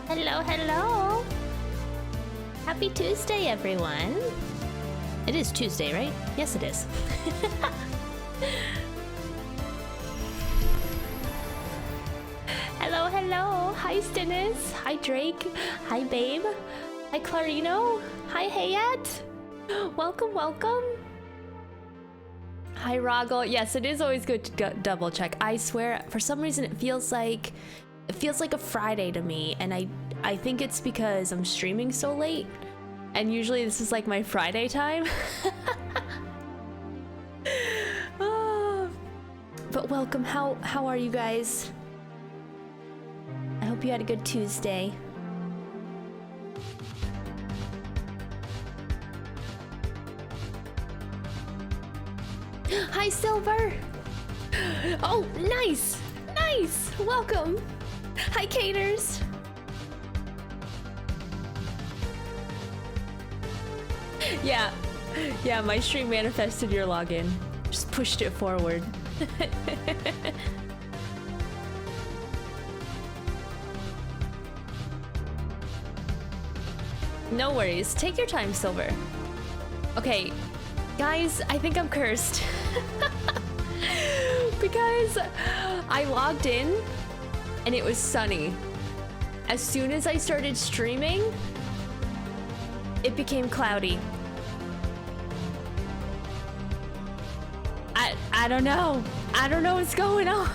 Hello, hello! Happy Tuesday, everyone! It is Tuesday, right? Yes, it is. Hello, hello! Hi, Stennis! Hi, Drake! Hi, Babe! Hi, Clarino! Hi, Hayat! Welcome, welcome! Hi, Roggle! Yes, it is always good to double check. I swear, for some reason it feels like a Friday to me, and I think it's because I'm streaming so late, and usually this is like my Friday time. But welcome. How are you guys? I hope you had a good Tuesday. Hi, Silver! Oh, nice! Nice! Welcome! Hi, Caters! Yeah, my stream manifested your login. Just pushed it forward. No worries. Take your time, Silver. Okay, guys, I think I'm cursed. Because I logged in and it was sunny. As soon as I started streaming, it became cloudy. I don't know. I don't know what's going on.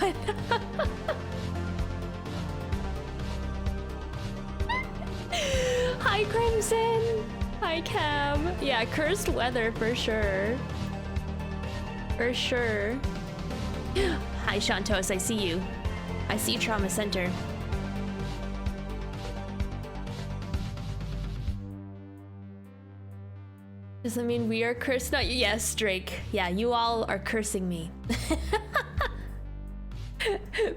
Hi, Crimson. Hi, Cam. Yeah, cursed weather for sure. For sure. Hi, Shantos. I see you. I see Trauma Center. Does that mean we are cursed? Not you. Yes, Drake. Yeah, you all are cursing me.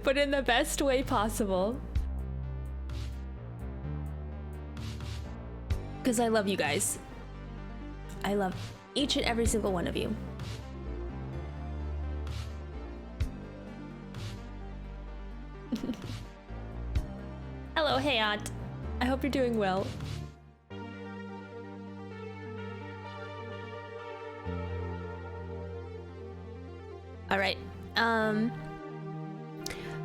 But in the best way possible. Because I love you guys. I love each and every single one of you. Hello, Hayat. I hope you're doing well. All right.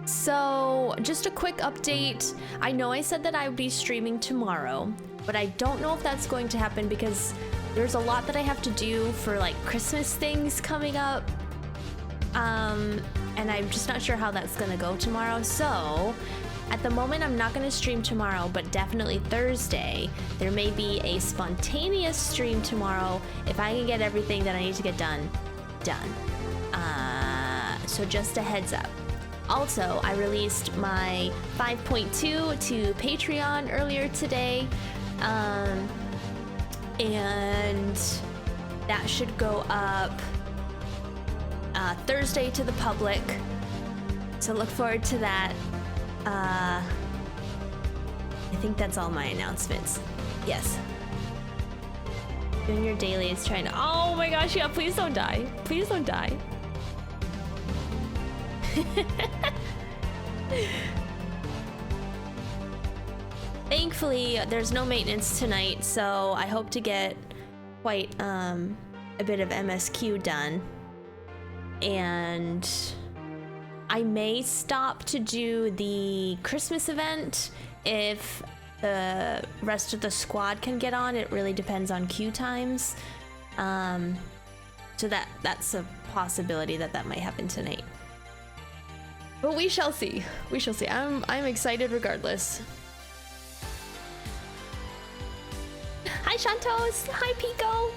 So just a quick update. I know I said that I would be streaming tomorrow, but I don't know if that's going to happen because there's a lot that I have to do for like Christmas things coming up. And I'm just not sure how that's gonna go tomorrow. So at the moment, I'm not gonna stream tomorrow, but definitely Thursday. There may be a spontaneous stream tomorrow if I can get everything that I need to get done. So just a heads up. Also, I released my 5.2 to Patreon earlier today, and that should go up Thursday to the public. So look forward to that. I think that's all my announcements. Yes. Doing your dailies, trying to. Oh my gosh, yeah, please don't die. Please don't die. Thankfully, there's no maintenance tonight, so I hope to get quite a bit of MSQ done. And I may stop to do the Christmas event if the rest of the squad can get on. It really depends on queue times. So that's a possibility that might happen tonight. But we shall see. We shall see. I'm excited regardless. Hi, Shantos. Hi, Pico.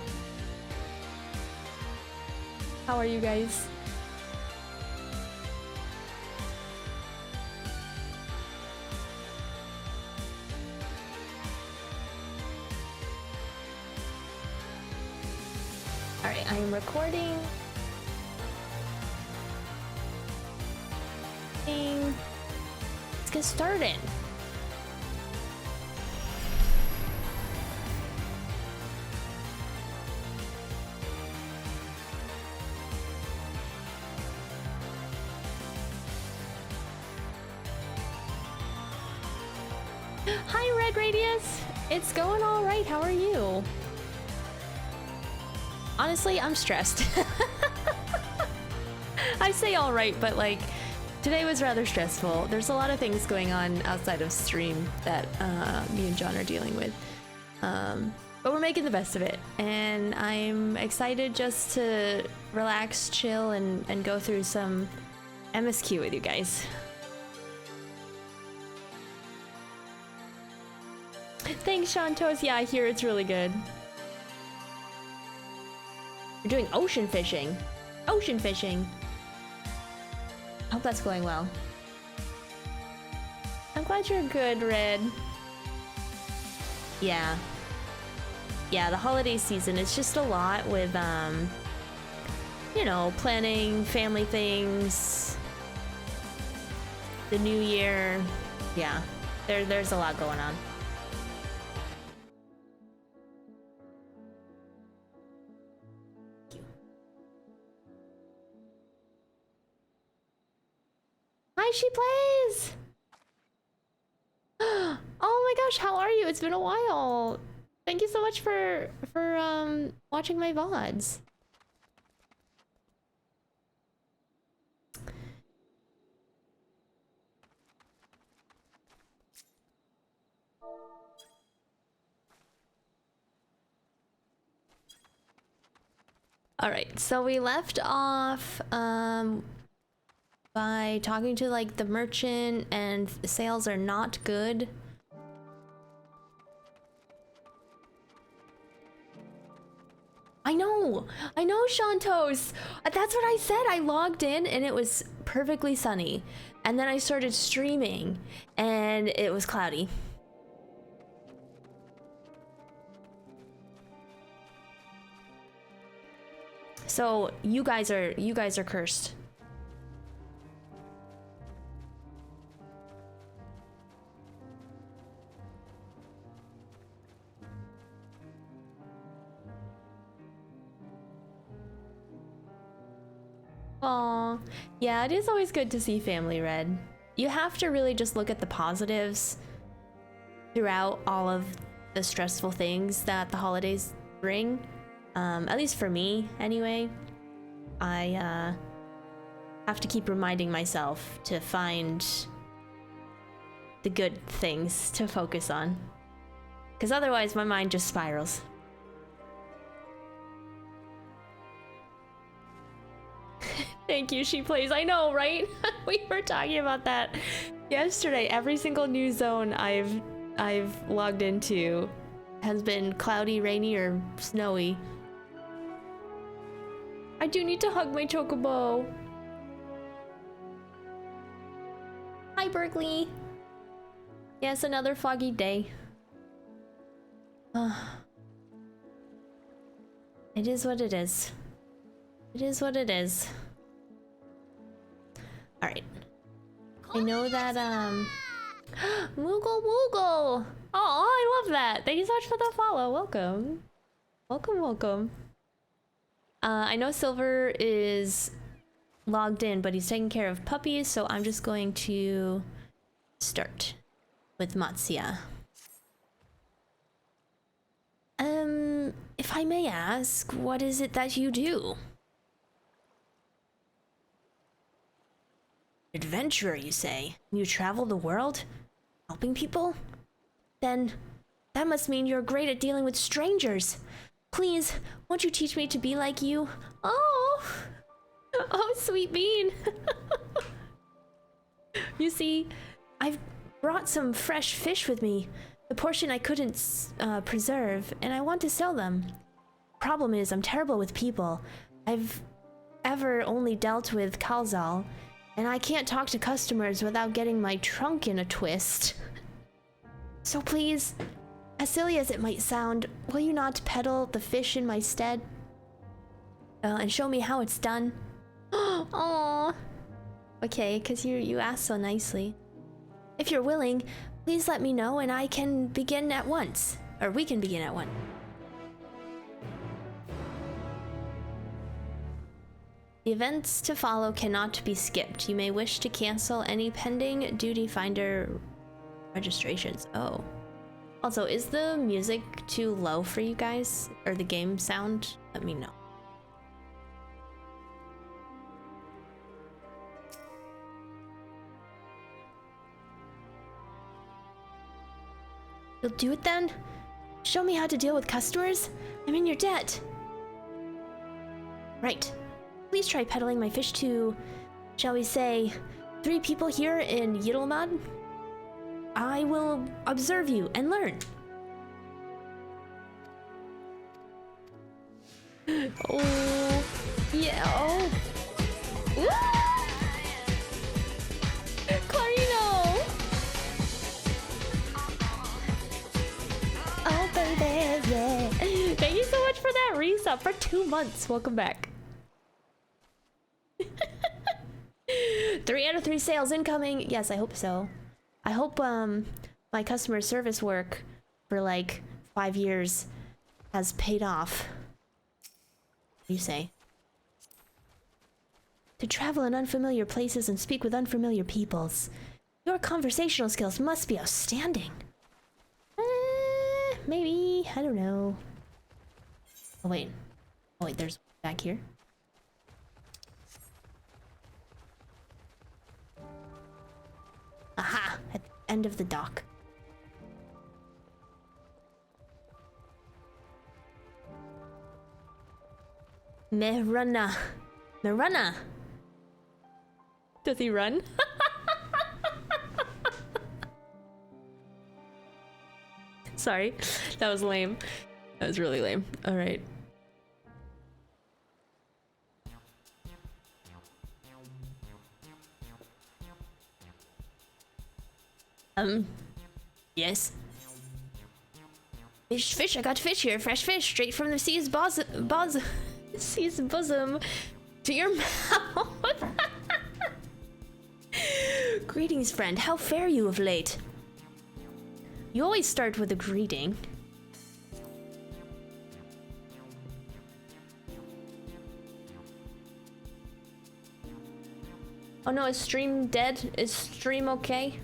How are you guys? Alright, I am recording. Let's get started. Hi, Red Radius. It's going all right. How are you? Honestly, I'm stressed. I say all right, but like today was rather stressful. There's a lot of things going on outside of stream that me and John are dealing with. But we're making the best of it, and I'm excited just to relax, chill, and go through some MSQ with you guys. Thanks, Shantos. Yeah, I hear it's really good. You're doing ocean fishing. Ocean fishing. Hope that's going well. I'm glad you're good, Red. Yeah. Yeah, the holiday season, it's just a lot with, you know, planning, family things, the new year. Yeah, there's a lot going on. Hi, She Plays! Oh my gosh, how are you? It's been a while. Thank you so much for watching my VODs. Alright, so we left off by talking to like the merchant, and sales are not good. I know, Shantos. That's what I said. I logged in and it was perfectly sunny, and then I started streaming and it was cloudy. So you guys are cursed. Aw, yeah, it is always good to see family, Red. You have to really just look at the positives throughout all of the stressful things that the holidays bring. At least for me, anyway. I have to keep reminding myself to find the good things to focus on, because otherwise my mind just spirals. Thank you, She Plays. I know, right? We were talking about that yesterday. Every single new zone I've logged into has been cloudy, rainy, or snowy. I do need to hug my chocobo. Hi, Berkeley. Yes, another foggy day. It is what it is. It is what it is. Alright. I know that, Moogle Woogle! Oh, I love that! Thank you so much for the follow. Welcome. Welcome, welcome. I know Silver is logged in, but he's taking care of puppies, so I'm just going to start with Matsuya. If I may ask, what is it that you do? Adventurer, you say? You travel the world? Helping people? Then that must mean you're great at dealing with strangers. Please, won't you teach me to be like you? Oh! Oh, sweet bean! You see, I've brought some fresh fish with me. The portion I couldn't preserve, and I want to sell them. Problem is, I'm terrible with people. I've ever only dealt with Kalzal, and I can't talk to customers without getting my trunk in a twist. So please, as silly as it might sound, will you not peddle the fish in my stead? And show me how it's done. Oh, okay, because you asked so nicely. If you're willing, please let me know and I can begin at once. Or we can begin at once. The events to follow cannot be skipped. You may wish to cancel any pending duty finder registrations. Oh. Also, is the music too low for you guys? Or the game sound? Let me know. You'll do it then? Show me how to deal with customers? I'm in your debt. Right. Please try peddling my fish to, shall we say, 3 people here in Yittlmud. I will observe you and learn. Oh, yeah. Oh. Clarino. Oh, baby, yeah. Thank you so much for that resub for 2 months. Welcome back. 3 out of 3 sales incoming. Yes, I hope so. I hope my customer service work for like 5 years has paid off. What do you say? To travel in unfamiliar places and speak with unfamiliar peoples. Your conversational skills must be outstanding. Maybe. I don't know. Oh wait. Oh wait, there's back here. Aha! At the end of the dock. Merana. Merana! Does he run? Sorry. That was lame. That was really lame. Alright. Yes. Fish, I got fish here. Fresh fish, straight from the sea's sea's bosom to your mouth. Greetings, friend. How fare you of late? You always start with a greeting. Oh no, is stream dead? Is stream okay?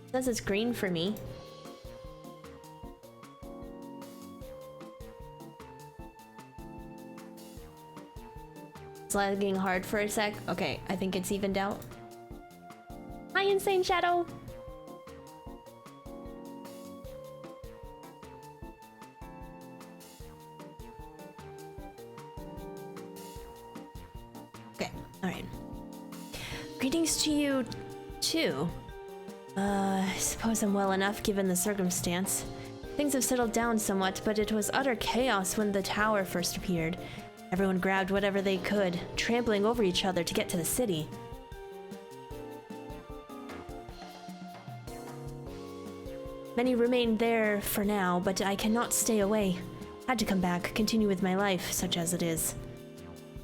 It says it's green for me. It's lagging hard for a sec. Okay, I think it's evened out. Hi, Insane Shadow! Okay, alright. Greetings to you, too. I suppose I'm well enough given the circumstance. Things have settled down somewhat, but it was utter chaos when the tower first appeared. Everyone grabbed whatever they could, trampling over each other to get to the city. Many remain there for now, but I cannot stay away. Had to come back, continue with my life, such as it is.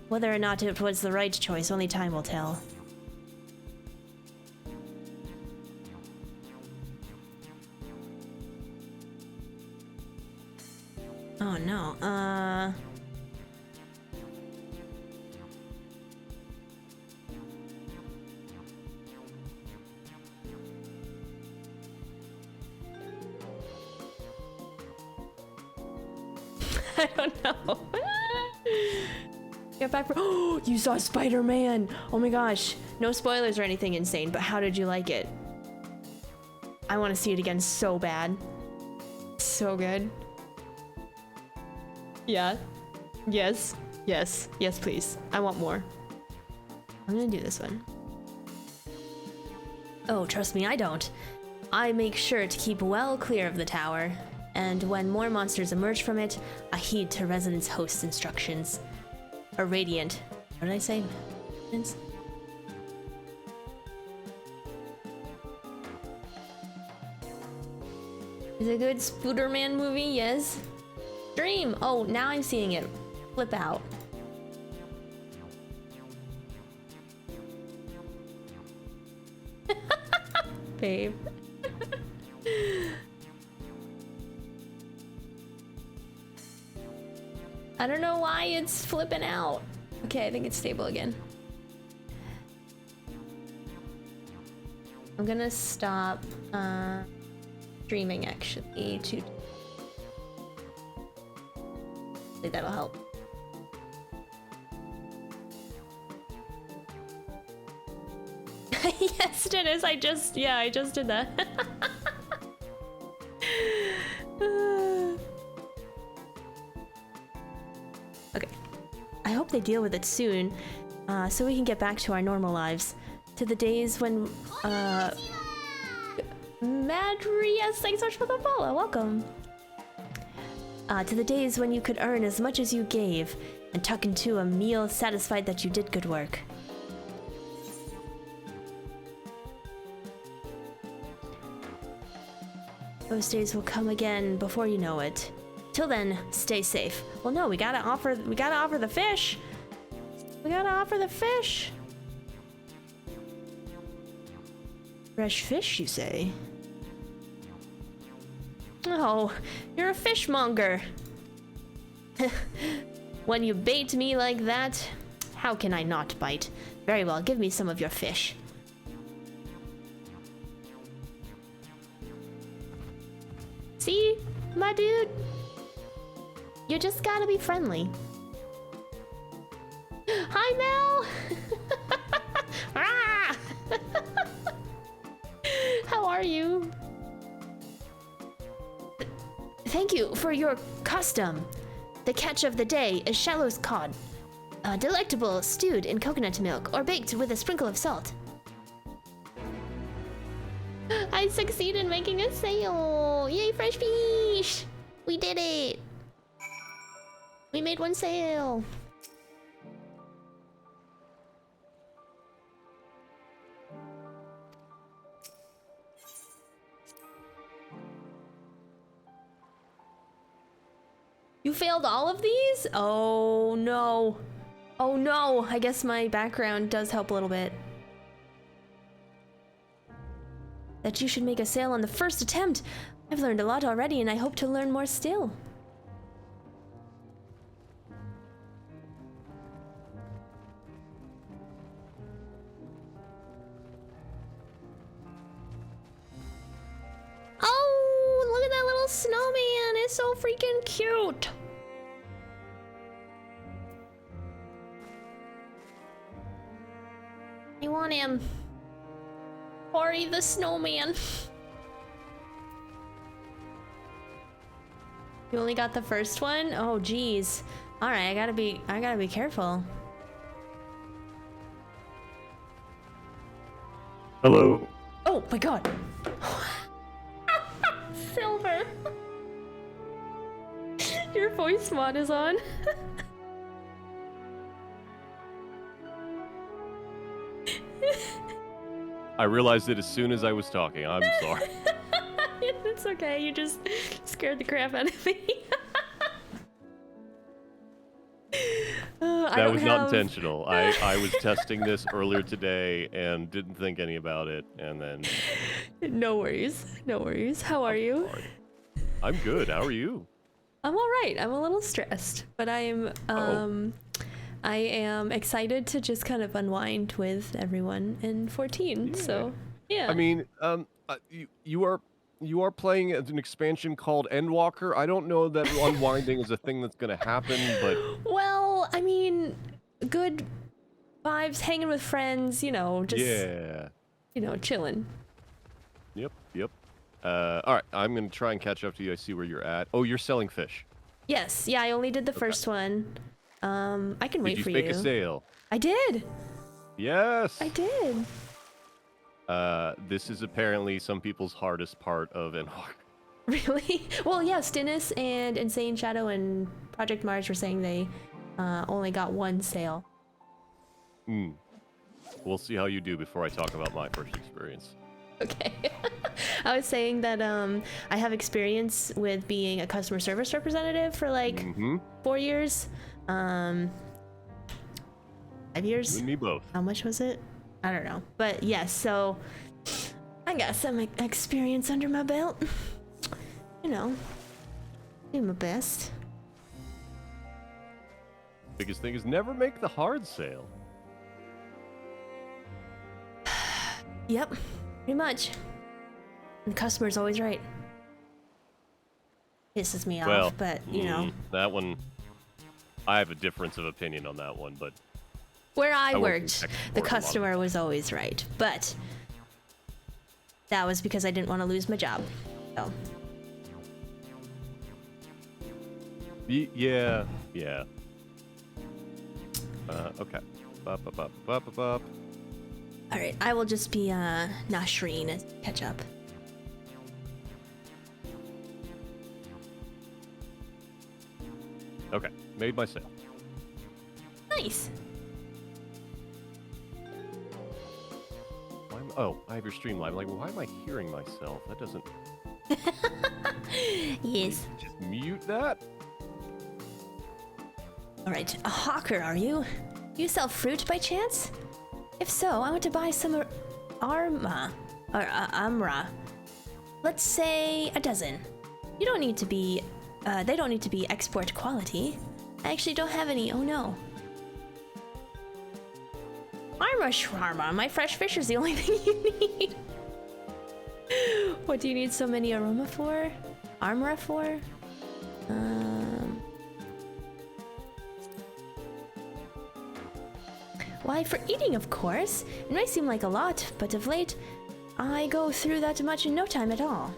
Whether or not it was the right choice, only time will tell. Oh no, I don't know. Get back for— oh, you saw Spider-Man! Oh my gosh. No spoilers or anything insane, but how did you like it? I want to see it again so bad. So good. Yeah. Yes. Yes. Yes, please. I want more. I'm gonna do this one. Oh, trust me, I don't. I make sure to keep well clear of the tower, and when more monsters emerge from it, I heed to Residence Host instructions. Or Radiant. What did I say? Is it a good Spooderman movie? Yes. Dream! Oh, now I'm seeing it. Flip out. babe. I don't know why it's flipping out. Okay, I think it's stable again. I'm gonna stop streaming actually to that'll help. Yes, Dennis, I just did that. Okay. I hope they deal with it soon, so we can get back to our normal lives. To the days when, Madry, yes, thanks so much for the follow, welcome. To the days when you could earn as much as you gave, and tuck into a meal satisfied that you did good work. Those days will come again before you know it. Till then, stay safe. Well, no, we gotta offer the fish. We gotta offer the fish. Fresh fish, you say? Oh, you're a fishmonger. When you bait me like that, how can I not bite? Very well, give me some of your fish. See, my dude? You just gotta be friendly. Hi, Mel! Ah! How are you? Thank you for your custom. The catch of the day is Shallow's cod. Delectable, stewed in coconut milk or baked with a sprinkle of salt. I succeeded in making a sale! Yay, fresh fish! We did it! We made one sale! You failed all of these? Oh no. Oh no, I guess my background does help a little bit. That you should make a sale on the first attempt. I've learned a lot already and I hope to learn more still. Oh, look at that little snowman. It's so freaking cute. I want him. Ori the snowman. You only got the first one? Oh geez. Alright, I gotta be careful. Hello. Oh my god. Silver. Your voice mod is on. I realized it as soon as I was talking. I'm sorry. It's okay, you just scared the crap out of me. That was not intentional. I was testing this earlier today and didn't think any about it, and then... No worries. No worries. How are you? Sorry. I'm good. How are you? I'm alright. I'm a little stressed, but I am excited to just kind of unwind with everyone in 14. Yeah. So, yeah. I mean, you are playing an expansion called Endwalker. I don't know that unwinding is a thing that's going to happen, but... Well, I mean, good vibes, hanging with friends, you know, just... Yeah. You know, chilling. Yep. Alright, I'm going to try and catch up to you. I see where you're at. Oh, you're selling fish. Yes. Yeah, I only did the first one. I can wait for you. Did you make a sale? I did. Yes. I did. This is apparently some people's hardest part of Endwalker. Really? Well, yeah, Stinus and Insane Shadow and Project Mars were saying they only got one sale. We'll see how you do before I talk about my first experience. Okay. I was saying that I have experience with being a customer service representative for like 4 years. 5 years? You and me both. How much was it? I don't know. But yes, so I I got some experience under my belt. You know, do my best. Biggest thing is never make the hard sale. Yep, pretty much. The customer's always right. Pisses me off, but you know. That one, I have a difference of opinion on that one, but where I worked, the customer was always right, but that was because I didn't want to lose my job. So. Yeah. Okay. All right, I will just be Nashreen and catch up. Okay, made my sale. Nice. Oh, I have your stream live. I'm like, why am I hearing myself? That doesn't. Yes. Just mute that. All right, a hawker, are you? You sell fruit by chance? If so, I want to buy some amra. Let's say a dozen. You don't need to be. They don't need to be export quality. I actually don't have any. Oh no. Arma shawarma. My fresh fish is the only thing you need. What do you need so many aroma for? Armra for? Why, for eating, of course. It may seem like a lot, but of late, I go through that much in no time at all.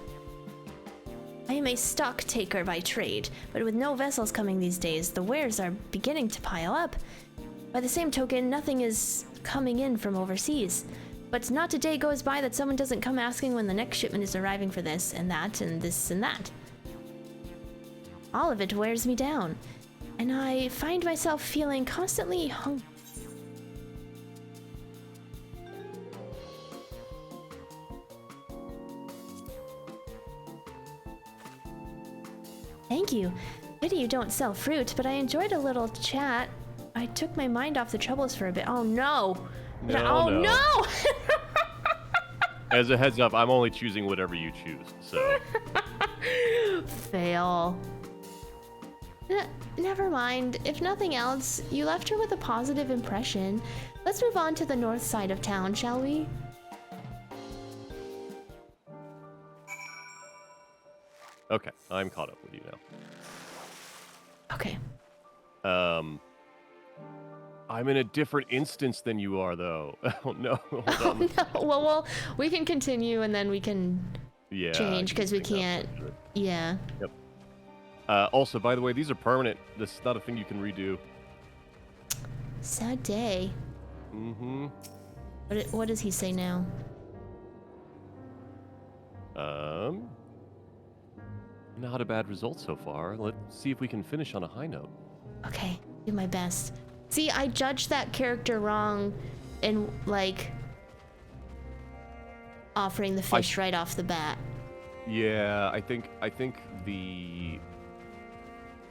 I am a stock taker by trade, but with no vessels coming these days, the wares are beginning to pile up. By the same token, nothing is coming in from overseas. But not a day goes by that someone doesn't come asking when the next shipment is arriving for this and that and this and that. All of it wears me down, and I find myself feeling constantly hungry. Thank you. Pity you don't sell fruit, but I enjoyed a little chat. I took my mind off the troubles for a bit. Oh no! No! As a heads up, I'm only choosing whatever you choose, so. Fail. Never mind. If nothing else, you left her with a positive impression. Let's move on to the north side of town, shall we? Okay, I'm caught up with you now. Okay. I'm in a different instance than you are, though. Oh no! Hold on. No. Well, we can continue and then we can change because we can't. Yeah. Yep. Also, by the way, these are permanent. This is not a thing you can redo. Sad day. Mm-hmm. What does he say now? Not a bad result so far. Let's see if we can finish on a high note. Okay, do my best. See, I judged that character wrong in, like, offering the fish right off the bat. Yeah, I think the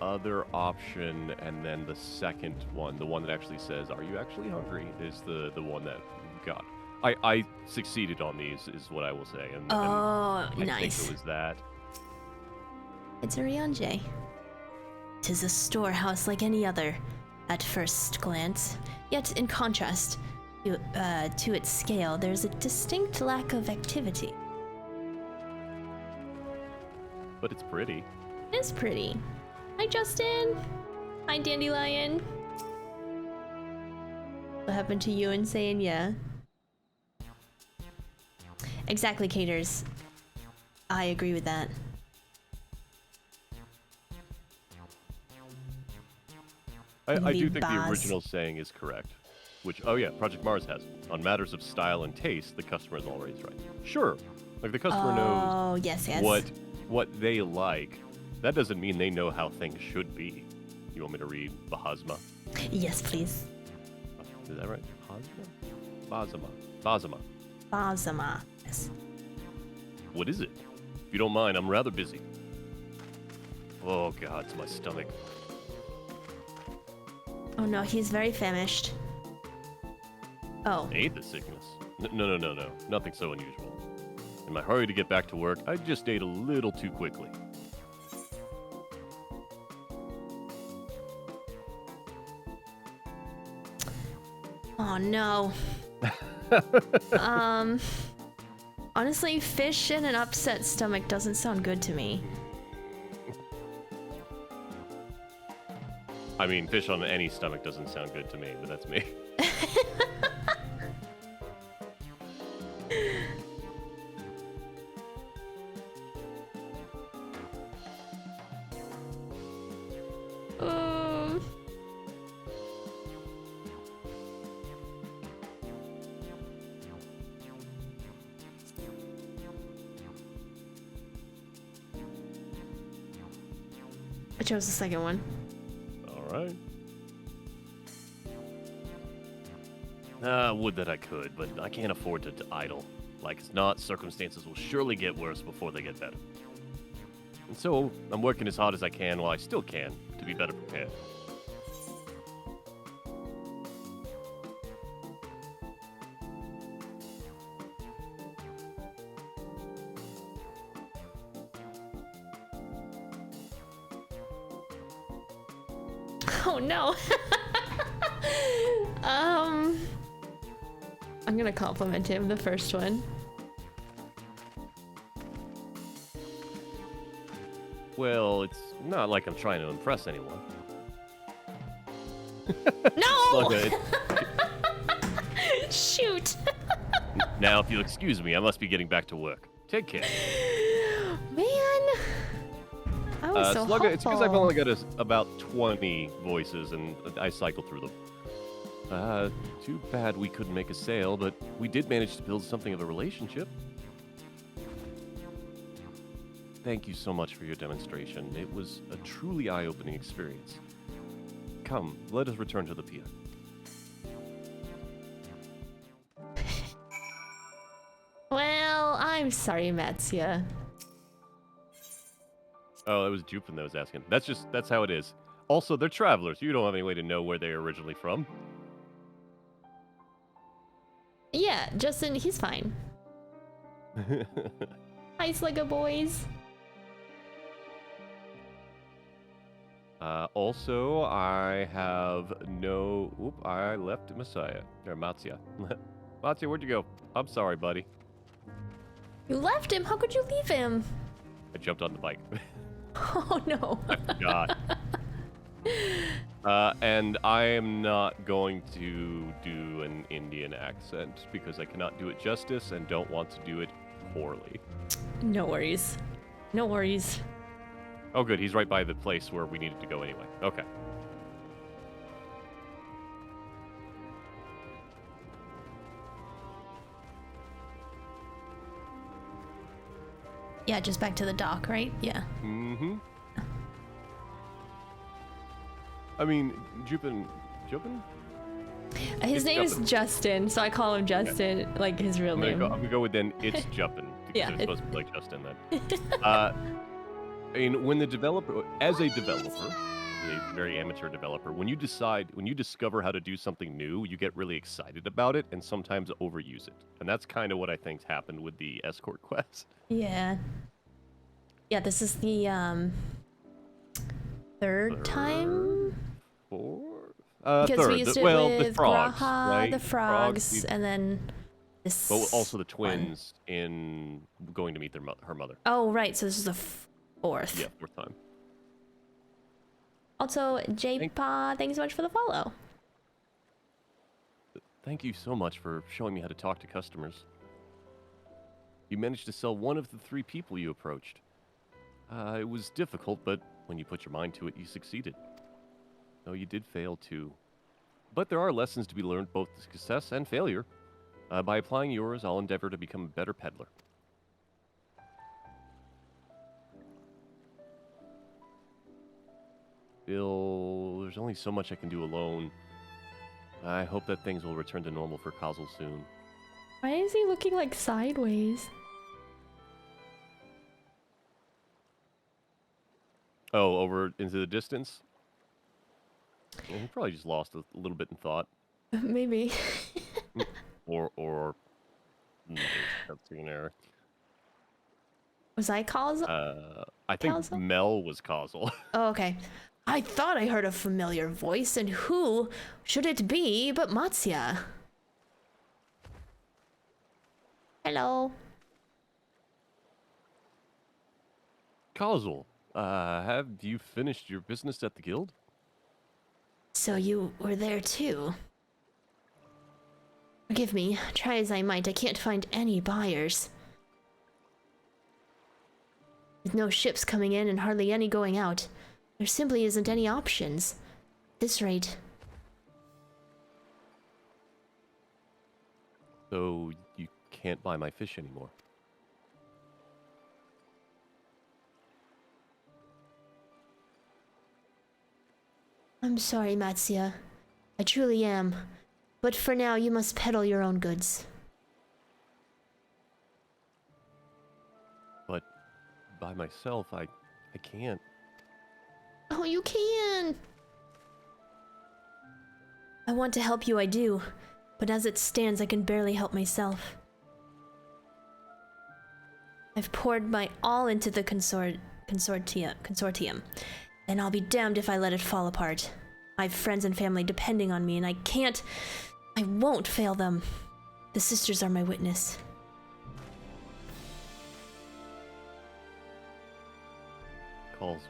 other option and then the second one, the one that actually says, "Are you actually hungry?" is the one that got. I succeeded on these, is what I will say. And nice. I think it was that. It's a Ryanje. 'Tis a storehouse like any other, at first glance. Yet, in contrast to its scale, there's a distinct lack of activity. But it's pretty. It is pretty. Hi, Justin. Hi, Dandelion. What happened to you and saying yeah? Exactly, Caters. I agree with that. I do think the original saying is correct. Which, oh yeah, Project Mars has it. On matters of style and taste, the customer is always right. Sure, like the customer knows yes. what they like. That doesn't mean they know how things should be. You want me to read Bahazma? Yes, please. Is that right? Bahazma. Bahazma. Yes. What is it? If you don't mind, I'm rather busy. Oh god, it's my stomach. Oh no, he's very famished. Oh. I ate the sickness. No. Nothing so unusual. In my hurry to get back to work, I just ate a little too quickly. Oh no. Honestly, fish in an upset stomach doesn't sound good to me. I mean, fish on any stomach doesn't sound good to me, but that's me. I chose the second one. Alright. Would that I could, but I can't afford to idle. Like as not, circumstances will surely get worse before they get better. And so, I'm working as hard as I can while I still can to be better prepared. Oh no. I'm gonna compliment him, the first one. Well, it's not like I'm trying to impress anyone. No! Slugga, Shoot! now, if you'll excuse me, I must be getting back to work. Take care. Man! I was so Slugga, hopeful. it's because I've only got about 20 voices, and I cycle through them. Too bad we couldn't make a sale, but we did manage to build something of a relationship. Thank you so much for your demonstration. It was a truly eye-opening experience. Come, let us return to the pier. Well, I'm sorry, Matsuya. Oh, it was Jupin that was asking. That's how it is. Also, they're travelers. You don't have any way to know where they're originally from. Yeah, Justin, he's fine. Hi, Slugga boys. Also, I have no... Oop, I left Messiah. Or Matsuya. Matsuya, where'd you go? I'm sorry, buddy. You left him? How could you leave him? I jumped on the bike. Oh no. I forgot. And I am not going to do an Indian accent because I cannot do it justice and don't want to do it poorly. No worries. No worries. Oh, good. He's right by the place where we needed to go anyway. Okay. Yeah, just back to the dock, right? Yeah. Mm-hmm. I mean, Jupin? His It's name is Juppin. Justin, so I call him Justin, like his real I'm name. gonna go with then it's Juppin. Yeah, It's supposed to be like Justin then. I mean, when the developer, as a very amateur developer, when you discover how to do something new, you get really excited about it and sometimes overuse it. And that's kind of what I think's happened with the escort quest. Yeah. Yeah, this is the third time? Fourth? Because Third. we used it Well, with the frogs, Graha, right? the frogs, the- and then this But also the one. twins in going to meet her mother. Oh, right, so this is the fourth. Yeah, fourth time. Also, J-Pa, thanks so much for the follow. Thank you so much for showing me how to talk to customers. You managed to sell one of the 3 people you approached. It was difficult, but when you put your mind to it, you succeeded. Though you did fail too. But there are lessons to be learned, both success and failure. By applying yours, I'll endeavor to become a better peddler. Bill, there's only so much I can do alone. I hope that things will return to normal for Kazel soon. Why is he looking like sideways? Oh, over into the distance? Yeah, he probably just lost a little bit in thought. Maybe. Or that's an error. Was I causal? I think Causal? Mel was causal. Oh, okay. I thought I heard a familiar voice, and who should it be but Matsya? Hello. Causal, have you finished your business at the guild? So you were there too? Forgive me, try as I might, I can't find any buyers. With no ships coming in and hardly any going out, there simply isn't any options. At this rate. So you can't buy my fish anymore. I'm sorry, Matsya. I truly am. But for now, you must peddle your own goods. But by myself, I can't. Oh, you can! I want to help you, I do. But as it stands, I can barely help myself. I've poured my all into the consortium, and I'll be damned if I let it fall apart. I have friends and family depending on me, and I won't fail them. The sisters are my witness. Calls.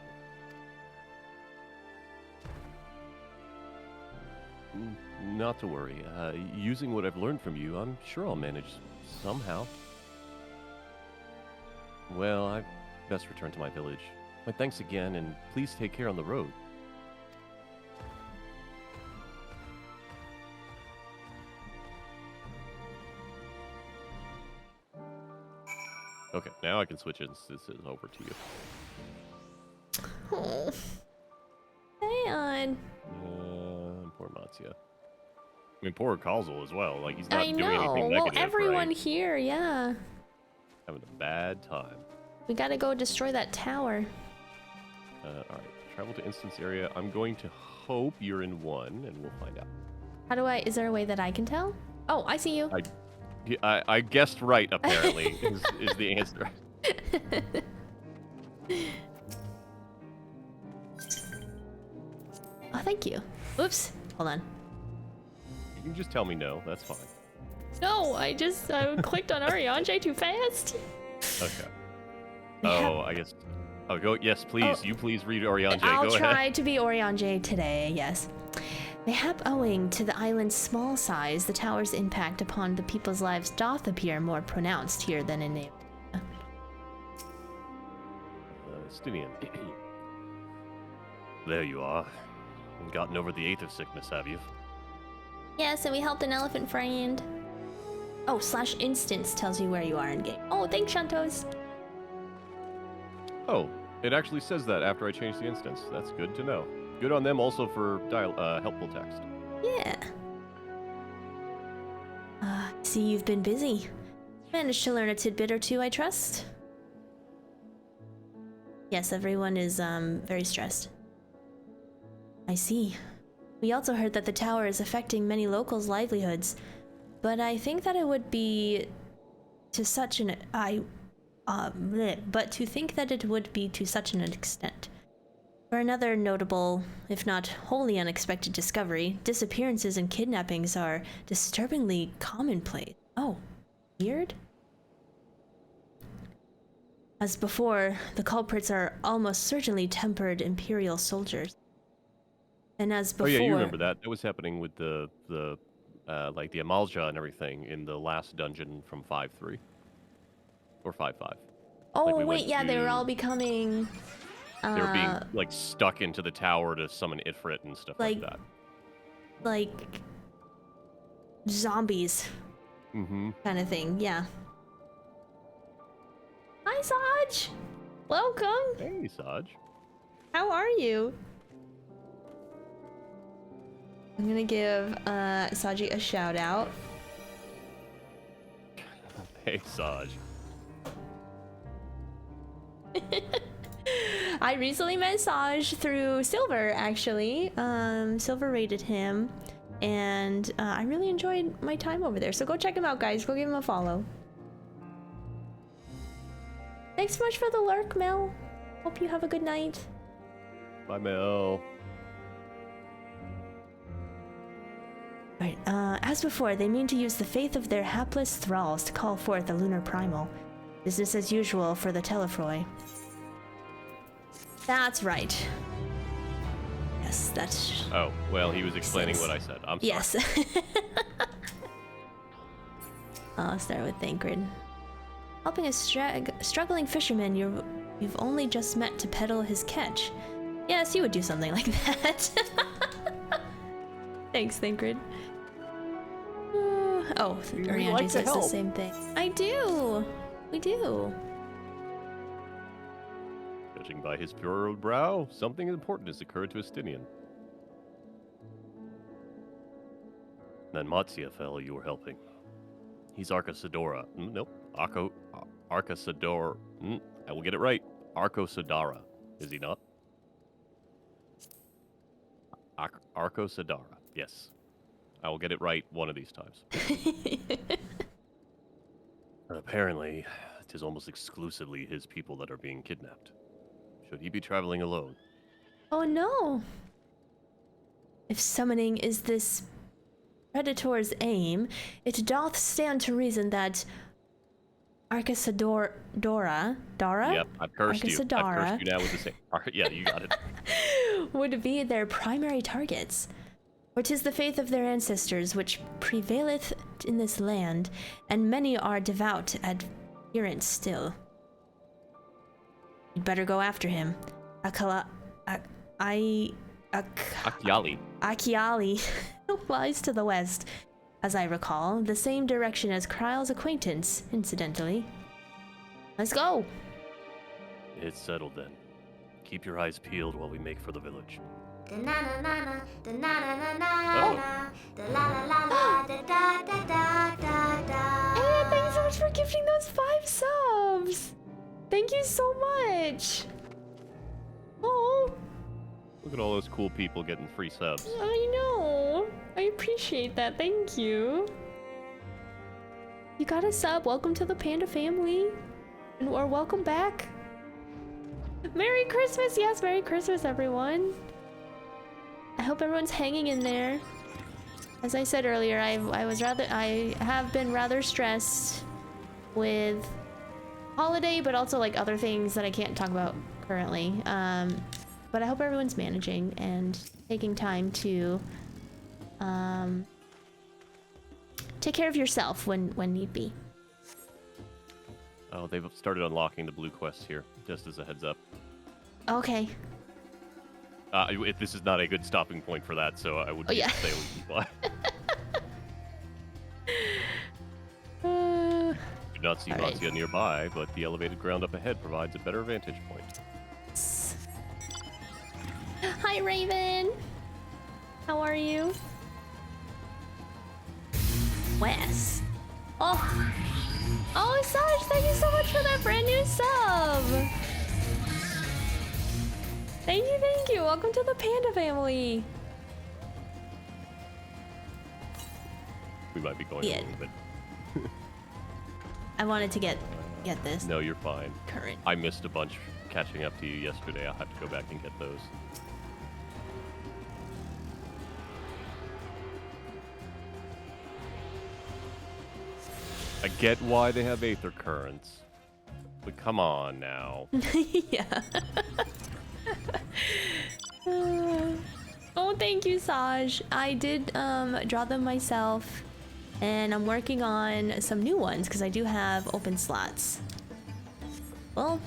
Not to worry. Using what I've learned from you, I'm sure I'll manage somehow. Well, I best return to my village. My thanks again, and please take care on the road. Okay, now I can switch instances over to you. Oh. Hang on. Poor Matsya. I mean, poor Kalzel as well. Like, he's not doing anything I know. negative, Well, everyone right? here, yeah. Having a bad time. We gotta go destroy that tower. Alright. Travel to instance area. I'm going to hope you're in one, and we'll find out. How do is there a way that I can tell? Oh, I see you. I guessed right, apparently, is the answer. Oh, thank you. Oops. Hold on. You can just tell me no. That's fine. No, I clicked on Oriange too fast. Okay. Oh, I guess. Oh, go. Yes, please. Oh. You please read Oriange. I'll Go try ahead. to be Oriange today, yes. Mayhap owing to the island's small size, the tower's impact upon the people's lives doth appear more pronounced here than in Nail. Stinian. There you are. Gotten over the 8th of sickness, have you? Yes, and we helped an elephant friend. Oh, /instance tells you where you are in game. Oh, thanks, Shantos. Oh, it actually says that after I changed the instance. That's good to know. Good on them also for helpful text. Yeah. See, you've been busy. Managed to learn a tidbit or two, I trust? Yes, everyone is, very stressed. I see. We also heard that the tower is affecting many locals' livelihoods, but I think that it would be to such an but to think that it would be to such an extent. For another notable, if not wholly unexpected discovery, disappearances and kidnappings are disturbingly commonplace. Oh, weird? As before, the culprits are almost certainly tempered Imperial soldiers. And as before... Oh yeah, you remember that. That was happening with the like the Amalja and everything in the last dungeon from 5.3. Or 5.5. Oh, like we wait, yeah, they were all becoming... They were being, like, stuck into the tower to summon Ifrit and stuff like that. Like... zombies. Mm-hmm. Kind of thing, yeah. Hi, Saj! Welcome! Hey, Saj. How are you? I'm gonna give Saji a shout out. Hey, Saj. I recently met Saj through Silver, actually. Silver rated him, and I really enjoyed my time over there. So go check him out, guys. Go give him a follow. Thanks so much for the lurk, Mel. Hope you have a good night. Bye, Mel. Right, as before, they mean to use the faith of their hapless thralls to call forth a lunar primal. Business as usual for the Telefroy. That's right. Yes, that's... Oh, well, he was explaining what I said. I'm sorry. Yes. I'll start with Thancred. Helping a struggling fisherman you've only just met to peddle his catch. Yes, you would do something like that. Thanks, Thancred. Oh, Urianji says the same thing. I do! We do. Judging by his furrowed brow, something important has occurred to Estinian. That Matsia fellow you were helping. He's Arcasadora. Nope. Arcasador. I will get it right. Arcosadara. Is he not? Arcosadara. Yes. I will get it right one of these times. Apparently, it is almost exclusively his people that are being kidnapped. Should he be traveling alone? Oh no! If summoning is this predator's aim, it doth stand to reason that Dara? Yep, I've cursed you. I've Arcasadara cursed you now with the same. Yeah, you got it. would be their primary targets. For 'tis the faith of their ancestors which prevaileth in this land, and many are devout adherents still. You'd better go after him. Akiali lies to the west, as I recall, the same direction as Kryle's acquaintance, incidentally. Let's go! It's settled then. Keep your eyes peeled while we make for the village. Hey, thanks so much for gifting those 5 subs! Thank you so much! Oh, Look at all those cool people getting free subs. I know! I appreciate that, thank you! You got a sub, welcome to the Panda family! Or welcome back! Merry Christmas! Yes, Merry Christmas, everyone! I hope everyone's hanging in there. As I said earlier, I have been rather stressed with holiday, but also like other things that I can't talk about currently. But I hope everyone's managing and taking time to take care of yourself when need be. Oh, they've started unlocking the blue quests here, just as a heads up. Okay. This is not a good stopping point for that, so I would say we can fly. Do not see Matsia nearby, but the elevated ground up ahead provides a better vantage point. Hi, Raven! How are you? Wes. Oh, Saj, thank you so much for that brand new sub! Thank you! Welcome to the Panda family! We might be going a little bit. I wanted to get this. No, you're fine. Current. I missed a bunch catching up to you yesterday. I'll have to go back and get those. I get why they have Aether Currents. But come on now. Yeah. Oh, thank you, Saj. I did draw them myself, and I'm working on some new ones because I do have open slots. Well,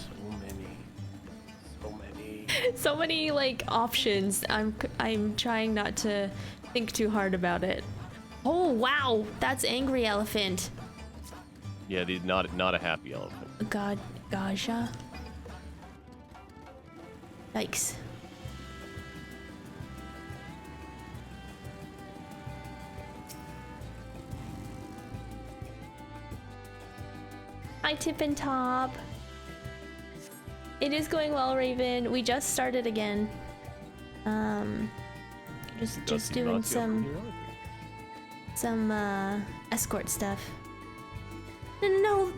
so many like options. I'm trying not to think too hard about it. Oh wow, that's Angry Elephant. Yeah, not a happy elephant. Gaja. Yikes. Hi, Tip and Top. It is going well, Raven. We just started again. Just doing some escort stuff. No.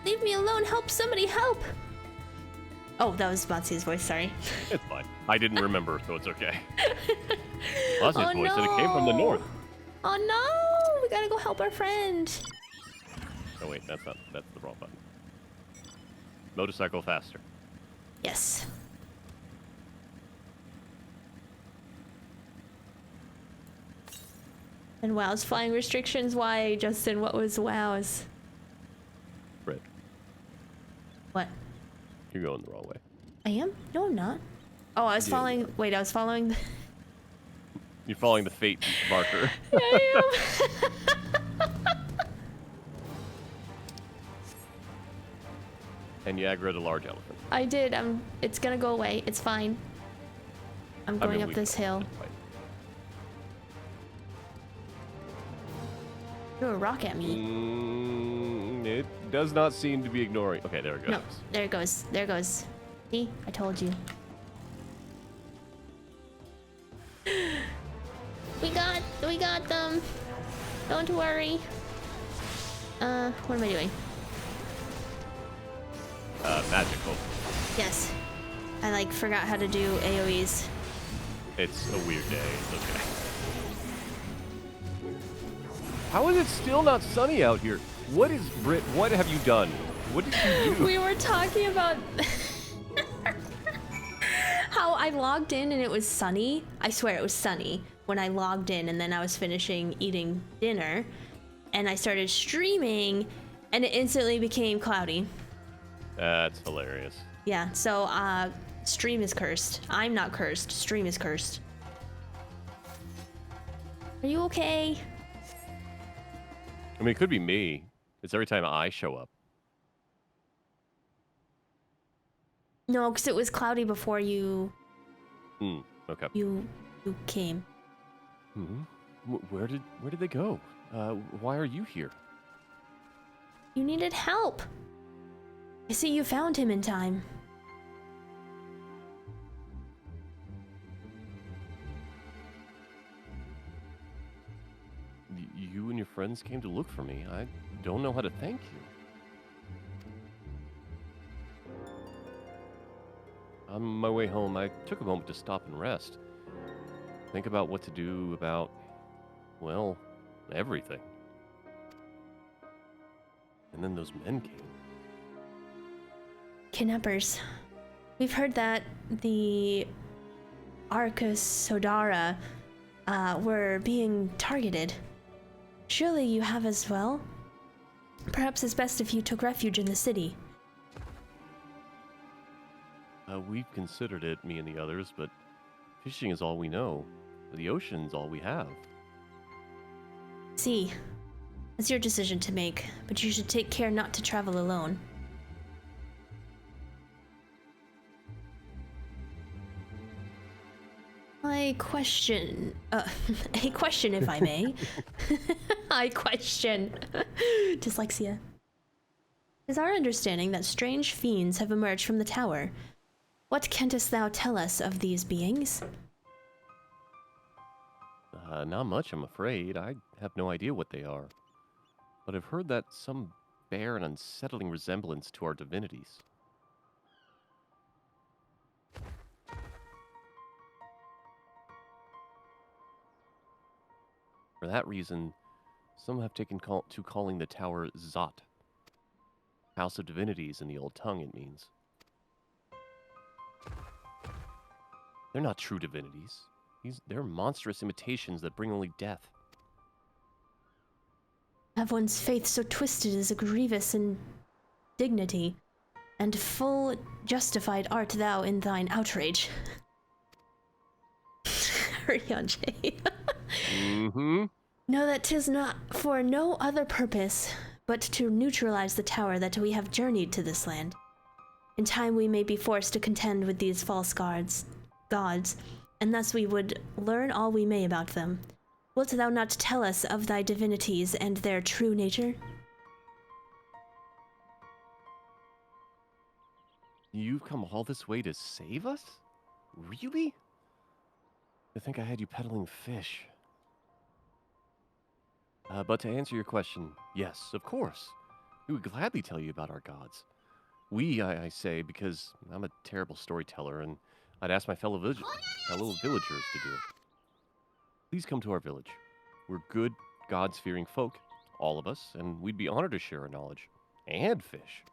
Leave me alone. Help, somebody help. Oh, that was Matsu's voice, sorry. It's fine. I didn't remember, so it's okay. Matsu's Oh, voice said it came from the north. Oh no! We gotta go help our friend. Oh wait, that's the wrong button. Motorcycle faster. Yes. And WoW's flying restrictions. Why, Justin? What was WoW's? Red. What? You're going the wrong way. I am? No, I'm not. Oh, I was following. Wait, I was following. You're following the fate marker. Yeah, I am. And you aggroed a large elephant. I did. It's gonna go away. It's fine. I'm going up this hill. Threw a rock at me. It does not seem to be ignoring. Okay, there it goes. No, there it goes. There it goes. See? I told you. We got them. Don't worry. What am I doing? Magical. Yes. I forgot how to do AoEs. It's a weird day. It's okay. How is it still not sunny out here? What is Brit? What have you done? What did you do? We were talking about how I logged in and it was sunny. I swear it was sunny when I logged in, and then I was finishing eating dinner and I started streaming and it instantly became cloudy. That's hilarious. Yeah, so stream is cursed. I'm not cursed. Stream is cursed. Are you okay? I mean, it could be me. It's every time I show up. No, because it was cloudy before you. Okay. You came. Where did they go? Why are you here? You needed help. I see you found him in time. You and your friends came to look for me. I don't know how to thank you. On my way home, I took a moment to stop and rest. Think about what to do about, well, everything. And then those men came. Kidnappers. We've heard that the Arcus Sodara were being targeted. Surely you have as well? Perhaps it's best if you took refuge in the city. We've considered it, me and the others, but fishing is all we know. The ocean's all we have. See, it's your decision to make, but you should take care not to travel alone. A question if I may. I question. Dyslexia. It is our understanding that strange fiends have emerged from the tower. What canst thou tell us of these beings? Not much, I'm afraid. I have no idea what they are. But I've heard that some bear an unsettling resemblance to our divinities. For that reason, some have taken to calling the tower Zot. House of Divinities in the old tongue, it means. They're not true divinities. They're monstrous imitations that bring only death. Have one's faith so twisted as a grievous indignity, and full justified art thou in thine outrage. Ryanje. Know that 'tis not for no other purpose, but to neutralize the tower that we have journeyed to this land. In time we may be forced to contend with these false gods, and thus we would learn all we may about them. Wilt thou not tell us of thy divinities and their true nature? You've come all this way to save us? Really? I think I had you peddling fish. But to answer your question, yes, of course. We would gladly tell you about our gods. I say, because I'm a terrible storyteller, and I'd ask my fellow villagers to do it. Please come to our village. We're good, gods-fearing folk, all of us, and we'd be honored to share our knowledge. And fish.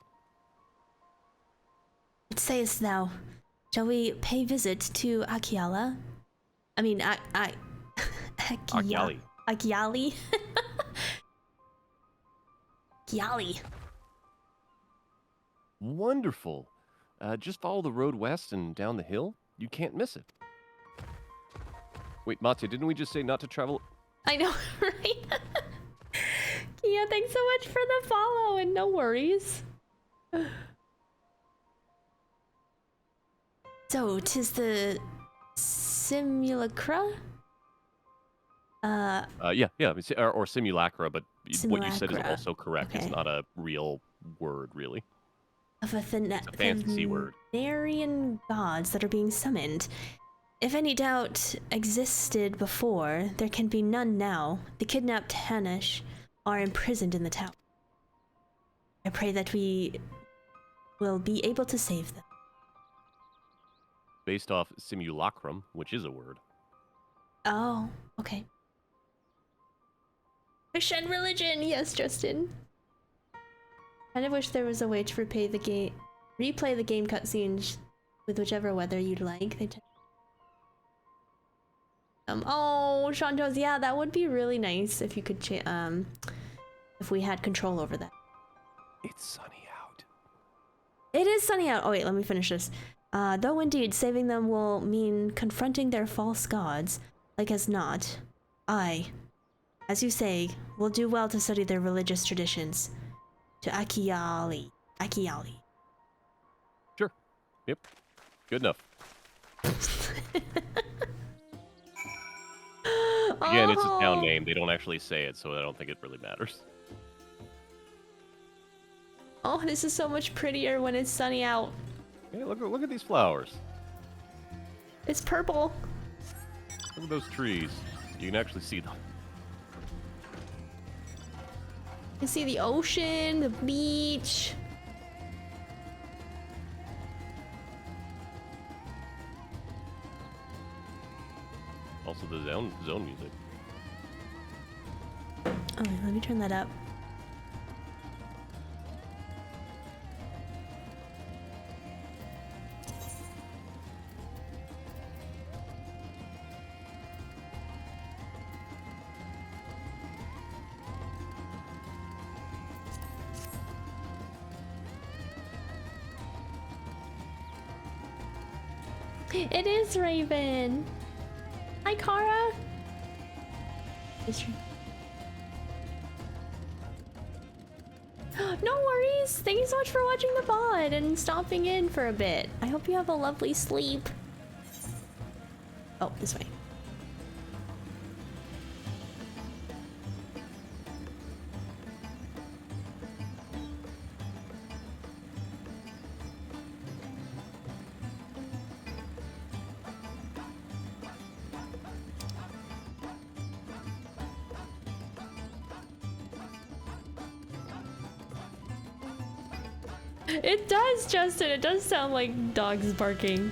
What sayest thou? Shall we pay visit to Akiala? I mean, Akiali. Akiali? Akiali. Wonderful. Just follow the road west and down the hill. You can't miss it. Wait, Matya, didn't we just say not to travel? I know, right? Kia, thanks so much for the follow, and no worries. So, 'tis the simulacra? Yeah, or simulacra, but what you said is Simulacra. also correct. Okay. It's not a real word, really. Of a It's a fantasy word. Thanarian gods that are being summoned. If any doubt existed before, there can be none now. The kidnapped Hanish are imprisoned in the tower. I pray that we will be able to save them. Based off simulacrum, which is a word. Oh, okay. Christian religion, yes, Justin. Kind of wish there was a way to replay the game cutscenes with whichever weather you'd like. Oh, Shantos, yeah, that would be really nice if you could if we had control over that. It's sunny out. It is sunny out. Oh wait, let me finish this. Though indeed saving them will mean confronting their false gods, like as not, I, as you say, will do well to study their religious traditions. To Akiali. Sure. Yep. Good enough. Again, it's a town name. They don't actually say it, so I don't think it really matters. Oh, this is so much prettier when it's sunny out. Hey, look at these flowers. It's purple. Look at those trees. You can actually see them. You see the ocean, the beach. Also the zone music. Oh, let me turn that up. It is Raven. Hi, Kara. No worries. Thank you so much for watching the VOD and stopping in for a bit. I hope you have a lovely sleep. Oh, this way. It does, Justin. It does sound like dogs barking.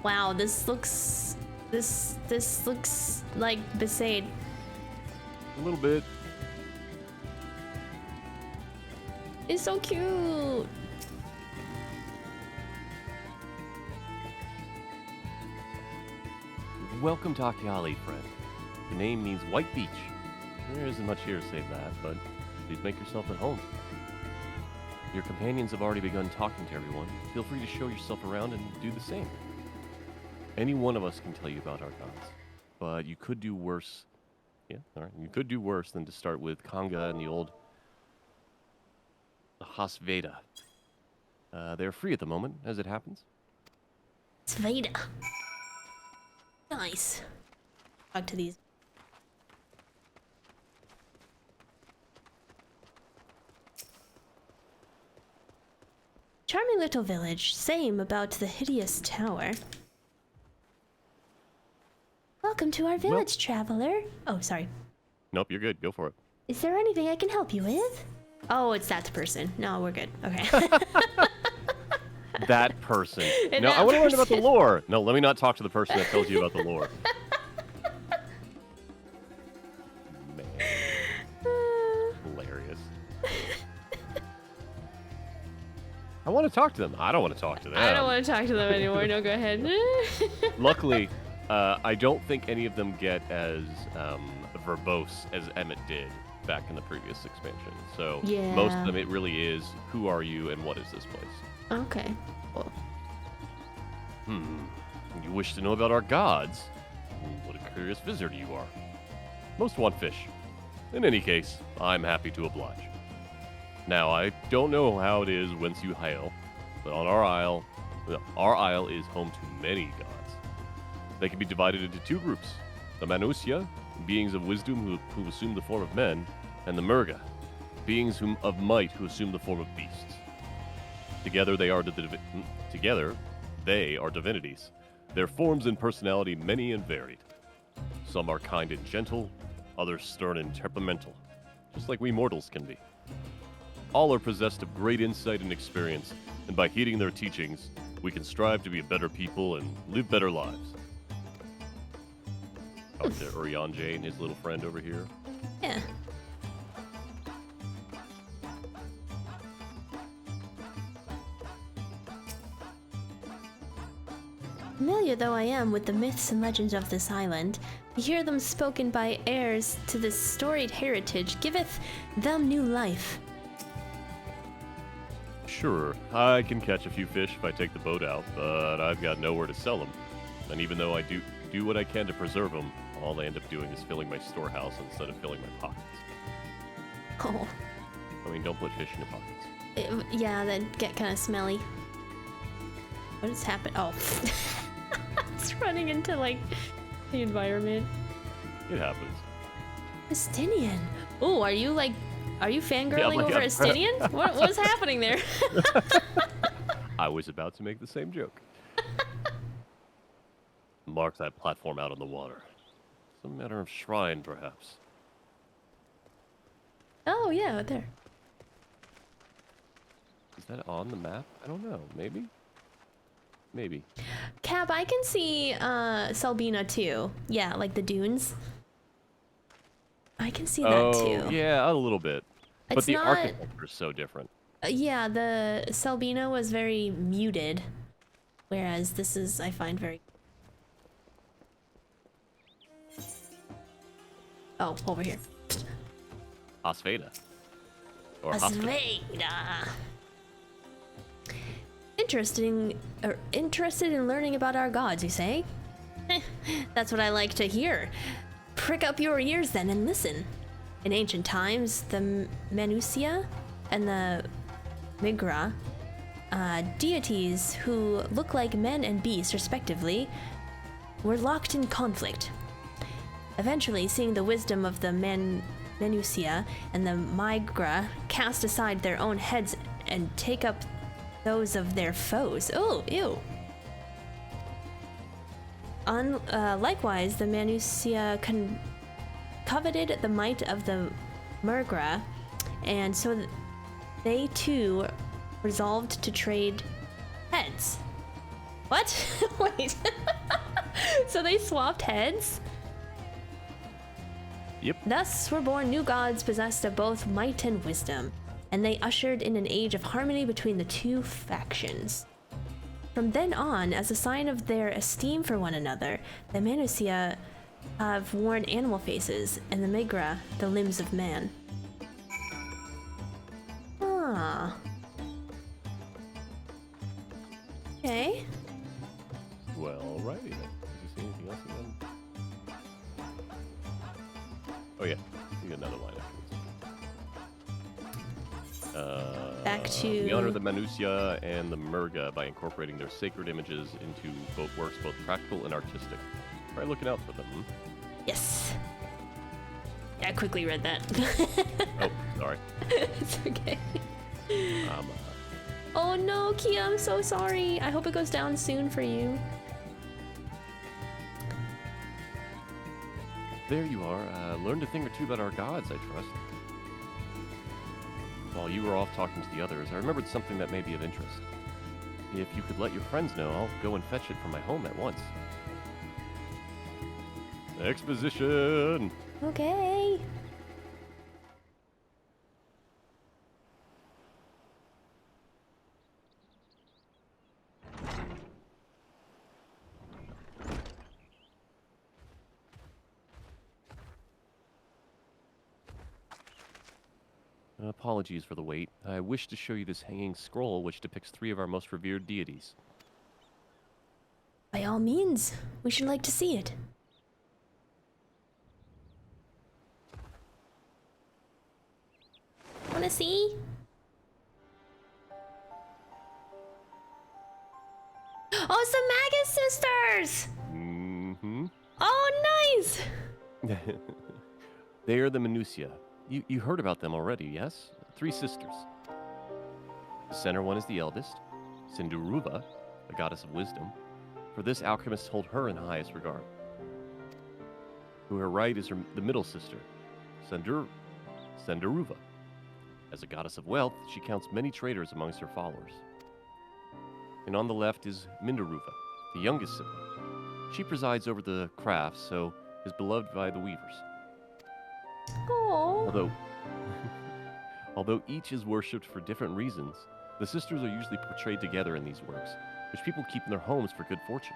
Wow, this looks like Besaid. A little bit. It's so cute. Welcome to Akiali, friend. The name means white beach. There isn't much here to say that, but please make yourself at home. Your companions have already begun talking to everyone. Feel free to show yourself around and do the same. Any one of us can tell you about our gods, but you could do worse. Yeah, all right. You could do worse than to start with Kanga and the old Hasveda. They're free at the moment, as it happens. Sveda. Nice. Talk to these. Charming little village. Same about the hideous tower. Welcome to our village, traveler. Oh, sorry. Nope, you're good. Go for it. Is there anything I can help you with? Oh, it's that person. No, we're good. Okay. That person. And No, that I want to learn about the person. lore. No, let me not talk to the person that tells you about the lore. Man, hilarious. I want to talk to them. I don't want to talk to them. I don't want to talk to them anymore. No, go ahead. Luckily, I don't think any of them get as verbose as Emmett did back in the previous expansion. So Yeah. most of them, it really is, who are you and what is this place? Okay. Well, You wish to know about our gods? What a curious visitor you are. Most want fish. In any case, I'm happy to oblige. Now, I don't know how it is whence you hail, but on our isle is home to many gods. They can be divided into two groups: the Manusia, beings of wisdom who assume the form of men, and the Murga, beings of might who assume the form of beasts. Together they are divinities. Their forms and personality many and varied. Some are kind and gentle, others stern and temperamental, just like we mortals can be. All are possessed of great insight and experience, and by heeding their teachings, we can strive to be a better people and live better lives. Out there, Urian J and his little friend over here. yeah. Familiar though I am with the myths and legends of this island, to hear them spoken by heirs to this storied heritage giveth them new life. Sure, I can catch a few fish if I take the boat out, but I've got nowhere to sell them. And even though I do what I can to preserve them, all I end up doing is filling my storehouse instead of filling my pockets. Oh, I mean, don't put fish in your pockets. yeah, that'd get kind of smelly. What has happened? Oh, it's running into like the environment. It happens. Estinian. Oh, are you fangirling like, over Estinian? What's happening there? I was about to make the same joke. Mark that platform out on the water. Some matter of shrine, perhaps. Oh yeah, there. Is that on the map? I don't know. Maybe? Maybe. Cap, I can see Selbina too. Yeah, like the dunes. I can see that too. Yeah, a little bit. But It's the not- architecture is so different. Yeah, the Selbina was very muted, whereas this is, I find, very. Oh, over here. Asveda. Or Hospital. Asveda. Interested in learning about our gods, you say? That's what I like to hear. Prick up your ears then and listen. In ancient times, the Manusia and the Migra, deities who look like men and beasts respectively, were locked in conflict. Eventually, seeing the wisdom of the Manusia and the Migra cast aside their own heads and take up those of their foes. Oh, ew. Likewise, the Manusia coveted the might of the Murgra, and so they too resolved to trade heads. What? Wait. So they swapped heads? Yep. Thus were born new gods possessed of both might and wisdom, and they ushered in an age of harmony between the two factions. From then on, as a sign of their esteem for one another, the Manusia have worn animal faces, and the Migra the limbs of man. Ah. Okay. Well, alrighty then. Did you see anything else again? Oh yeah, you got another line afterwards. Back to... We honor the Manusia and the Murga by incorporating their sacred images into works both practical and artistic. Try looking out for them. Yes. Yeah, I quickly read that. Oh, sorry. It's okay. Oh no, Kia, I'm so sorry. I hope it goes down soon for you. There you are. Learned a thing or two about our gods, I trust. While you were off talking to the others, I remembered something that may be of interest. If you could let your friends know, I'll go and fetch it from my home at once. Exposition! Okay. Apologies for the wait. I wish to show you this hanging scroll which depicts 3 of our most revered deities. By all means, we should like to see it. Wanna see? Oh, it's the Magus sisters! Mm-hmm. Oh, nice! They are the Minutia. You heard about them already, yes? 3 sisters. The center one is the eldest, Sinduruva, a goddess of wisdom. For this, alchemists hold her in highest regard. To her right is the middle sister, Senduruva. As a goddess of wealth, she counts many traders amongst her followers. And on the left is Mindaruva, the youngest sibling. She presides over the crafts, so is beloved by the weavers. Oh. Although each is worshipped for different reasons, the sisters are usually portrayed together in these works, which people keep in their homes for good fortune.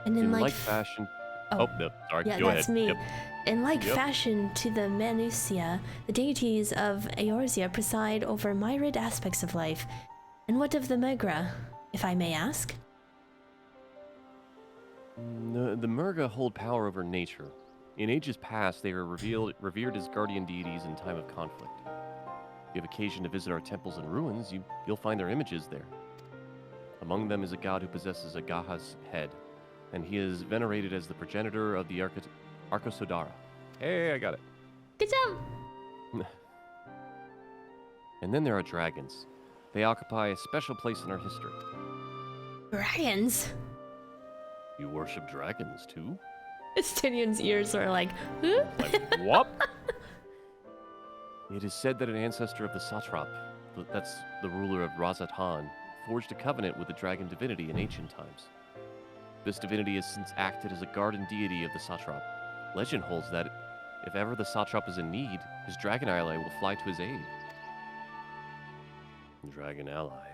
And in like fashion... Oh, no, sorry, yeah, go that's ahead. me. Yep. In like fashion to the Manusia, the deities of Eorzea preside over myriad aspects of life. And what of the Megra, if I may ask? The Murga hold power over nature. In ages past, they were revered as guardian deities in time of conflict. If you have occasion to visit our temples and ruins, you'll find their images there. Among them is a god who possesses a Gaha's head, and he is venerated as the progenitor of the Arkosodara. Hey, I got it. Good job! And then there are dragons. They occupy a special place in our history. Dragons? You worship dragons, too? Estinian's ears are like, huh? Like, what? It is said that an ancestor of the Satrap, that's the ruler of Razatan, forged a covenant with the dragon divinity in ancient times. This divinity has since acted as a guardian deity of the Satrap. Legend holds that if ever the Satrap is in need, his dragon ally will fly to his aid. Dragon ally.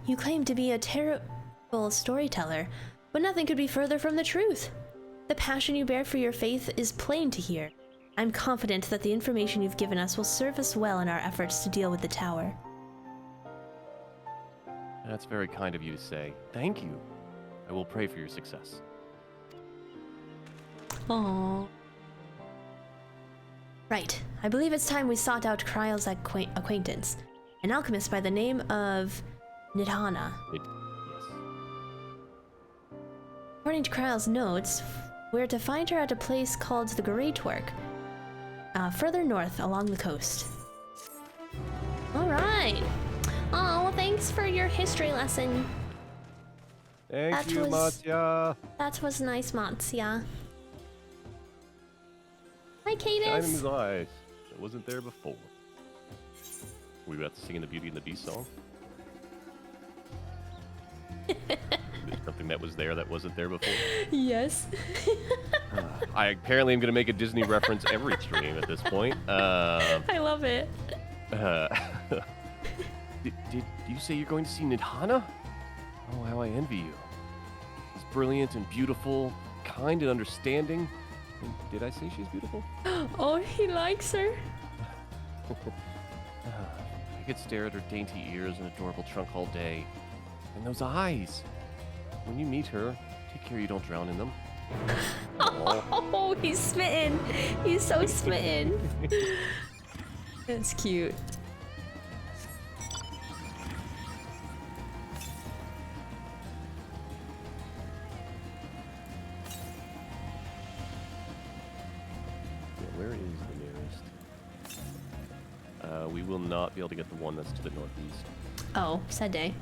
You claim to be a terrible storyteller, but nothing could be further from the truth. The passion you bear for your faith is plain to hear. I'm confident that the information you've given us will serve us well in our efforts to deal with the tower. That's very kind of you to say. Thank you. I will pray for your success. Aww. Right. I believe it's time we sought out Kryle's acquaintance, an alchemist by the name of Nidhana. Yes. According to Kryle's notes, we're to find her at a place called the Great Work, further north along the coast. All right. Oh, thanks for your history lesson. Thank you, Matya. That was nice, Matya. Hi, Shine in Cadus. his eyes. It wasn't there before. We about to sing in the Beauty and the Beast song? There's something that was there that wasn't there before? Yes. I apparently am going to make a Disney reference every stream at this point. I love it. Did you say you're going to see Nidhana? Oh, how I envy you. She's brilliant and beautiful, kind and understanding. And did I say she's beautiful? Oh, he likes her. I could stare at her dainty ears and adorable trunk all day. And those eyes. When you meet her, take care you don't drown in them. Oh, he's smitten. He's so smitten. That's cute. Where is the nearest? We will not be able to get the one that's to the northeast. Oh, sad day.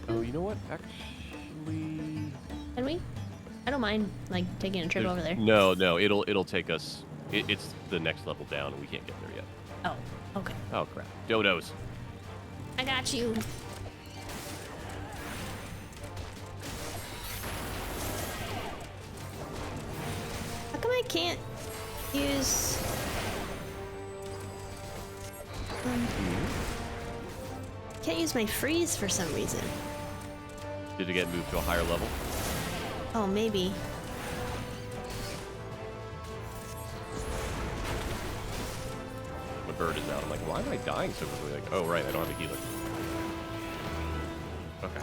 Oh, you know what? Actually, Can we? I don't mind like taking a trip over there. No, it'll take us. It's the next level down, and we can't get there yet. Oh, okay. Oh crap! Dodos. I got you. How come I can't use? Can't use my freeze for some reason. Did it get moved to a higher level? Oh, maybe. The bird is out. I'm like, why am I dying so quickly? Like, oh right, I don't have a healer. Okay.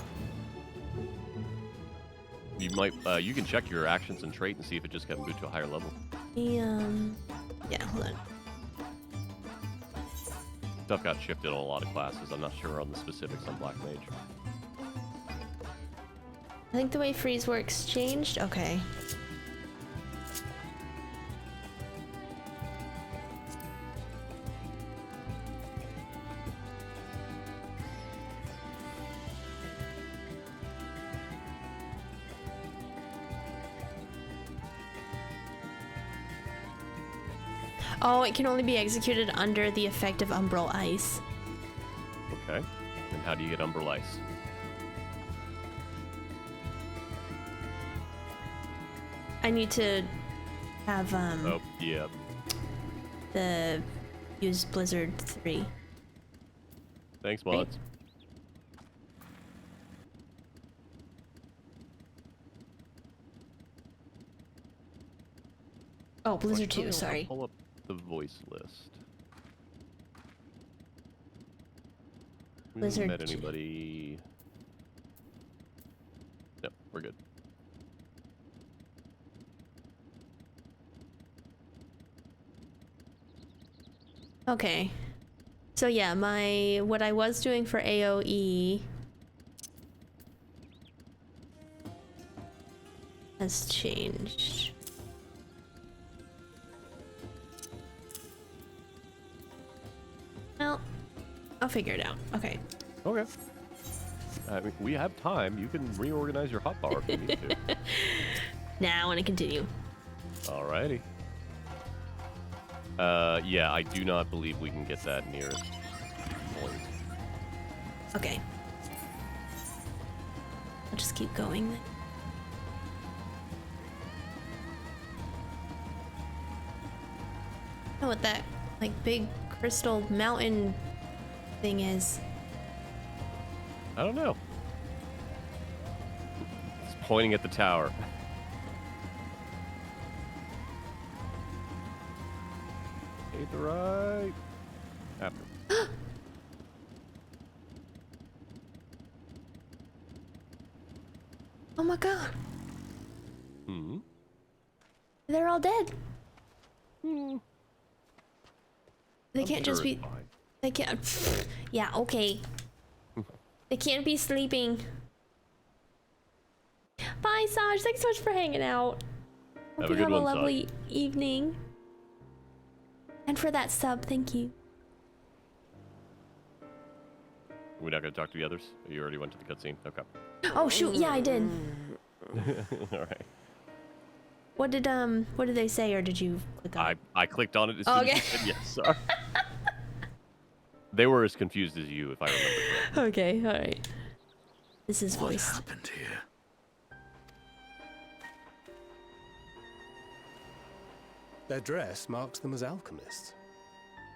You might, you can check your actions and trait and see if it just got moved to a higher level. Yeah, hold on. Stuff got shifted on a lot of classes. I'm not sure on the specifics on Black Mage. I think the way freeze works changed. Okay. Oh, it can only be executed under the effect of Umbral Ice. Okay. And how do you get Umbral Ice? I need to have Oh, yeah. the use Blizzard 3. Thanks, mods. Oh, Blizzard Actually, 2, I'll sorry. Pull up the voice list. We haven't Blizzard met 2. anybody? No, we're good. Okay. So yeah, what I was doing for AoE has changed. Well, I'll figure it out. Okay. Okay. I mean, we have time. You can reorganize your hotbar if you need to. Now I want to continue. Alrighty. Yeah, I do not believe we can get that nearest point. Okay. I'll just keep going then. I know what that, like, big crystal mountain thing is. I don't know. It's pointing at the tower. Take the right. After. Oh my god. Hmm. They're all dead. Hmm. They I'm can't sure just be. it's fine. They can't. Yeah, okay. They can't be sleeping. Bye, Saj. Thanks so much for hanging out. Hope Have a you good have a one, lovely evening. And for that sub, thank you. We're not going to talk to the others? You already went to the cutscene? Okay. Oh shoot, yeah, I did. Alright. What did they say, or did you click on it? I clicked on it as soon as Okay. you said yes. Sorry. They were as confused as you, if I remember correctly. Okay, alright. This is What voiced. happened here? Their dress marks them as alchemists.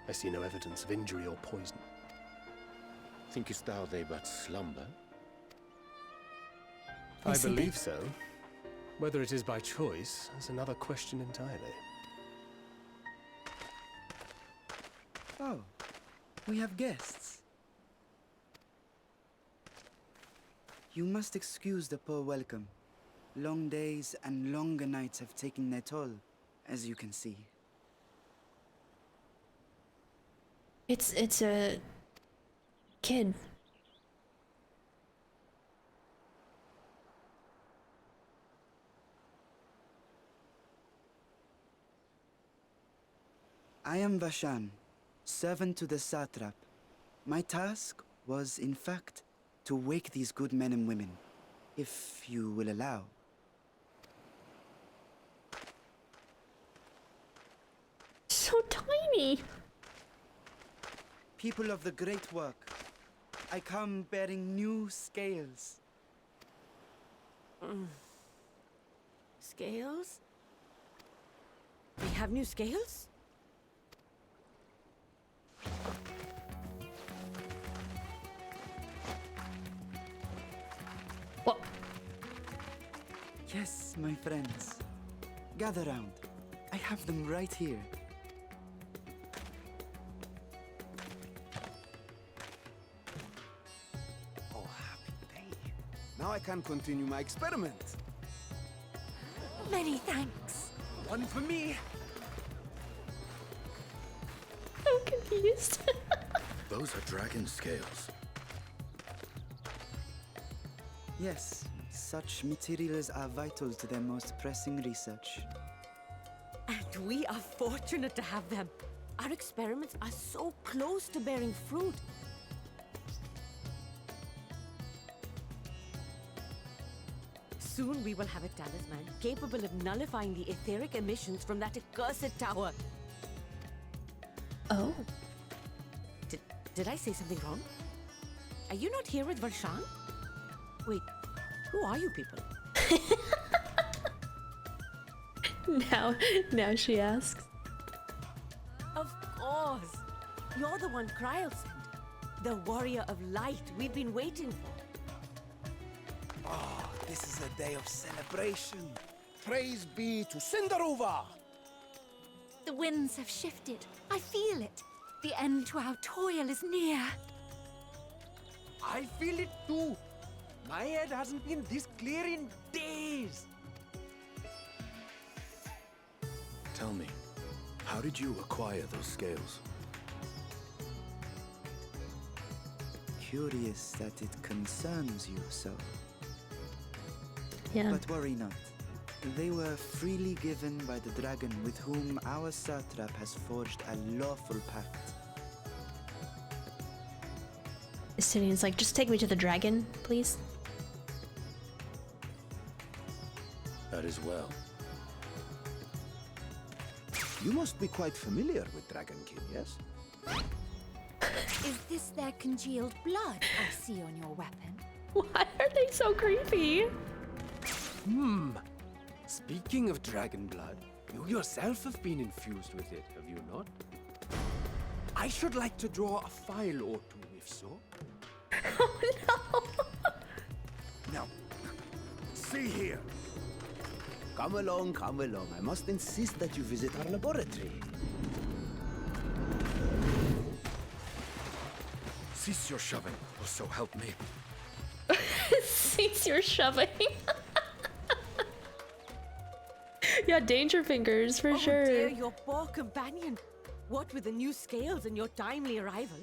I see no evidence of injury or poison. Thinkest thou they but slumber? I see believe so. Whether it is by choice is another question entirely. Oh, we have guests. You must excuse the poor welcome. Long days and longer nights have taken their toll, as you can see. It's a kid. I am Vashan, servant to the satrap. My task was, in fact, to wake these good men and women, if you will allow. So tiny. People of the great work, I come bearing new scales. Scales? We have new scales? What? Yes, my friends. Gather round. I have them right here. Oh, happy day. Now I can continue my experiment. Many thanks. One for me. I'm confused. Those are dragon scales. Yes, such materials are vital to their most pressing research. And we are fortunate to have them. Our experiments are so close to bearing fruit. Soon we will have a talisman capable of nullifying the etheric emissions from that accursed tower. Oh. Did I say something wrong? Are you not here with Varshan? Wait, who are you people? Now she asks. Of course! You're the one Kryl sent. The warrior of light we've been waiting for. Oh, this is a day of celebration. Praise be to Cinderova. The winds have shifted. I feel it. The end to our toil is near. I feel it too. My head hasn't been this clear in days. Tell me, how did you acquire those scales? Curious that it concerns you so. Yeah. But worry not. They were freely given by the dragon with whom our satrap has forged a lawful pact. Estinian's like, just take me to the dragon, please. That is well. You must be quite familiar with Dragon King, yes? Is this their congealed blood I see on your weapon? Why are they so creepy? Speaking of dragon blood, you yourself have been infused with it, have you not? I should like to draw a file or two, if so. Oh no! Now, see here. Come along, come along. I must insist that you visit our laboratory. Cease your shoving, or so help me. Cease your shoving. Yeah, danger fingers for Oh sure. dear, your poor companion. What with the new scales and your timely arrival,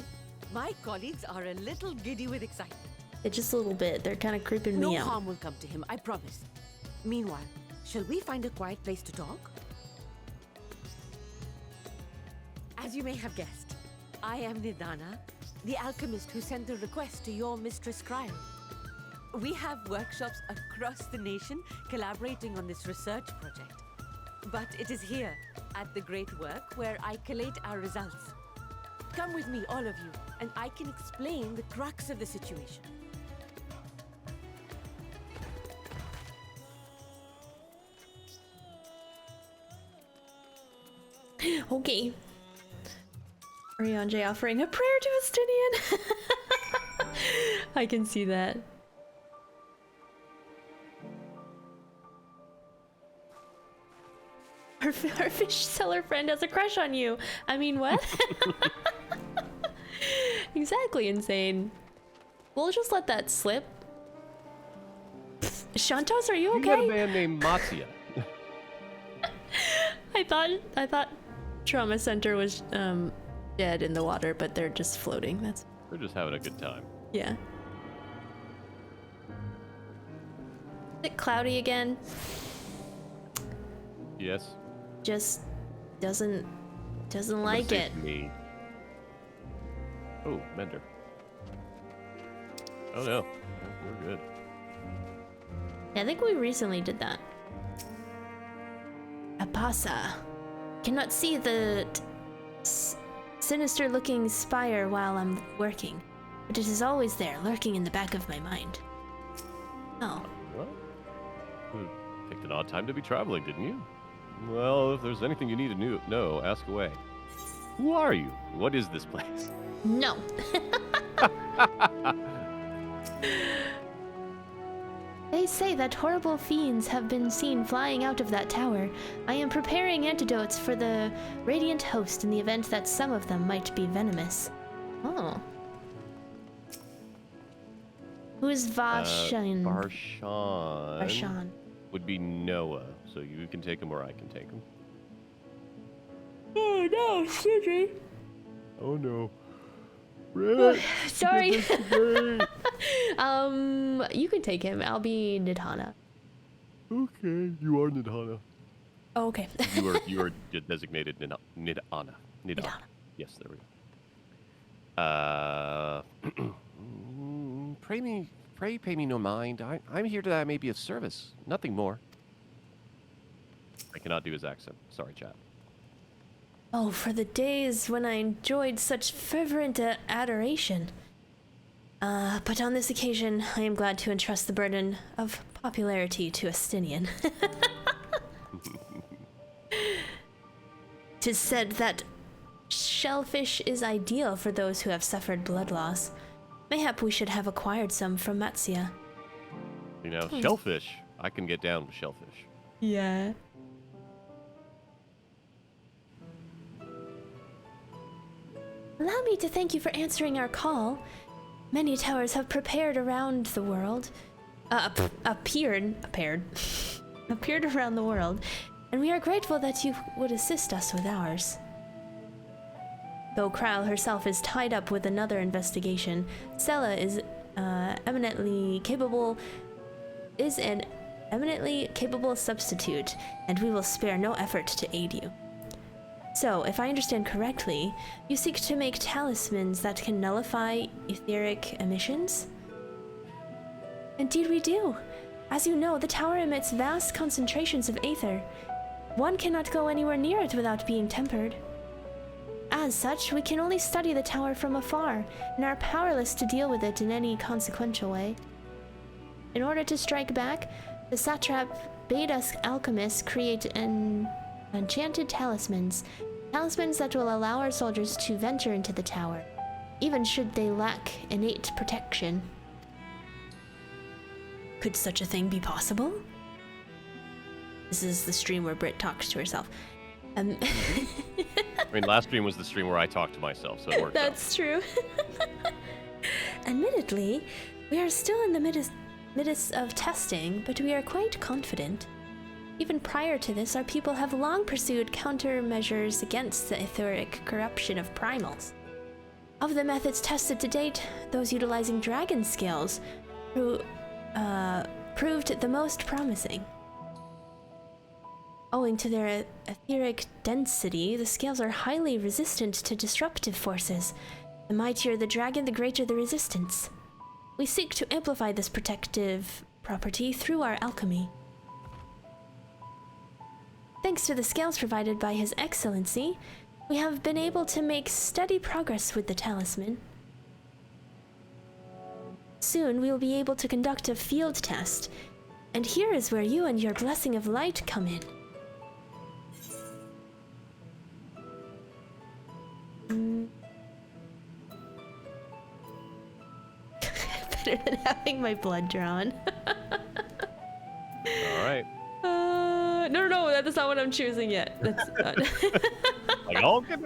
my colleagues are a little giddy with excitement. It's just a little bit. They're kind of creeping No me out. harm will come to him, I promise. Meanwhile, shall we find a quiet place to talk? As you may have guessed, I am Nidana, the alchemist who sent the request to your mistress Kryl. We have workshops across the nation collaborating on this research project. But it is here, at the Great Work, where I collate our results. Come with me, all of you, and I can explain the crux of the situation. Okay. Ryanje offering a prayer to Estinian. I can see that. Our fish seller friend has a crush on you. I mean, what? Exactly insane. We'll just let that slip. Shantos, are you You met a okay? man named Matsuya. I thought Trauma Center was dead in the water, but they're just floating. That's They're just having a good time. yeah. Is it cloudy again? Yes. Just doesn't Doesn't like it. Me. Oh, Mender. Oh no, we're good. Yeah, I think we recently did that. Apasa. Cannot see the sinister-looking spire while I'm working, but it is always there, lurking in the back of my mind. Oh. Well, you picked an odd time to be traveling, didn't you? Well, if there's anything you need to know, ask away. Who are you? What is this place? No. They say that horrible fiends have been seen flying out of that tower. I am preparing antidotes for the radiant host in the event that some of them might be venomous. Oh. Who's Varshan? Varshan would be Noah, so you can take him or I can take him. Oh no, excuse me. Oh no. Sorry. You can take him. I'll be Nidhana. Okay, you are Nidhana. Oh, okay. you are designated Nidhana. Yes, there we go. Pray pay me no mind. I'm here that I may be of service, nothing more. I cannot do his accent. Sorry, chat. Oh, for the days when I enjoyed such fervent adoration. But on this occasion, I am glad to entrust the burden of popularity to Astinian. 'Tis said that shellfish is ideal for those who have suffered blood loss. Mayhap we should have acquired some from Matsia. You know, shellfish. I can get down with shellfish. Yeah. Allow me to thank you for answering our call. Many towers have appeared around the world, appeared around the world, and we are grateful that you would assist us with ours. Though Kral herself is tied up with another investigation, Sela is an eminently capable substitute, and we will spare no effort to aid you. So, if I understand correctly, you seek to make talismans that can nullify etheric emissions? Indeed we do. As you know, the tower emits vast concentrations of aether. One cannot go anywhere near it without being tempered. As such, we can only study the tower from afar, and are powerless to deal with it in any consequential way. In order to strike back, the satrap bade us alchemists create enchanted talismans that will allow our soldiers to venture into the tower, even should they lack innate protection. Could such a thing be possible? This is the stream where Britt talks to herself. I mean, last stream was the stream where I talked to myself, so it worked That's true. Admittedly, we are still in the midst of testing, but we are quite confident. Even prior to this, our people have long pursued countermeasures against the etheric corruption of primals. Of the methods tested to date, those utilizing dragon scales proved the most promising. Owing to their etheric density, the scales are highly resistant to disruptive forces. The mightier the dragon, the greater the resistance. We seek to amplify this protective property through our alchemy. Thanks to the scales provided by His Excellency, we have been able to make steady progress with the talisman. Soon we will be able to conduct a field test, and here is where you and your blessing of light come in. Better than having my blood drawn. Alright. No, that's not what I'm choosing yet. That's not. Like, all good.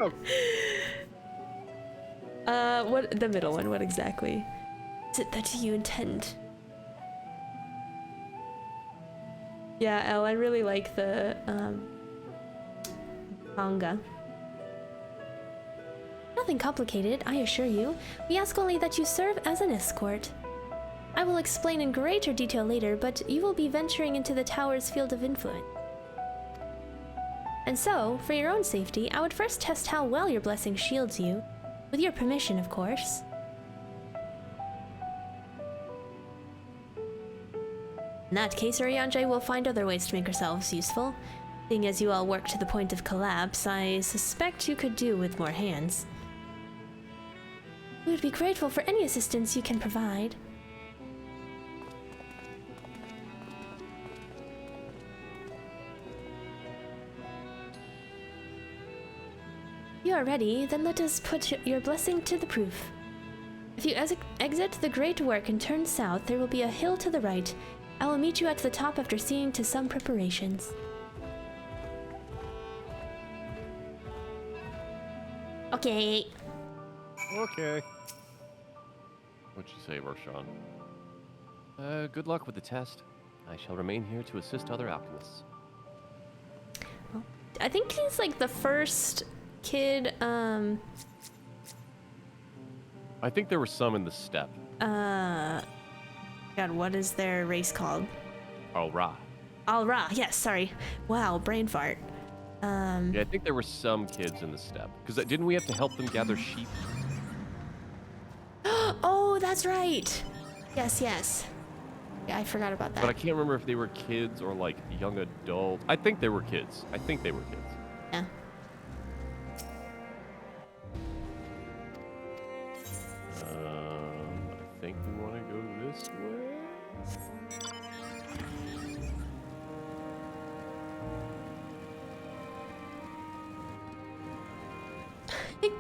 What, the middle one, what exactly is it that you intend? Yeah, Elle, I really like the, manga. Nothing complicated, I assure you. We ask only that you serve as an escort. I will explain in greater detail later, but you will be venturing into the tower's field of influence. And so, for your own safety, I would first test how well your blessing shields you. With your permission, of course. In that case, Orianjai will find other ways to make ourselves useful. Seeing as you all work to the point of collapse, I suspect you could do with more hands. We would be grateful for any assistance you can provide. You are ready, then let us put your blessing to the proof. If you exit the great work and turn south, there will be a hill to the right. I will meet you at the top after seeing to some preparations. Okay. Okay. What'd you say, Roshan? Good luck with the test. I shall remain here to assist other alchemists. I think he's like the first kid, I think there were some in the steppe. God, what is their race called? Ra. Ra, yes, sorry. Wow, brain fart. Yeah, I think there were some kids in the steppe. Because didn't we have to help them gather sheep? Oh, that's right. Yes, yes. Yeah, I forgot about that. But I can't remember if they were kids or like young adults. I think they were kids. Yeah. I think we want to go this way.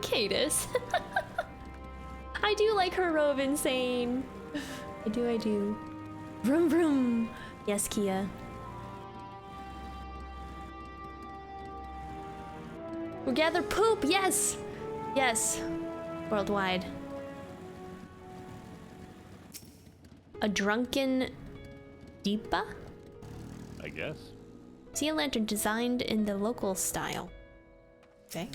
Cadus. I do like her robe, insane. I do. Vroom vroom. Yes, Kia. We gather poop, yes! Yes. Worldwide. A drunken Deepa? I guess. See a lantern designed in the local style. Okay.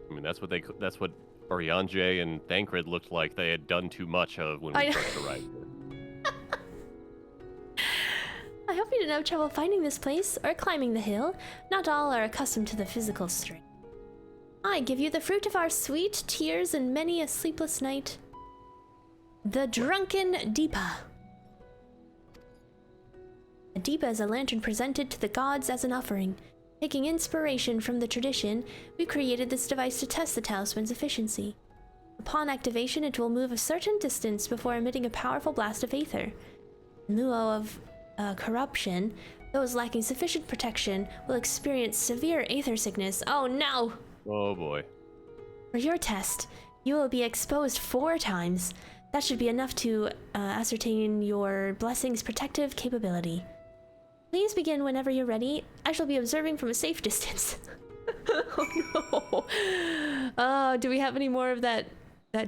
I mean, that's what Orianjai and Thancred looked like they had done too much of when we first arrived here. I hope you didn't have trouble finding this place or climbing the hill. Not all are accustomed to the physical strain. I give you the fruit of our sweet tears and many a sleepless night. The Drunken Deepa. A Deepa is a lantern presented to the gods as an offering. Taking inspiration from the tradition, we created this device to test the talisman's efficiency. Upon activation, it will move a certain distance before emitting a powerful blast of aether. In lieu of corruption, those lacking sufficient protection will experience severe aether sickness. Oh no! Oh boy. For your test, you will be exposed 4 times. That should be enough to ascertain your blessing's protective capability. Please begin whenever you're ready. I shall be observing from a safe distance. Oh no. Do we have any more of that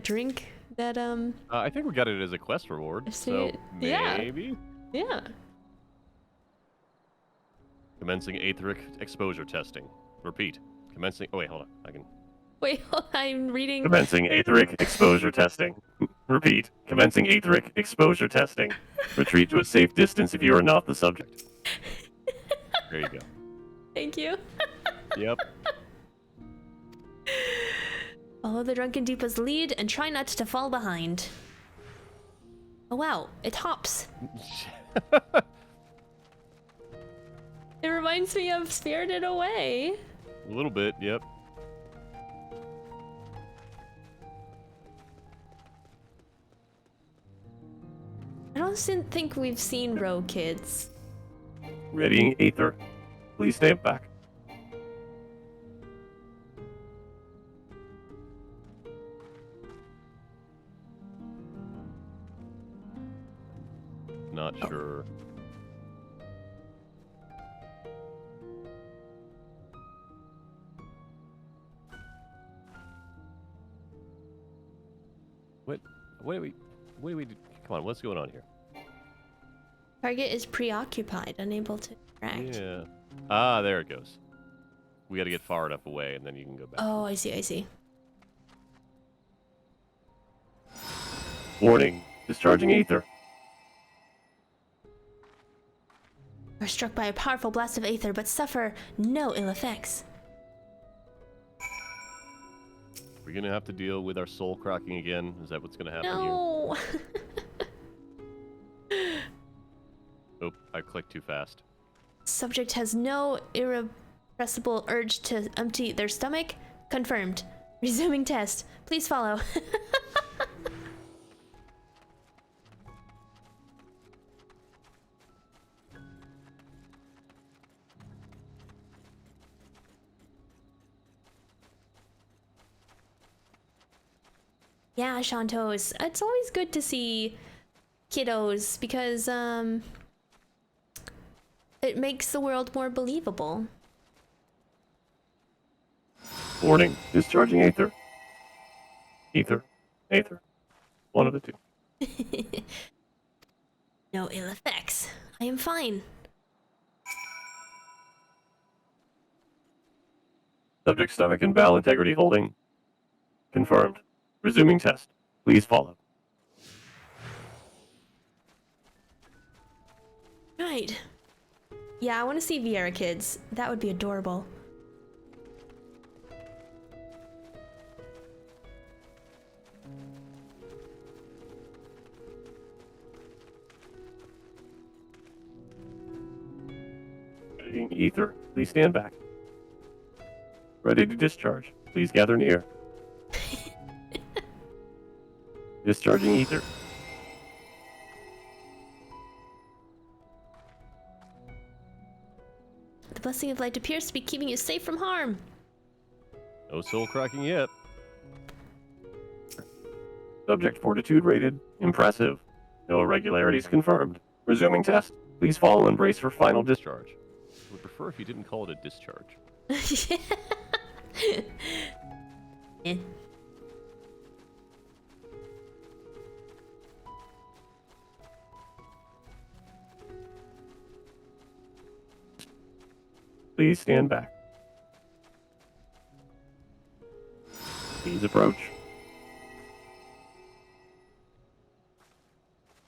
drink that I think we got it as a quest reward. So maybe? Yeah. Commencing aetheric exposure testing. Repeat. Commencing. Oh wait, hold on. Wait, I'm reading. Commencing aetheric exposure testing. Repeat. Commencing aetheric exposure testing. Retreat to a safe distance if you are not the subject. There you go. Thank you. Yep. Follow the Drunken Deepa's lead and try not to fall behind. Oh wow, it hops. It reminds me of Spirited Away. A little bit, yep. I don't think we've seen Row Kids. Readying aether. Please stand back. Not sure. What do we do? Come on, what's going on here? Target is preoccupied, unable to interact. Yeah. Ah, there it goes. We gotta get far enough away and then you can go back. Oh, I see. Warning. Discharging aether. are struck by a powerful blast of aether, but suffer no ill effects. We're gonna have to deal with our soul cracking again. Is that what's gonna happen No. here? Oh, I clicked too fast. Subject has no irrepressible urge to empty their stomach. Confirmed. Resuming test. Please follow. Yeah, Shantos. It's always good to see kiddos because it makes the world more believable. Warning, discharging aether. Ether. Aether. One of the two. No ill effects. I am fine. Subject stomach and bowel integrity holding. Confirmed. Resuming test. Please follow. Right. Yeah, I want to see Vieira kids. That would be adorable. Ether, please stand back. Ready to discharge. Please gather near. Discharging ether. The blessing of light appears to be keeping you safe from harm. No soul cracking yet. Subject fortitude rated. Impressive. No irregularities confirmed. Resuming test. Please follow and brace for final discharge. I would prefer if you didn't call it a discharge. Eh. Please stand back. Please approach.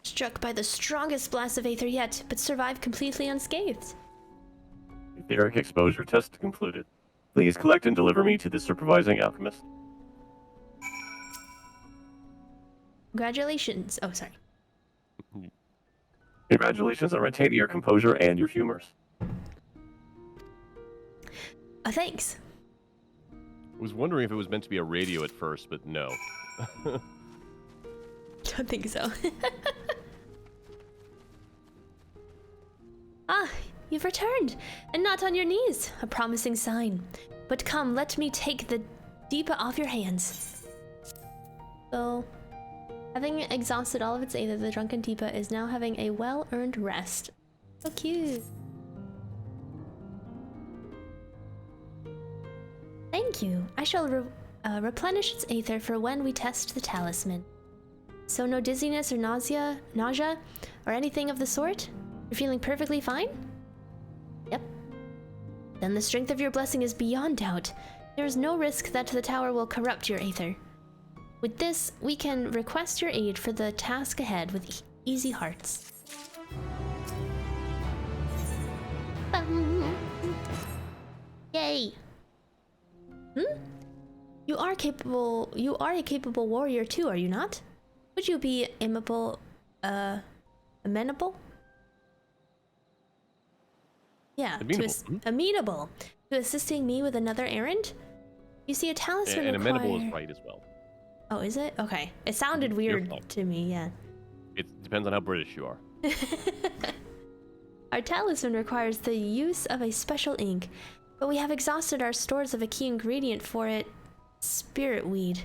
Struck by the strongest blast of aether yet, but survived completely unscathed. Etheric exposure test concluded. Please collect and deliver me to the supervising alchemist. Congratulations. Oh, sorry. Congratulations on retaining your composure and your humors. Thanks. I was wondering if it was meant to be a radio at first, but no. Don't think so. Ah, you've returned, and not on your knees. A promising sign. But come, let me take the Deepa off your hands. So, having exhausted all of its aether, the drunken Deepa is now having a well-earned rest. So cute. Thank you. I shall replenish its aether for when we test the talisman. So no dizziness or nausea, or anything of the sort? You're feeling perfectly fine? Yep. Then the strength of your blessing is beyond doubt. There is no risk that the tower will corrupt your aether. With this, we can request your aid for the task ahead with easy hearts. Yay! You are a capable warrior too, are you not? Would you be amenable? Yeah, amenable to assisting me with another errand? You see, a talisman and amenable is right as well. Oh, is it? Okay. It sounded weird to me, yeah. It depends on how British you are. Our talisman requires the use of a special ink, but we have exhausted our stores of a key ingredient for it, spirit weed.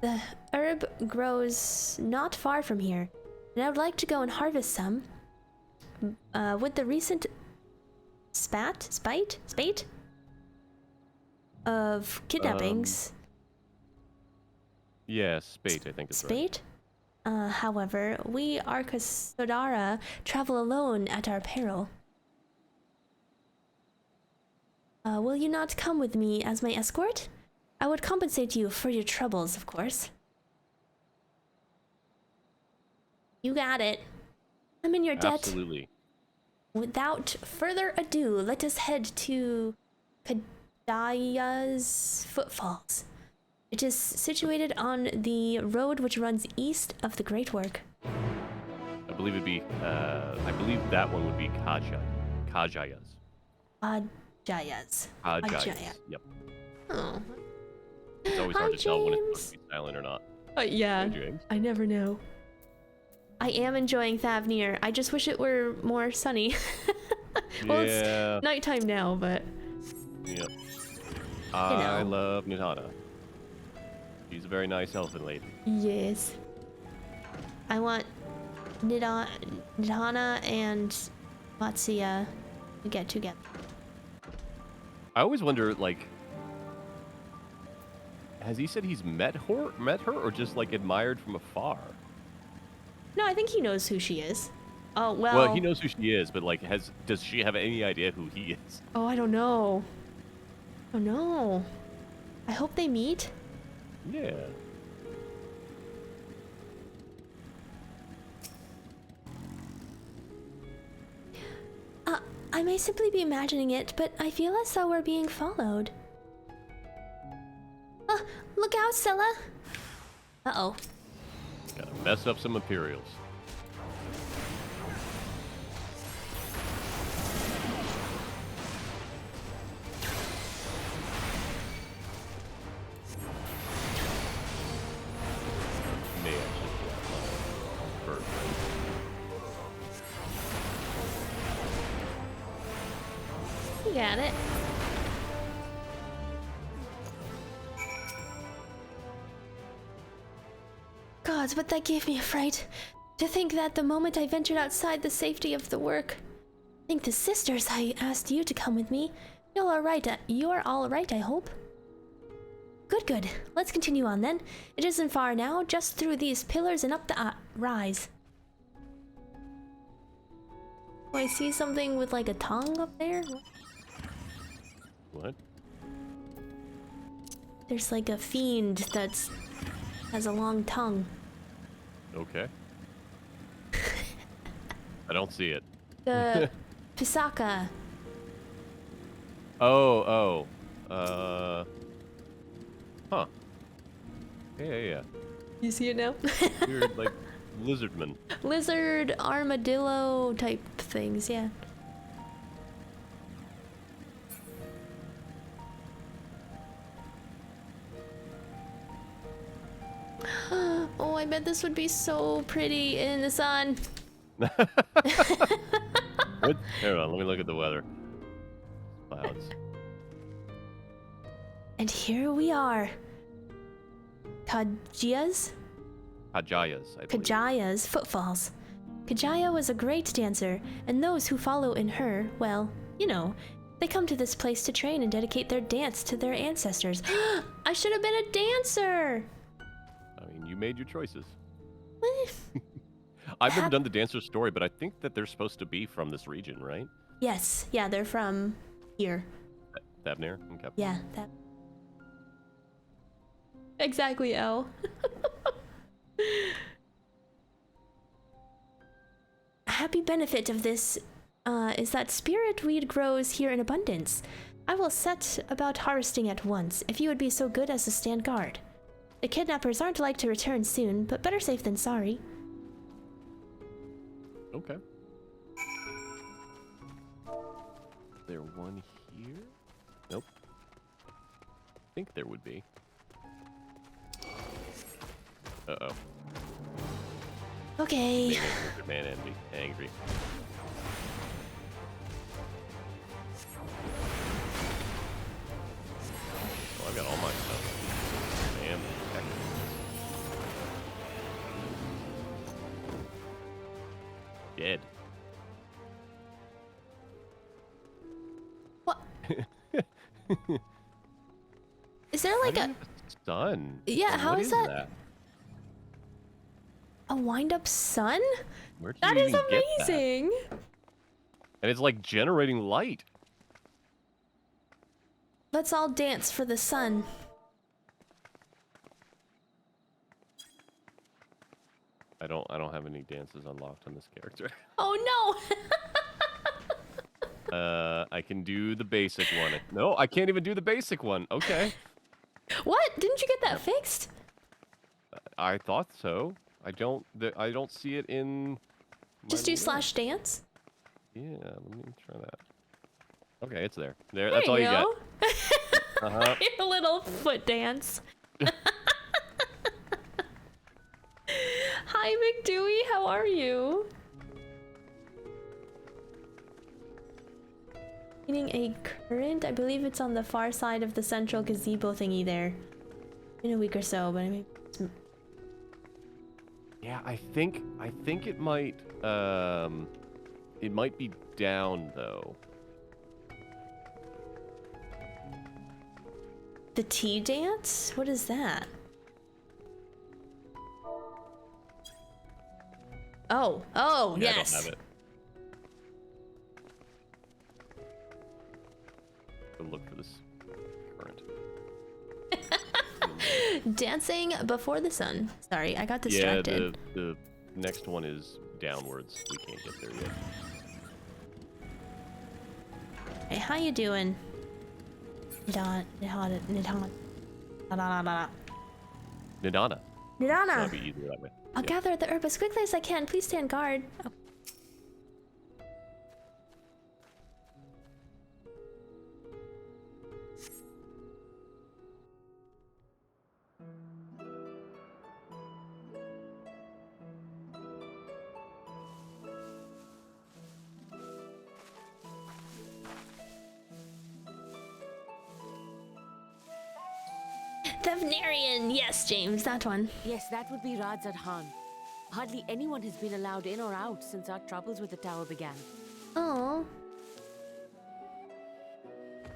The herb grows not far from here, and I would like to go and harvest some. With the recent spate of kidnappings. Yeah, spate, I think it's right. Spate? However, we Arkasodara travel alone at our peril. Will you not come with me as my escort? I would compensate you for your troubles, of course. You got it. I'm in your debt. Absolutely. without further ado, let us head to Kadaya's Footfalls. It is situated on the road which runs east of the Great Work. I believe it'd be. I believe that one would be Kajayas. Kajayas. Kajayas. Yep. Oh. It's always hard to tell when it's supposed to be silent or not. Yeah. Hey, James. I never know. I am enjoying Thavnir. I just wish it were more sunny. Well, Yeah. it's nighttime now, but Yep. I love Nidhana. She's a very nice elfin lady. yes. I want Nidhana and Matsuya to get together. I always wonder, like, has he said he's met her, or just like admired from afar? No, I think he knows who she is. Oh, well. Well, he knows who she is, but like, does she have any idea who he is? Oh, I don't know. Oh no. I hope they meet. Yeah. I may simply be imagining it, but I feel as though we're being followed. Look out, Stella! Uh-oh. Gotta mess up some materials. May actually bird. You got it. Gods, but that gave me a fright. To think that the moment I ventured outside the safety of the work. Think the sisters, I asked you to come with me. You're all right. You're all right, I hope. Good, good. Let's continue on then. It isn't far now, just through these pillars and up the rise. Oh, I see something with like a tongue up there. What? There's like a fiend that's has a long tongue. Okay. I don't see it. The Pisaka. Oh. Huh. Yeah. You see it now? Weird, like, lizardman. Lizard, armadillo type things, yeah. Oh, I bet this would be so pretty in the sun. What? Hold on, let me look at the weather. Clouds. And here we are. Kajaya's Footfalls. Kajaya was a great dancer, and those who follow in her, well, you know, they come to this place to train and dedicate their dance to their ancestors. I should have been a dancer! I mean, you made your choices. I've never done the dancer's story, but I think that they're supposed to be from this region, right? Yes, yeah, they're from here. Thavnir? Okay. Yeah, that. Exactly, Elle. A happy benefit of this is that spirit weed grows here in abundance. I will set about harvesting at once, if you would be so good as to stand guard. The kidnappers aren't like to return soon, but better safe than sorry. Okay. Is there one here? Nope. I think there would be. Uh-oh. Okay. Man angry. Oh, I've got all my stuff. Man, dead. What? Is there like a sun? Yeah, how What is that? A wind-up sun? Where'd you That is even get that? amazing. And it's like generating light. Let's all dance for the sun. I don't have any dances unlocked on this character. Oh no! I can do the basic one. No, I can't even do the basic one. Okay. What? Didn't you get that fixed? I thought so. I don't see it in my Just do list. /dance? Yeah, let me try that. Okay, it's there. There, There that's all you get. go. Uh-huh. A little foot dance. Hi, McDewey. How are you? Meaning a current? I believe it's on the far side of the central gazebo thingy there. In a week or so, but I mean, Yeah, I think it might be down though. the tea dance? What is that? Oh, Yeah, yes. I don't have it. Go look for this current. Dancing before the sun. Sorry, I got distracted. Yeah, the next one is downwards. We can't get there yet. Hey, how you doing? Nidana. Nidana, That'll be easier that way. I'll gather the herb as quickly as I can. Please stand guard. Oh. The Venerian, yes, James, that one. Yes, that would be Radzad Khan. Hardly anyone has been allowed in or out since our troubles with the tower began. Oh,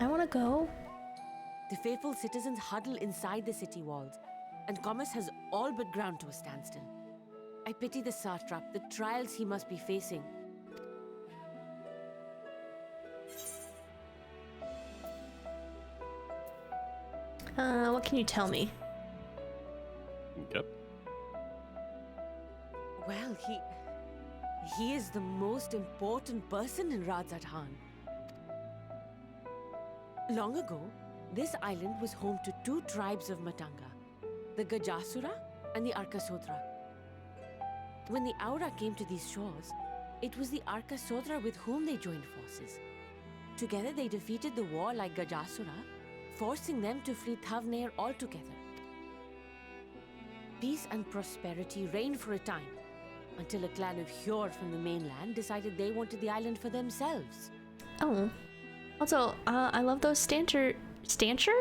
I want to go. The faithful citizens huddle inside the city walls, and commerce has all but ground to a standstill. I pity the satrap, the trials he must be facing. What can you tell me? Yep. Well, he is the most important person in Radzad Khan. Long ago, this island was home to two tribes of Matanga, the Gajasura and the Arkasodra. When the Aura came to these shores, it was the Arkasodra with whom they joined forces. Together they defeated the warlike Gajasura, forcing them to flee Thavnair altogether. Peace and prosperity reigned for a time, until a clan of Hjord from the mainland decided they wanted the island for themselves. Oh, also, I love those dancer Dancer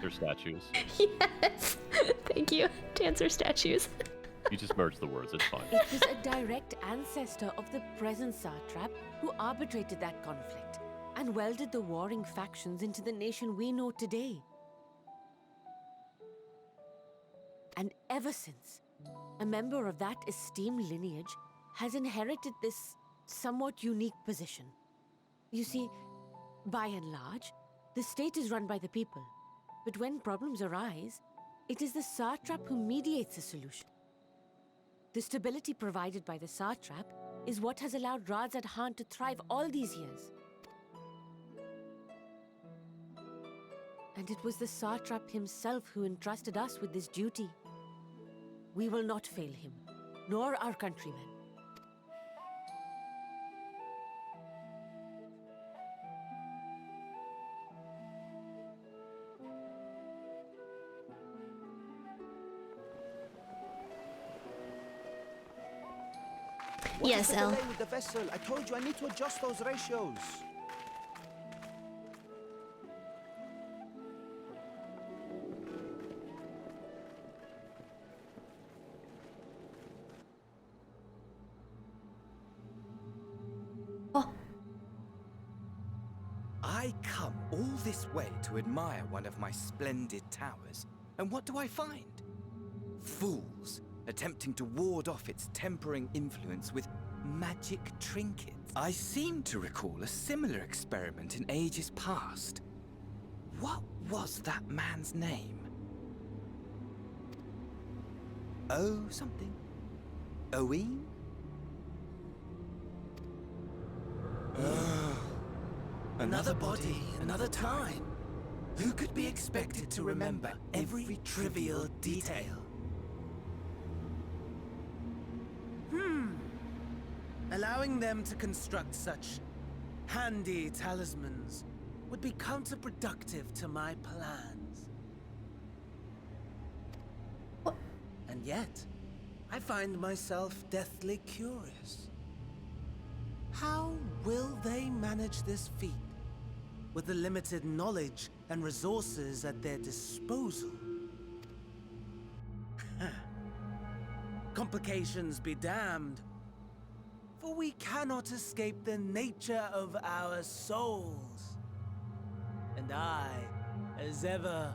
statues. Yes, thank you, dancer statues. You just merged the words. It's fine. It was a direct ancestor of the present satrap who arbitrated that conflict and welded the warring factions into the nation we know today. And ever since, a member of that esteemed lineage has inherited this somewhat unique position. You see, by and large, the state is run by the people. But when problems arise, it is the satrap who mediates a solution. The stability provided by the satrap is what has allowed Radzad Khan to thrive all these years. And it was the satrap himself who entrusted us with this duty. We will not fail him, nor our countrymen. Yes, El. With the vessel, I told you I need to adjust those ratios. Oh, I come all this way to admire one of my splendid towers, and what do I find? Fools attempting to ward off its tempering influence with magic trinkets. I seem to recall a similar experiment in ages past. What was that man's name? Oh, something. Owen? Another body, another time. Who could be expected to remember every trivial detail? Allowing them to construct such handy talismans would be counterproductive to my plans. What? And yet, I find myself deathly curious. How will they manage this feat with the limited knowledge and resources at their disposal? Complications be damned, for we cannot escape the nature of our souls. And I, as ever,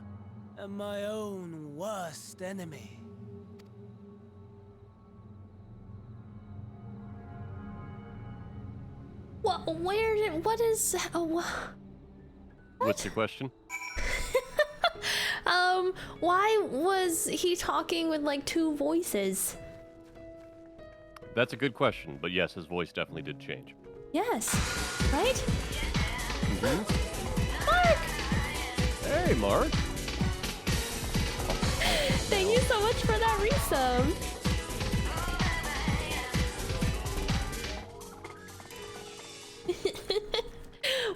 am my own worst enemy. What is... What's your question? Why was he talking with like two voices? That's a good question, but yes, his voice definitely did change. Yes, right? Mm-hmm. Mark! Hey, Mark! Thank you so much for that resub.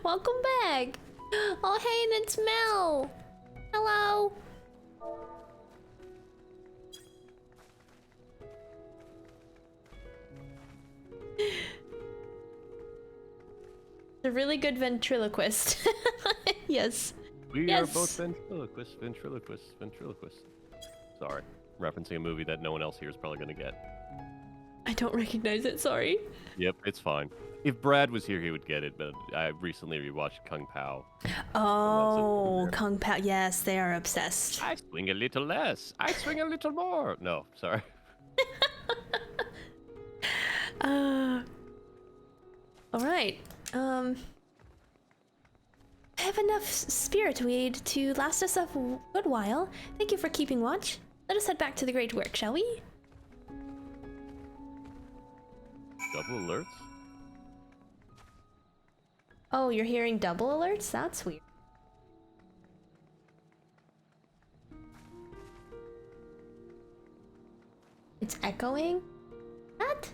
Welcome back. Oh, hey, and it's Mel. Hello. A really good ventriloquist. Yes. We yes. are both ventriloquists. Sorry, referencing a movie that no one else here is probably going to get. I don't recognize it, sorry. Yep, it's fine. If Brad was here, he would get it, but I recently rewatched Kung Pao. Oh, Kung Pao. Yes, they are obsessed. I swing a little less. I swing a little more. No, sorry. All right. I have enough spirit weed to last us a good while. Thank you for keeping watch. Let us head back to the great work, shall we? Double alerts? Oh, you're hearing double alerts? That's weird. It's echoing? What?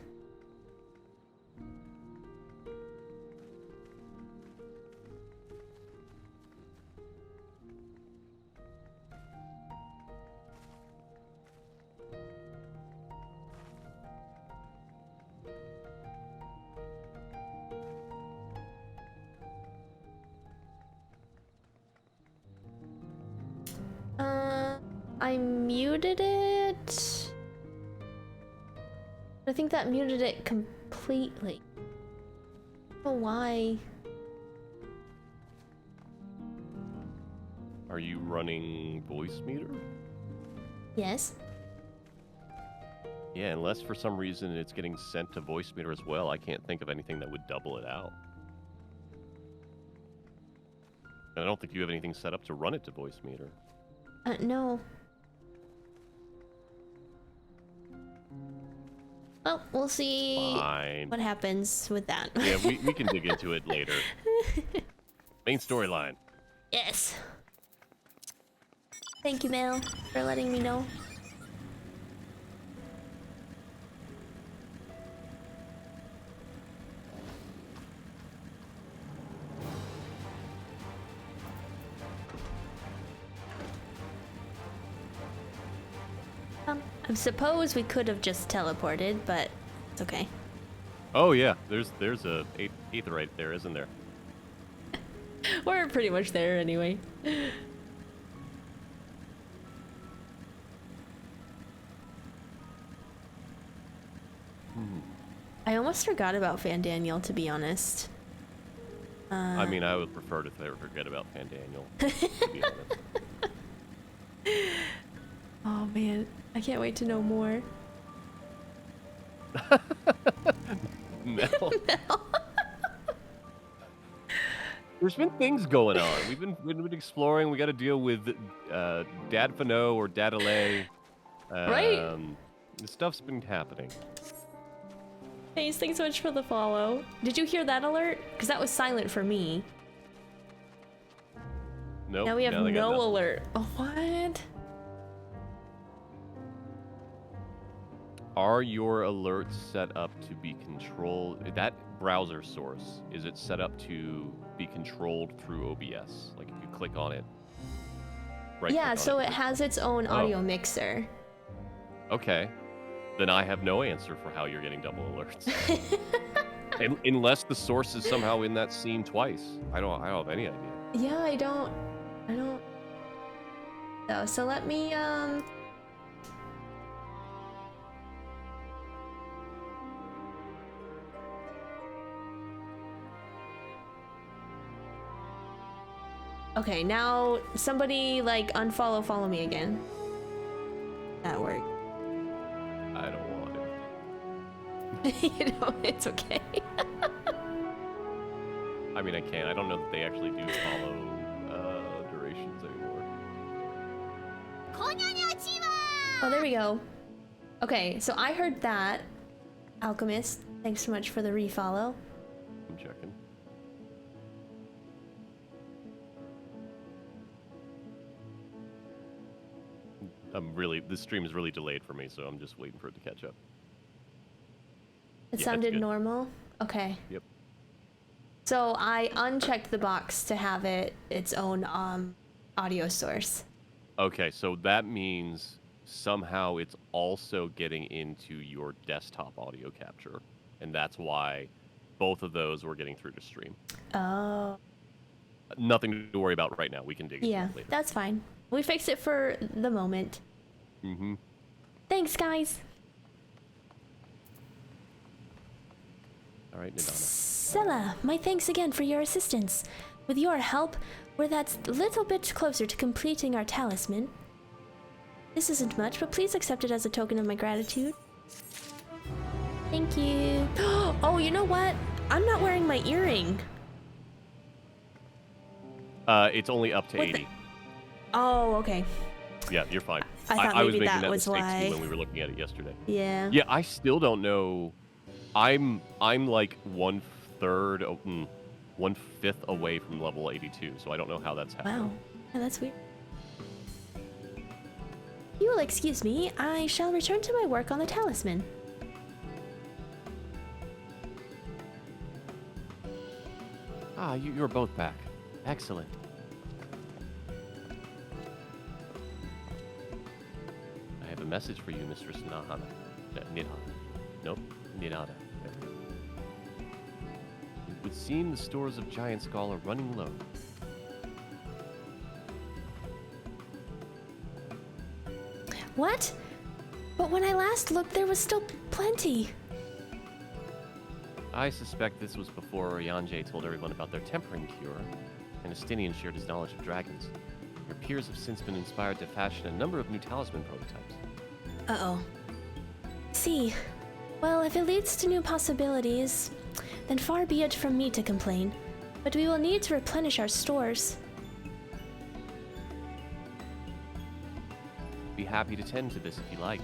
I muted it. I think that muted it completely. I don't know why. Are you running voice meter? Yes. Yeah, unless for some reason it's getting sent to voice meter as well, I can't think of anything that would double it out. I don't think you have anything set up to run it to voice meter. No. Well, we'll see what happens with that. Yeah, we can dig into it later. Main storyline. Yes. Thank you, Mel, for letting me know. I suppose we could have just teleported, but it's okay. Oh yeah, there's a aetherite there, isn't there? We're pretty much there anyway. I almost forgot about Fan Daniel, to be honest. I mean, I would prefer to forget about Fan Daniel, to be honest. Oh man, I can't wait to know more. Mel. There's been things going on. We've been exploring. We got to deal with Dad Fano or Dadalay. Right. This stuff's been happening. Face, thanks so much for the follow. Did you hear that alert? Because that was silent for me. Nope. Now we have they got no nothing. alert. Oh, what? Are your alerts set up to be controlled? That browser source, is it set up to be controlled through OBS? Like if you click on it, Yeah, so it has its own audio mixer. Okay. Then I have no answer for how you're getting double alerts. Unless the source is somehow in that scene twice. I don't have any idea. Yeah, I don't. So let me Okay, now somebody like follow me again. That worked. I don't want it. You know, it's okay. I mean, I can. I don't know that they actually do follow durations anymore. Oh, there we go. Okay, so I heard that. Alchemist, thanks so much for the refollow. I'm checking. This stream is really delayed for me, so I'm just waiting for it to catch up. It Yeah, sounded it's good. normal? Okay. Yep. So I unchecked the box to have its own audio source. Okay, so that means somehow it's also getting into your desktop audio capture, and that's why both of those were getting through to stream. Oh. Nothing to worry about right now. We can dig into Yeah, that later. that's fine. We fixed it for the moment. Mm-hmm. Thanks, guys. All right, Nidana. Sella, my thanks again for your assistance. With your help, we're that little bit closer to completing our talisman. This isn't much, but please accept it as a token of my gratitude. Thank you. Oh, you know what? I'm not wearing my earring. It's only up to 80. Oh, okay. Yeah, you're fine. I thought I was maybe making that that was mistake why. too when we were looking at it yesterday. Yeah. Yeah, I still don't know. I'm like 1/5 away from level 82, so I don't know how that's happening. Wow. Yeah, that's weird. You will excuse me. I shall return to my work on the talisman. Ah, you're both back. Excellent. I have a message for you, Mistress Nahana. Nidana. Nope, Nidana. It would seem the stores of Giant Skull are running low. What? But when I last looked, there was still plenty. I suspect this was before Yanje told everyone about their tempering cure, and Estinian shared his knowledge of dragons. Your peers have since been inspired to fashion a number of new talisman prototypes. Uh-oh. See. Well, if it leads to new possibilities, then far be it from me to complain. But we will need to replenish our stores. Be happy to tend to this if you like.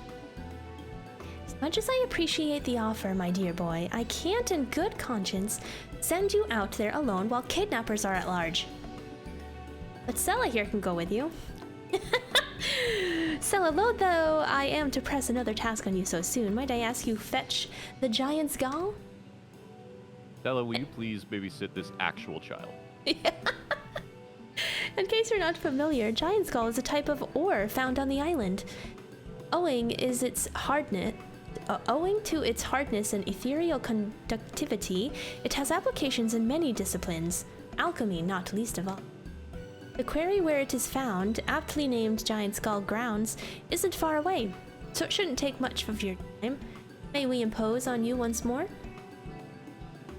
As much as I appreciate the offer, my dear boy, I can't in good conscience send you out there alone while kidnappers are at large. But Sella here can go with you. Sella, loath though I am to press another task on you so soon, might I ask you fetch the giant's gall? Stella, will you please babysit this actual child? In case you're not familiar, giant skull is a type of ore found on the island. Owing to its hardness and ethereal conductivity, it has applications in many disciplines, alchemy not least of all. The quarry where it is found, aptly named Giant Skull Grounds, isn't far away, so it shouldn't take much of your time. May we impose on you once more?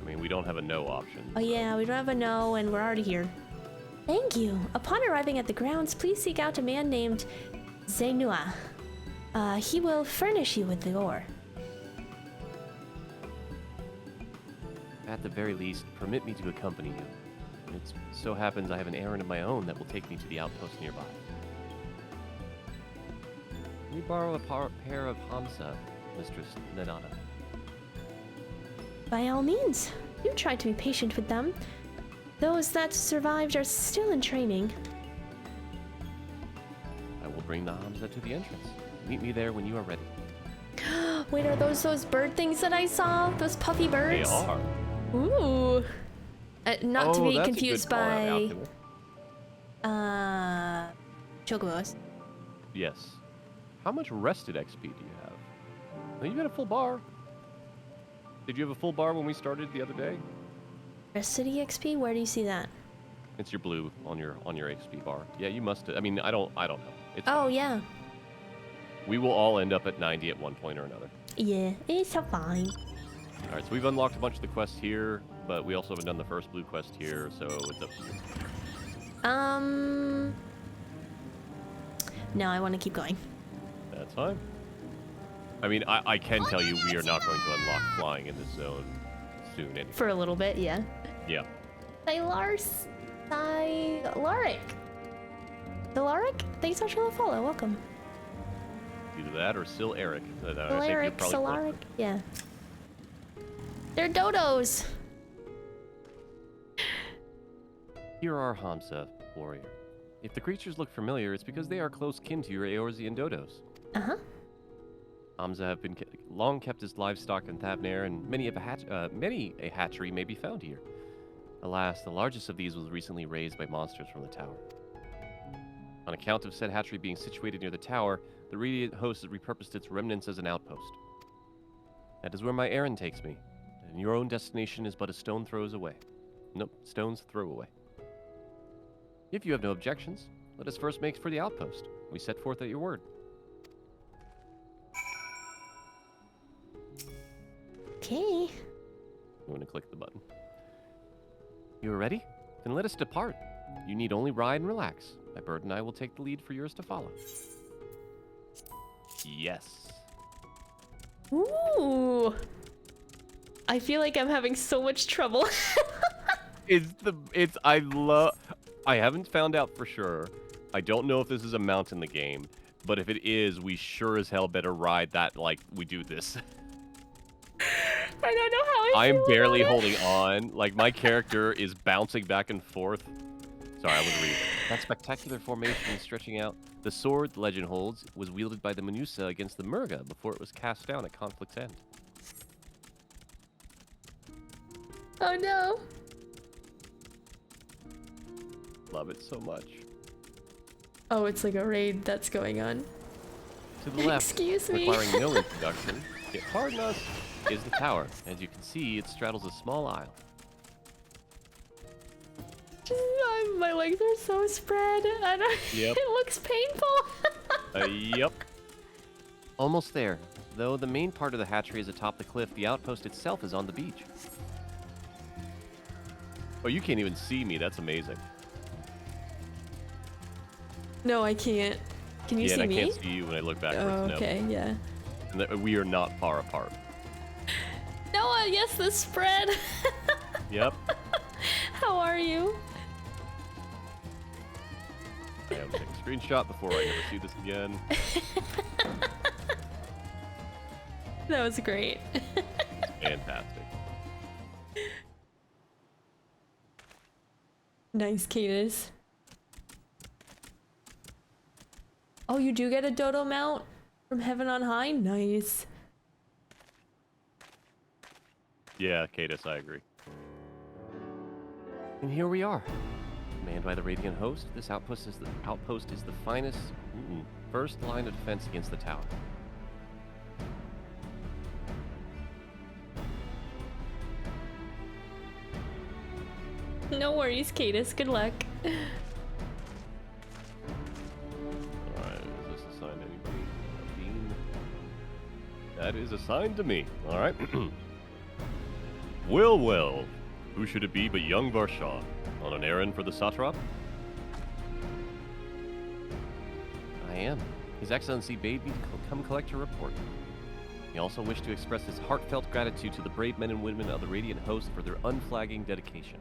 I mean, we don't have a no option. Oh yeah, we don't have a no, and we're already here. Thank you. Upon arriving at the grounds, please seek out a man named Zenua. He will furnish you with the ore. At the very least, permit me to accompany you. It so happens I have an errand of my own that will take me to the outpost nearby. Can we borrow a pair of Hamsa, Mistress Nidana? By all means, you try to be patient with them. Those that survived are still in training. I will bring the Hamza to the entrance. Meet me there when you are ready. Wait, are those bird things that I saw? Those puffy birds? They are. Ooh. Not to be that's a confused good call-out, by Alchemy. chocobos. Yes. How much rested XP do you have? Well, you had a full bar. Did you have a full bar when we started the other day? Rested EXP? Where do you see that? It's your blue on your XP bar. Yeah, you must. I mean, I don't know. It's Oh fine. yeah. We will all end up at 90 at one point or another. Yeah, it's so fine. All right, so we've unlocked a bunch of the quests here, but we also haven't done the first blue quest here, so it's up to you. No, I want to keep going. That's fine. I mean, I can tell you we are not going to unlock flying in this zone soon anyway. For a little bit, yeah. Yeah. Laric. Laric? Thanks so much for the follow. Welcome. Either that or Sil Eric. Laric, Solaric. Yeah. They're dodos. Here are Hamza, warrior. If the creatures look familiar, it's because they are close kin to your Eorzean dodos. Uh-huh. Hamza have been long kept as livestock in Thavnair, and many a hatchery may be found here. Alas, the largest of these was recently raised by monsters from the tower. On account of said hatchery being situated near the tower, the Radiant host has repurposed its remnants as an outpost. That is where my errand takes me, and your own destination is but a stone's throw away. If you have no objections, let us first make for the outpost. We set forth at your word. Okay. I'm going to click the button. You are ready? Then let us depart. You need only ride and relax. My bird and I will take the lead for yours to follow. Yes. Ooh. I feel like I'm having so much trouble. I haven't found out for sure. I don't know if this is a mount in the game, but if it is, we sure as hell better ride that like we do this. I don't know how I'm barely holding on. Like, my character is bouncing back and forth. Sorry, I was reading. That spectacular formation stretching out. The sword, the legend holds, was wielded by the Menusa against the Murga before it was cast down at Conflict's End. Oh no. Love it so much. Oh, it's like a raid that's going on. To the left, Excuse me. requiring no introduction, yet pardon us, is the tower. As you can see, it straddles a small isle. My legs are so spread. Yep. It looks painful. Yep. Almost there. Though the main part of the hatchery is atop the cliff, the outpost itself is on the beach. Oh, you can't even see me. That's amazing. No, I can't. Can you see I me? Yeah, I can't see you when I look backwards. Oh, okay, no. yeah. And we are not far apart. Noah, yes, the spread. Yep. How are you? I have to take a screenshot before I never see this again. That was great. Fantastic. Nice, Cadus. Oh, you do get a dodo mount from Heaven on High? Nice. Yeah, Cadus, I agree. And here we are. Manned by the Radiant host, this outpost is the finest, first line of defense against the tower. No worries, Cadus. Good luck. Alright, is this assigned to anybody? Dean? That is assigned to me. Alright. Well. Who should it be but young Varshaw? On an errand for the Satrap? I am. His Excellency bade me to come collect your report. He also wished to express his heartfelt gratitude to the brave men and women of the Radiant host for their unflagging dedication.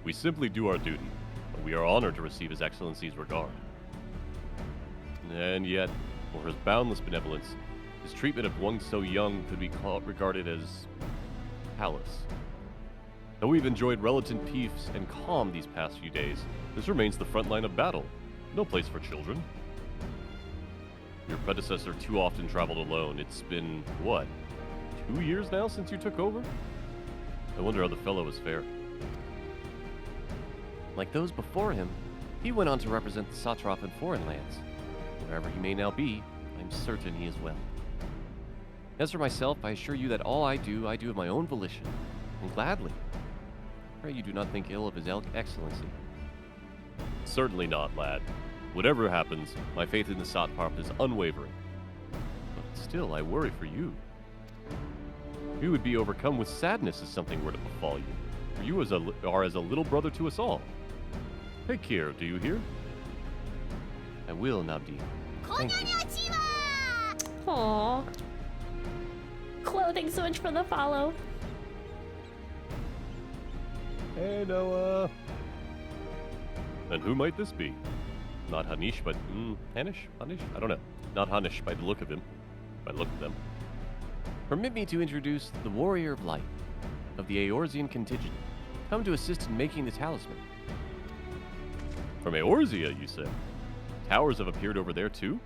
We simply do our duty, but we are honored to receive His Excellency's regard. And yet, for his boundless benevolence, His treatment of one so young could be regarded as callous. Though we've enjoyed relative peace and calm these past few days, this remains the front line of battle. No place for children. Your predecessor too often traveled alone. It's been, what, 2 years now since you took over? I wonder how the fellow is fared. Like those before him, he went on to represent the satrap in foreign lands. Wherever he may now be, I'm certain he is well. As for myself, I assure you that all I do of my own volition, and gladly. Pray you do not think ill of his excellency. Certainly not, lad. Whatever happens, my faith in the satrap is unwavering. But still, I worry for you. You would be overcome with sadness if something were to befall you, for you are as a little brother to us all. Take care, do you hear? I will, Nabdi. Thank you. Aww. Chloe, thanks so much for the follow. Hey, Noah. And who might this be? Not Hanish, but Hanish? I don't know. Not Hanish by the look of him. By the look of them. Permit me to introduce the Warrior of Light of the Eorzean contingent, come to assist in making the talisman. From Eorzea, you said? Towers have appeared over there too?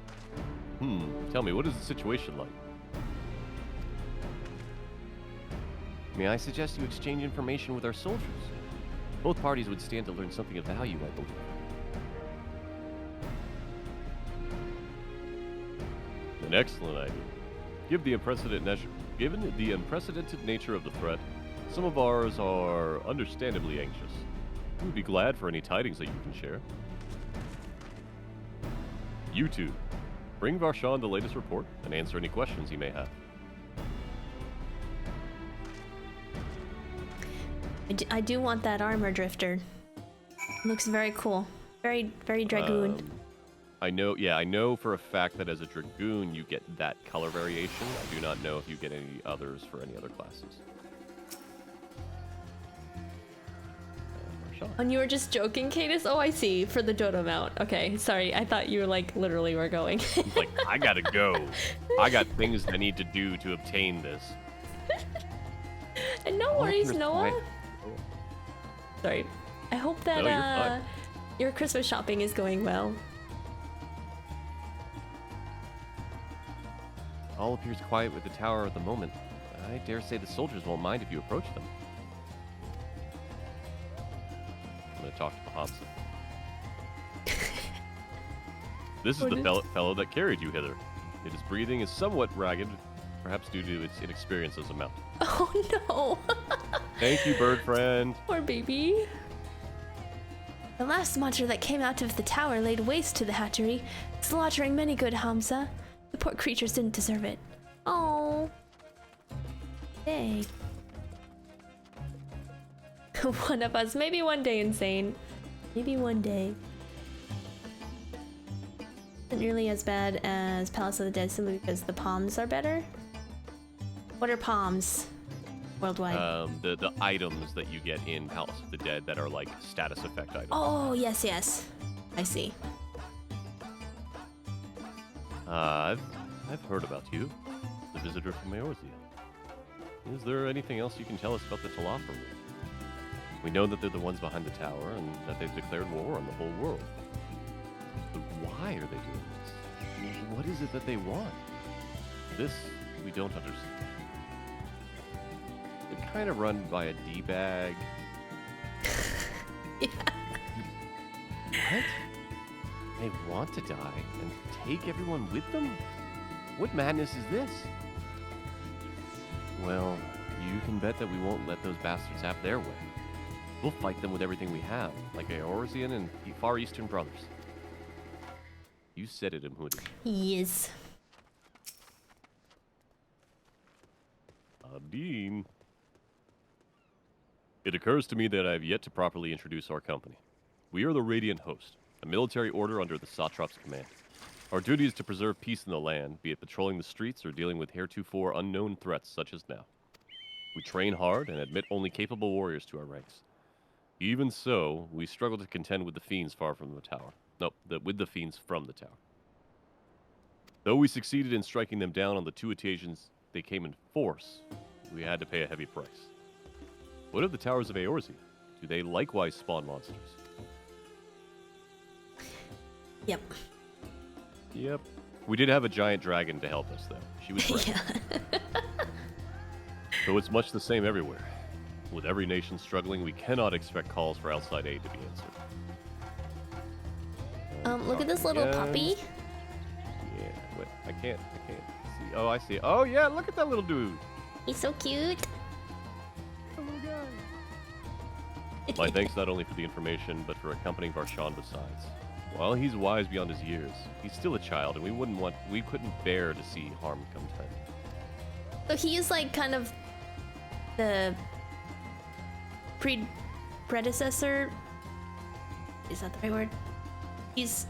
Tell me, what is the situation like? May I suggest you exchange information with our soldiers? Both parties would stand to learn something of value, I believe. An excellent idea. Given the unprecedented nature of the threat, some of ours are understandably anxious. We would be glad for any tidings that you can share. You two, bring Varshan the latest report and answer any questions he may have. I do want that armor drifter. Looks very cool. Very, very dragoon. I know for a fact that as a dragoon you get that color variation. I do not know if you get any others for any other classes. And you were just joking, Cadis? Oh, I see. For the dodo mount. Okay, sorry. I thought you were like literally were going. He's like, I gotta go. I got things I need to do to obtain this. And no worries, Noah. Sorry. I hope that your Christmas shopping is going well. All appears quiet with the tower at the moment. I dare say the soldiers won't mind if you approach them. I'm gonna talk to Bahamsa. This is the fellow that carried you hither. Its breathing is somewhat ragged, perhaps due to its inexperience as a mount. Oh no! Thank you, bird friend. Poor baby. The last monster that came out of the tower laid waste to the hatchery, slaughtering many good Hamza. The poor creatures didn't deserve it. Oh. Hey. One of us. Maybe one day, Insane. Maybe one day. Not nearly as bad as Palace of the Dead simply because the palms are better. What are palms? Worldwide. The items that you get in Palace of the Dead that are like status effect items. Oh, yes, yes. I see. I've heard about you, the visitor from Eorzea. Is there anything else you can tell us about the Talafer? We know that they're the ones behind the tower and that they've declared war on the whole world. But why are they doing this? What is it that they want? This we don't understand. They're kind of run by a D-bag. Yeah. What? They want to die and take everyone with them? What madness is this? Well, you can bet that we won't let those bastards have their way. We'll fight them with everything we have, like Eorzean and Far Eastern brothers. You said it, Imhudi. Yes. Abdeen. It occurs to me that I have yet to properly introduce our company. We are the Radiant Host, a military order under the Satrap's command. Our duty is to preserve peace in the land, be it patrolling the streets or dealing with heretofore unknown threats such as now. We train hard and admit only capable warriors to our ranks. Even so, we struggle to contend with the fiends far from the tower. No, with the fiends from the tower. Though we succeeded in striking them down on the 2 occasions they came in force, we had to pay a heavy price. What of the towers of Eorzi? Do they likewise spawn monsters? Yep. Yep. We did have a giant dragon to help us, though. She was right. Yeah. So it's much the same everywhere. With every nation struggling, we cannot expect calls for outside aid to be answered. Look at this little puppy. Yeah, wait, I can't see. Oh, I see. Oh, yeah, look at that little dude. He's so cute. My thanks not only for the information, but for accompanying Varshan besides. While he's wise beyond his years, he's still a child, and we couldn't bear to see harm come to him. So he is like kind of the predecessor. Is that the right word? He's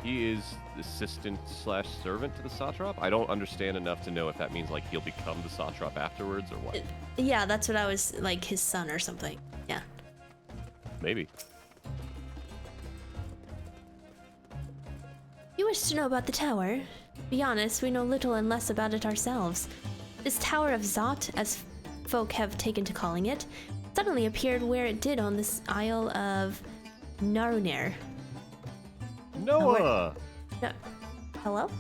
He is assistant/servant to the Satrap. I don't understand enough to know if that means like he'll become the Satrap afterwards or what. Yeah, that's what I was like, his son or something. Yeah. Maybe. You wish to know about the tower? To be honest, we know little and less about it ourselves. This Tower of Zot, as folk have taken to calling it, suddenly appeared where it did on this Isle of Narunir. Noah! No. Hello?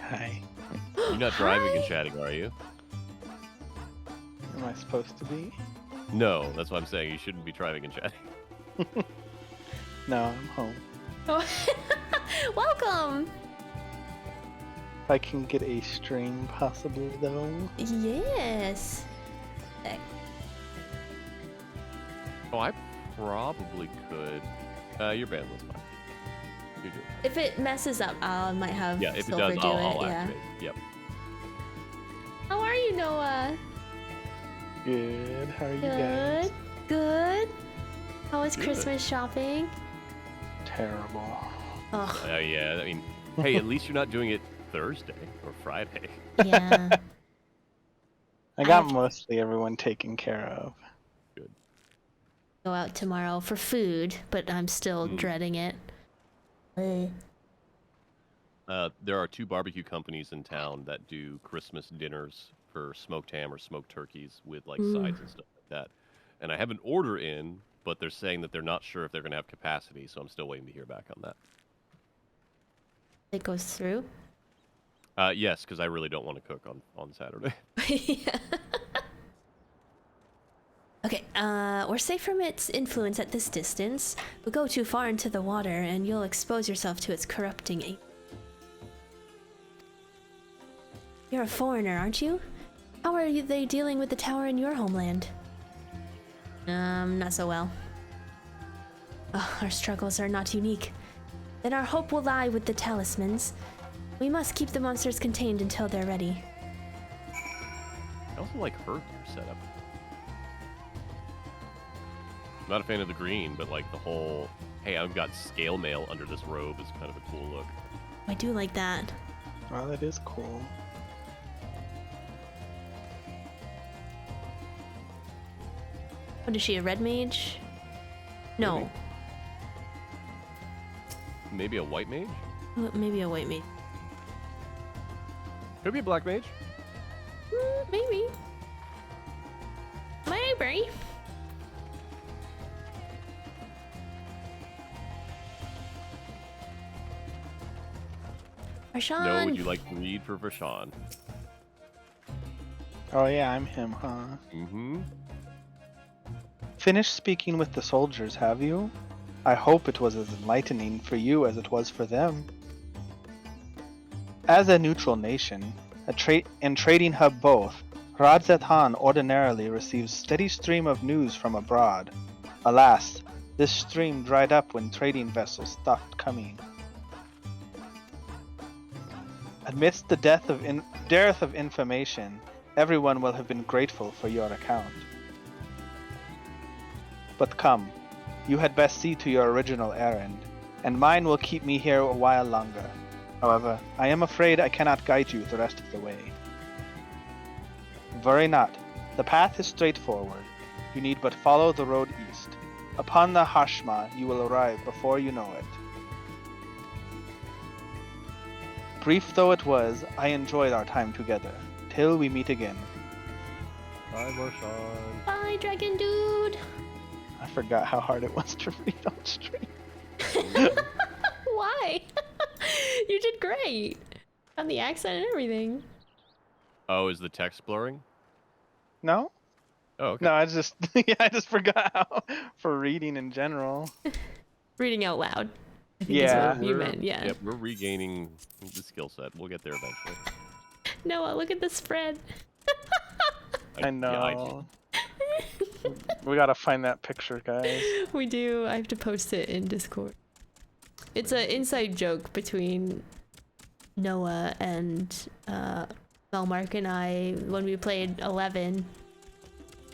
Hi. You're not driving and chatting, are you? Am I supposed to be? No, that's what I'm saying. You shouldn't be driving and chatting. No, I'm home. Oh. Welcome! If I can get a stream, possibly, though. Yes. Oh, I probably could. Your bandwidth's fine. You're doing it. If it messes up, I might have Yeah, if it Silver does, do I'll it. Yeah. activate. Yep. How are you, Noah? Good. How are you Good. guys? Good. How was Good. Christmas shopping? Terrible. Oh. Yeah, I mean, hey, at least you're not doing it Thursday or Friday. Yeah. I got mostly everyone taken care of. Good. Go out tomorrow for food, but I'm still dreading it. There are 2 barbecue companies in town that do Christmas dinners for smoked ham or smoked turkeys with like sides and stuff like that. And I have an order in, but they're saying that they're not sure if they're going to have capacity, so I'm still waiting to hear back on that. It goes through? Yes, because I really don't want to cook on Saturday. Yeah. Okay, we're safe from its influence at this distance, but go too far into the water and you'll expose yourself to its corrupting. You're a foreigner, aren't you? How are they dealing with the tower in your homeland? Not so well. Oh, our struggles are not unique. Then our hope will lie with the talismans. We must keep the monsters contained until they're ready. I also like her setup. I'm not a fan of the green, but like the whole, hey, I've got scale mail under this robe is kind of a cool look. I do like that. Oh, that is cool. What is she, a red mage? No. Maybe a white mage? Maybe a white mage. Could be a black mage. Maybe. Maybe. Varshan. No, would you like to read for Varshan? Oh yeah, I'm him, huh? Mm-hmm. Finished speaking with the soldiers, have you? I hope it was as enlightening for you as it was for them. As a neutral nation, and trading hub both, Radzatan ordinarily receives steady stream of news from abroad. Alas, this stream dried up when trading vessels stopped coming. Amidst the dearth of information, everyone will have been grateful for your account. But come, you had best see to your original errand, and mine will keep me here a while longer. However, I am afraid I cannot guide you the rest of the way. Worry not, the path is straightforward. You need but follow the road east. Upon the Hashma, you will arrive before you know it. Brief though it was, I enjoyed our time together. Till we meet again. Bye, Marshawn. Bye, dragon dude. I forgot how hard it was to read on stream. Why? You did great. On the accent and everything. Oh, is the text blurring? No? Oh, okay. No, I just I just forgot how for reading in general. Reading out loud. I think Yeah. is what you meant, yeah. Yep, we're regaining the skill set. We'll get there eventually. Noah, look at the spread. I know. We gotta find that picture, guys. We do. I have to post it in Discord. It's an inside joke between Noah and Melmark and I when we played 11.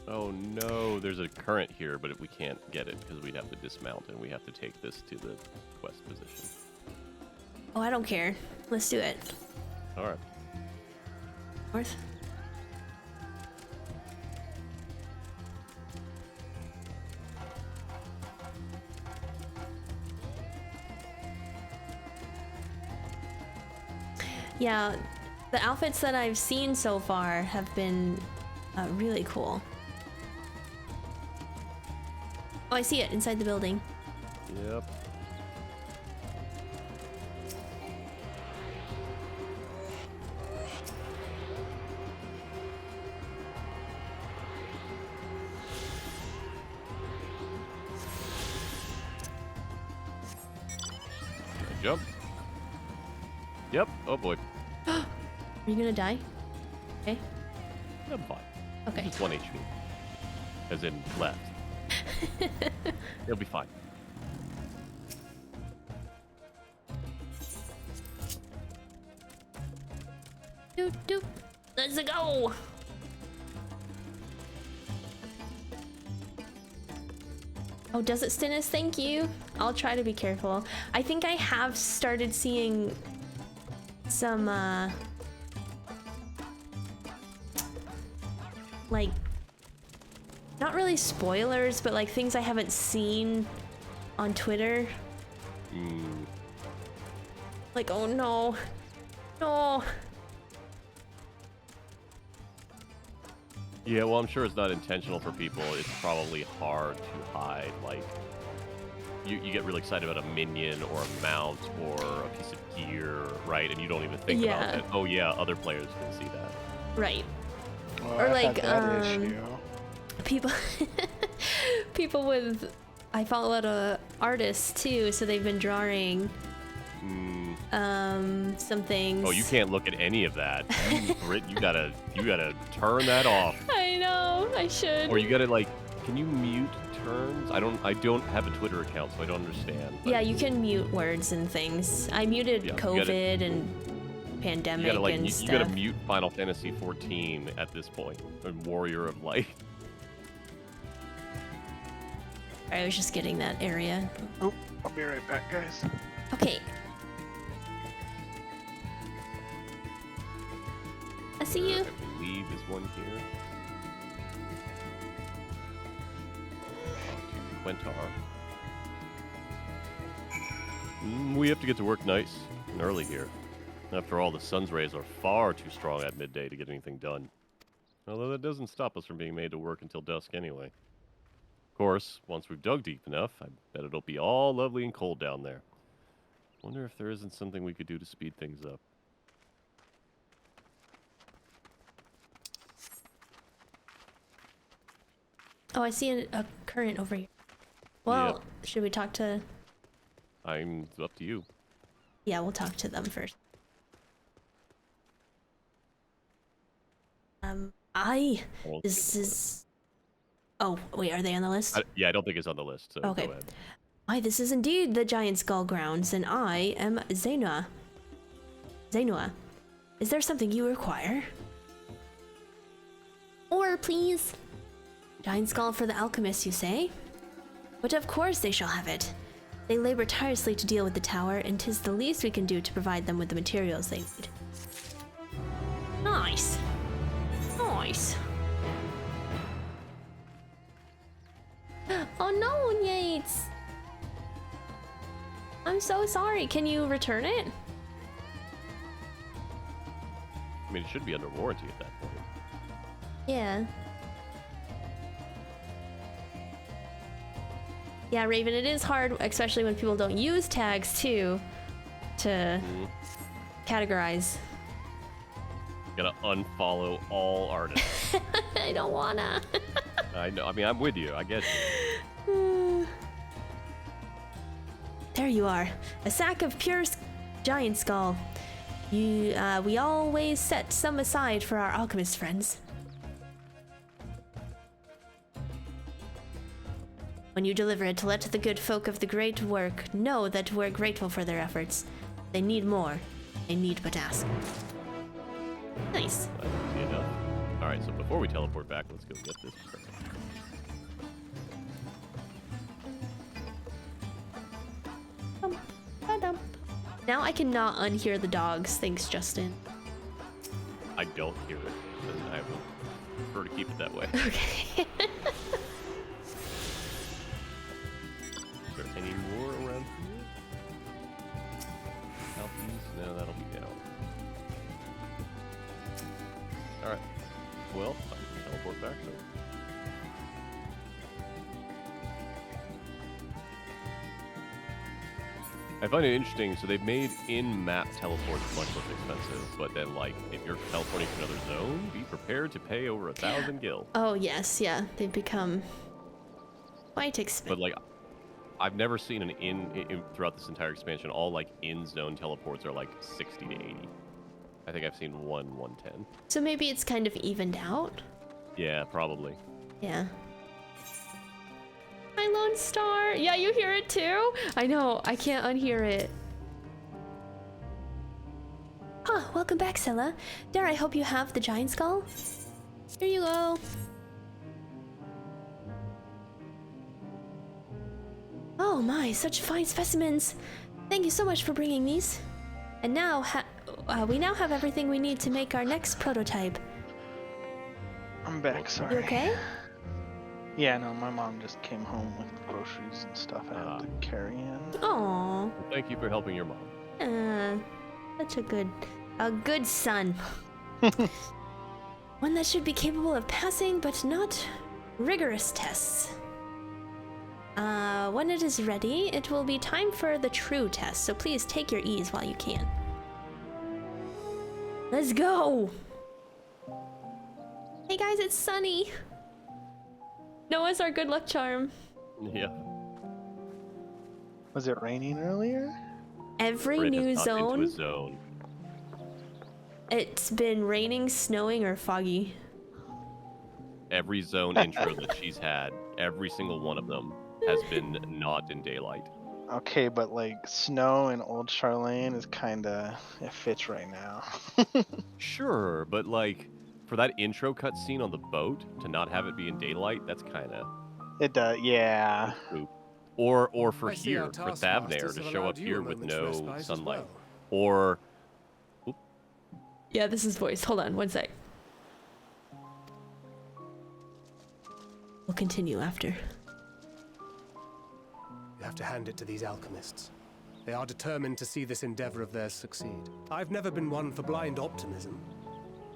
Oh no, there's a current here, but we can't get it because we'd have to dismount and we have to take this to the quest position. Oh, I don't care. Let's do it. Alright. North. Yeah, the outfits that I've seen so far have been really cool. Oh, I see it inside the building. Yep. Jump. Yep. Oh boy. Are you gonna die? Okay. I'm fine. Okay. Just 1 HP. As in left. It'll be fine. Doot doot. Let's go. Oh, does it Stinus? Thank you. I'll try to be careful. I think I have started seeing some like not really spoilers, but like things I haven't seen on Twitter. Like, oh no. No. Yeah, well, I'm sure it's not intentional for people. It's probably hard to hide. Like, you get really excited about a minion or a mount or a piece of gear, right? And you don't even think about that. Oh yeah, other players can see that. Right. Oh, Or I like had that issue. people people with I follow a lot of artists too, so they've been drawing some things. Oh, you can't look at any of that. Brit, you gotta turn that off. I know, I should. Or you gotta like, can you mute terms? I don't have a Twitter account, so I don't understand. Yeah, you can mute words and things. I muted COVID and pandemic and stuff. You gotta mute Final Fantasy 14 at this point. And Warrior of Light. I was just getting that area. Oh, I'll be right back, guys. Okay. I see you. I believe is one here. Quentar. We have to get to work nice and early here. After all, the sun's rays are far too strong at midday to get anything done. Although that doesn't stop us from being made to work until dusk anyway. Of course, once we've dug deep enough, I bet it'll be all lovely and cold down there. Wonder if there isn't something we could do to speed things up. Oh, I see a current over here. Well, should we talk to... It's up to you. Yeah, we'll talk to them first. This is... Oh, wait, are they on the list? Yeah, I don't think it's on the list, so Okay. go ahead. Why, this is indeed the Giant Skull Grounds, and I am Zenua. Zenua, is there something you require? Or, please? Giant Skull for the alchemists, you say? But of course they shall have it. They labor tirelessly to deal with the tower, and 'tis the least we can do to provide them with the materials they need. Nice. Nice. Oh no, Yates! I'm so sorry. Can you return it? I mean, it should be under warranty at that point. Yeah. Yeah, Raven, it is hard, especially when people don't use tags too, to categorize. Gotta unfollow all artists. I don't wanna. I know. I mean, I'm with you. I get you. There you are. A sack of pure giant skull. We always set some aside for our alchemist friends. When you deliver it, let the good folk of the great work know that we're grateful for their efforts. They need more. They need but ask. Nice. That's easy enough. All right, so before we teleport back, let's go get this. Now I cannot unhear the dogs. Thanks, Justin. I don't hear it, and I would prefer to keep it that way. Okay. Is there any more around here? Southeast? No, that'll be down. Alright. Well, I can teleport back though. I find it interesting, so they've made in-map teleports much less expensive, but then, like, if you're teleporting to another zone, be prepared to pay over 1,000 gil. Oh, yes, yeah. They've become quite expensive. But, like, I've never seen an throughout this entire expansion, all, like, in-zone teleports are, like, 60 to 80. I think I've seen 110. So maybe it's kind of evened out? Yeah, probably. Yeah. My Lone Star! Yeah, you hear it too? I know, I can't unhear it. Ah, welcome back, Scylla. Dare I hope you have the giant skull? Here you go. Oh my, such fine specimens. Thank you so much for bringing these. And now, we now have everything we need to make our next prototype. I'm back, sorry. You okay? Yeah, no, my mom just came home with groceries and stuff I had to carry in. Aww. Well, thank you for helping your mom. Such a good son. One that should be capable of passing, but not rigorous tests. When it is ready, it will be time for the true test, so please take your ease while you can. Let's go! Hey guys, it's Sunny! Noah's our good luck charm. Yeah. Was it raining earlier? Every new zone, zone, it's been raining, snowing, or foggy. Every zone intro that she's had, every single one of them, has been not in daylight. Okay, but like snow in Old Charlene is kinda, it fits right now. Sure, but like for that intro cutscene on the boat to not have it be in daylight, that's kind of. It does, yeah. Or for I see here, our for taskmasters Thavnair have to show allowed up you here a with moment's no respite as sunlight, well. or. Yeah, this is voice. Hold on, one sec. We'll continue after. You have to hand it to these alchemists. They are determined to see this endeavor of theirs succeed. I've never been one for blind optimism,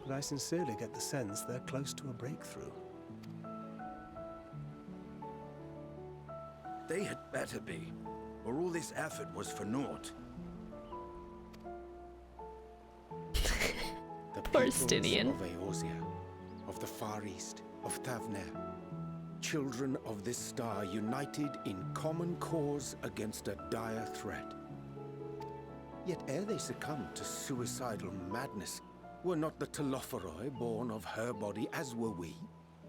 but I sincerely get the sense they're close to a breakthrough. They had better be, or all this effort was for naught. The Poor Stinian. Of Eorzea, of the Far East, of Thavnair. Children of this star united in common cause against a dire threat. Yet ere they succumbed to suicidal madness, were not the Telophoroi born of her body as were we?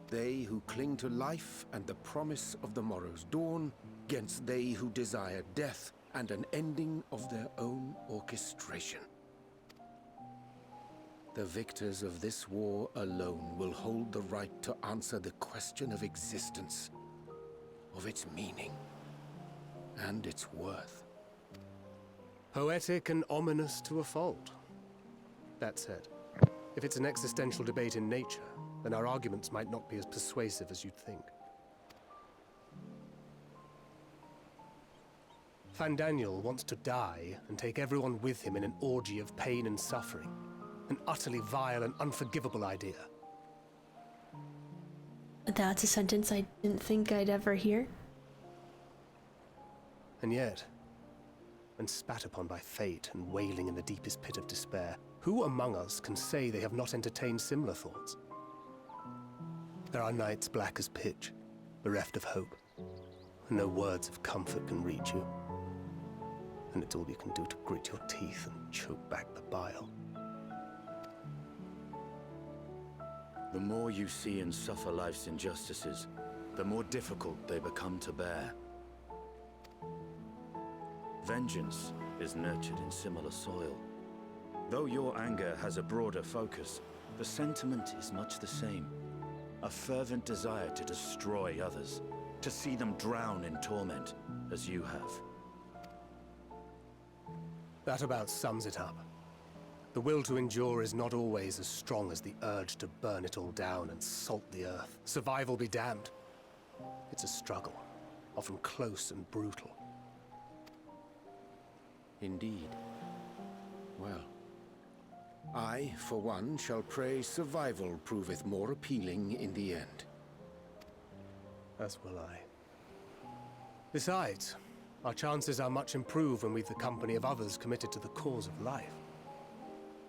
They who cling to life and the promise of the morrow's dawn, against they who desire death and an ending of their own orchestration. The victors of this war alone will hold the right to answer the question of existence, of its meaning, and its worth. Poetic and ominous to a fault. That said, if it's an existential debate in nature, then our arguments might not be as persuasive as you'd think. Fandaniel wants to die and take everyone with him in an orgy of pain and suffering. An utterly vile and unforgivable idea. That's a sentence I didn't think I'd ever hear. And yet, when spat upon by fate and wailing in the deepest pit of despair, who among us can say they have not entertained similar thoughts? There are nights black as pitch, bereft of hope, and no words of comfort can reach you. And it's all you can do to grit your teeth and choke back the bile. The more you see and suffer life's injustices, the more difficult they become to bear. Vengeance is nurtured in similar soil. Though your anger has a broader focus, the sentiment is much the same. A fervent desire to destroy others, to see them drown in torment, as you have. That about sums it up. The will to endure is not always as strong as the urge to burn it all down and salt the earth. Survival be damned. It's a struggle, often close and brutal. Indeed. Well, I, for one, shall pray survival proveth more appealing in the end. As will I. Besides, our chances are much improved when we've the company of others committed to the cause of life.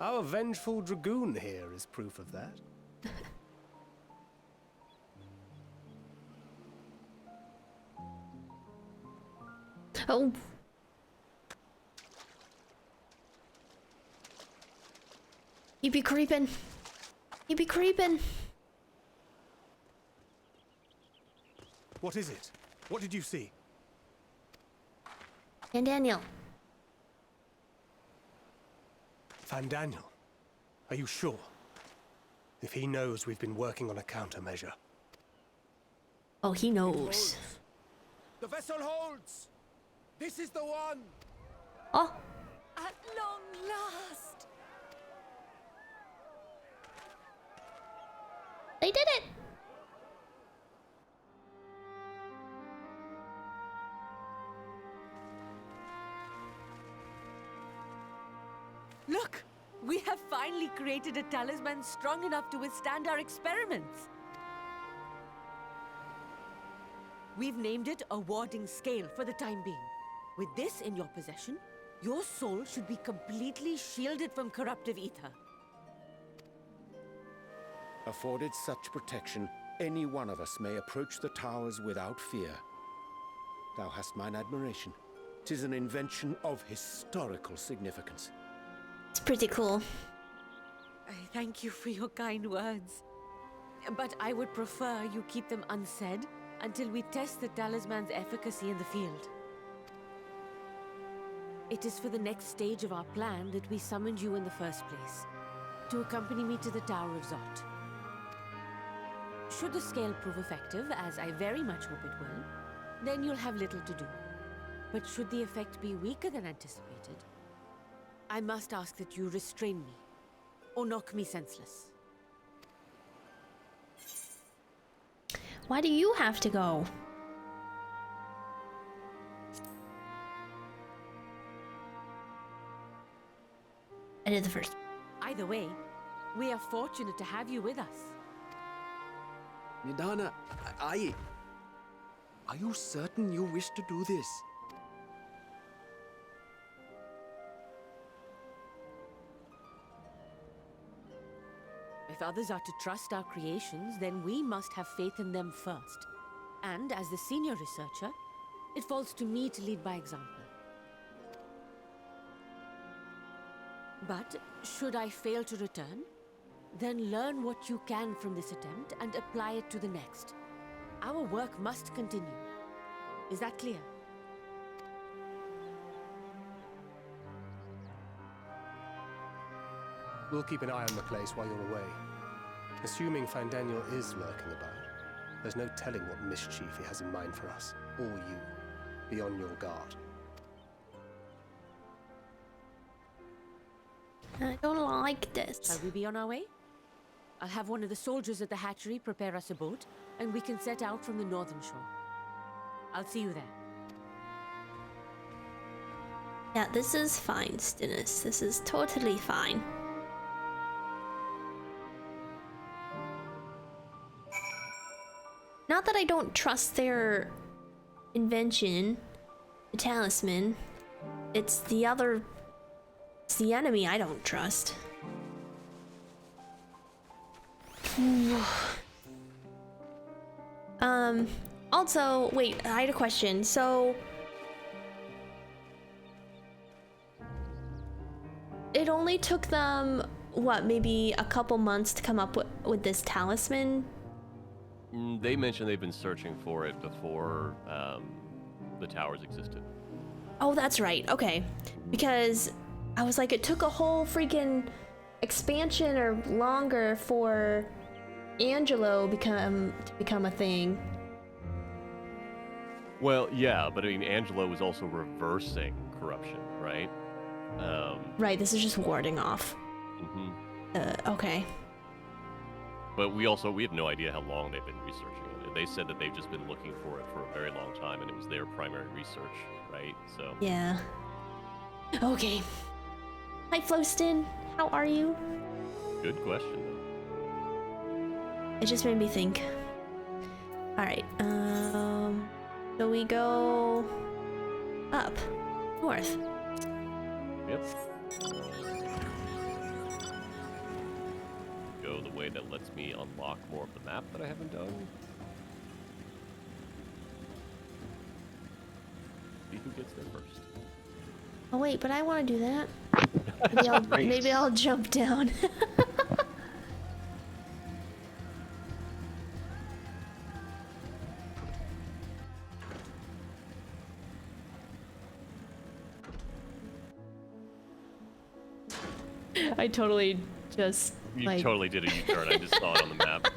Our vengeful dragoon here is proof of that. Oh. You be creeping. You be creeping. What is it? What did you see? And Daniel. Fandaniel, are you sure? If he knows we've been working on a countermeasure. Oh, he knows. The vessel holds! This is the one! Oh. At long last! They did it! Look! We have finally created a talisman strong enough to withstand our experiments. We've named it a warding scale for the time being. With this in your possession, your soul should be completely shielded from corruptive ether. Afforded such protection, any one of us may approach the towers without fear. Thou hast mine admiration. 'Tis an invention of historical significance. It's pretty cool. I thank you for your kind words. But I would prefer you keep them unsaid until we test the talisman's efficacy in the field. It is for the next stage of our plan that we summoned you in the first place, to accompany me to the Tower of Zot. Should the scale prove effective, as I very much hope it will, then you'll have little to do. But should the effect be weaker than anticipated, I must ask that you restrain me, or knock me senseless. Why do you have to go? I did the first. Either way, we are fortunate to have you with us. Nidana, are you certain you wish to do this? If others are to trust our creations, then we must have faith in them first. And as the senior researcher, it falls to me to lead by example. But should I fail to return, then learn what you can from this attempt and apply it to the next. Our work must continue. Is that clear? We'll keep an eye on the place while you're away. Assuming Fandaniel is lurking about, there's no telling what mischief he has in mind for us, or you. Be on your guard. I don't like this. Shall we be on our way? I'll have one of the soldiers at the hatchery prepare us a boat, and we can set out from the northern shore. I'll see you there. Yeah, this is fine, Stinus. This is totally fine. Not that I don't trust their invention, the talisman. It's the enemy I don't trust. Also, wait, I had a question. So, it only took them, what, maybe a couple months to come up with this talisman? They mentioned they've been searching for it before the towers existed. Oh, that's right. Okay. Because I was like, it took a whole freaking expansion or longer for Angelo to become a thing. Well, yeah, but I mean, Angelo was also reversing corruption, right? Right, this is just warding off. Okay. But we have no idea how long they've been researching it. They said that they've just been looking for it for a very long time, and it was their primary research, right? So. Yeah. Okay. Hi, Flostin. How are you? Good question. It just made me think. All right. So we go up north. Yep. Go the way that lets me unlock more of the map that I haven't done. See who gets there first. Oh wait, but I want to do that. Maybe I'll jump down. I totally just You totally did a U-turn. I just saw it on the map.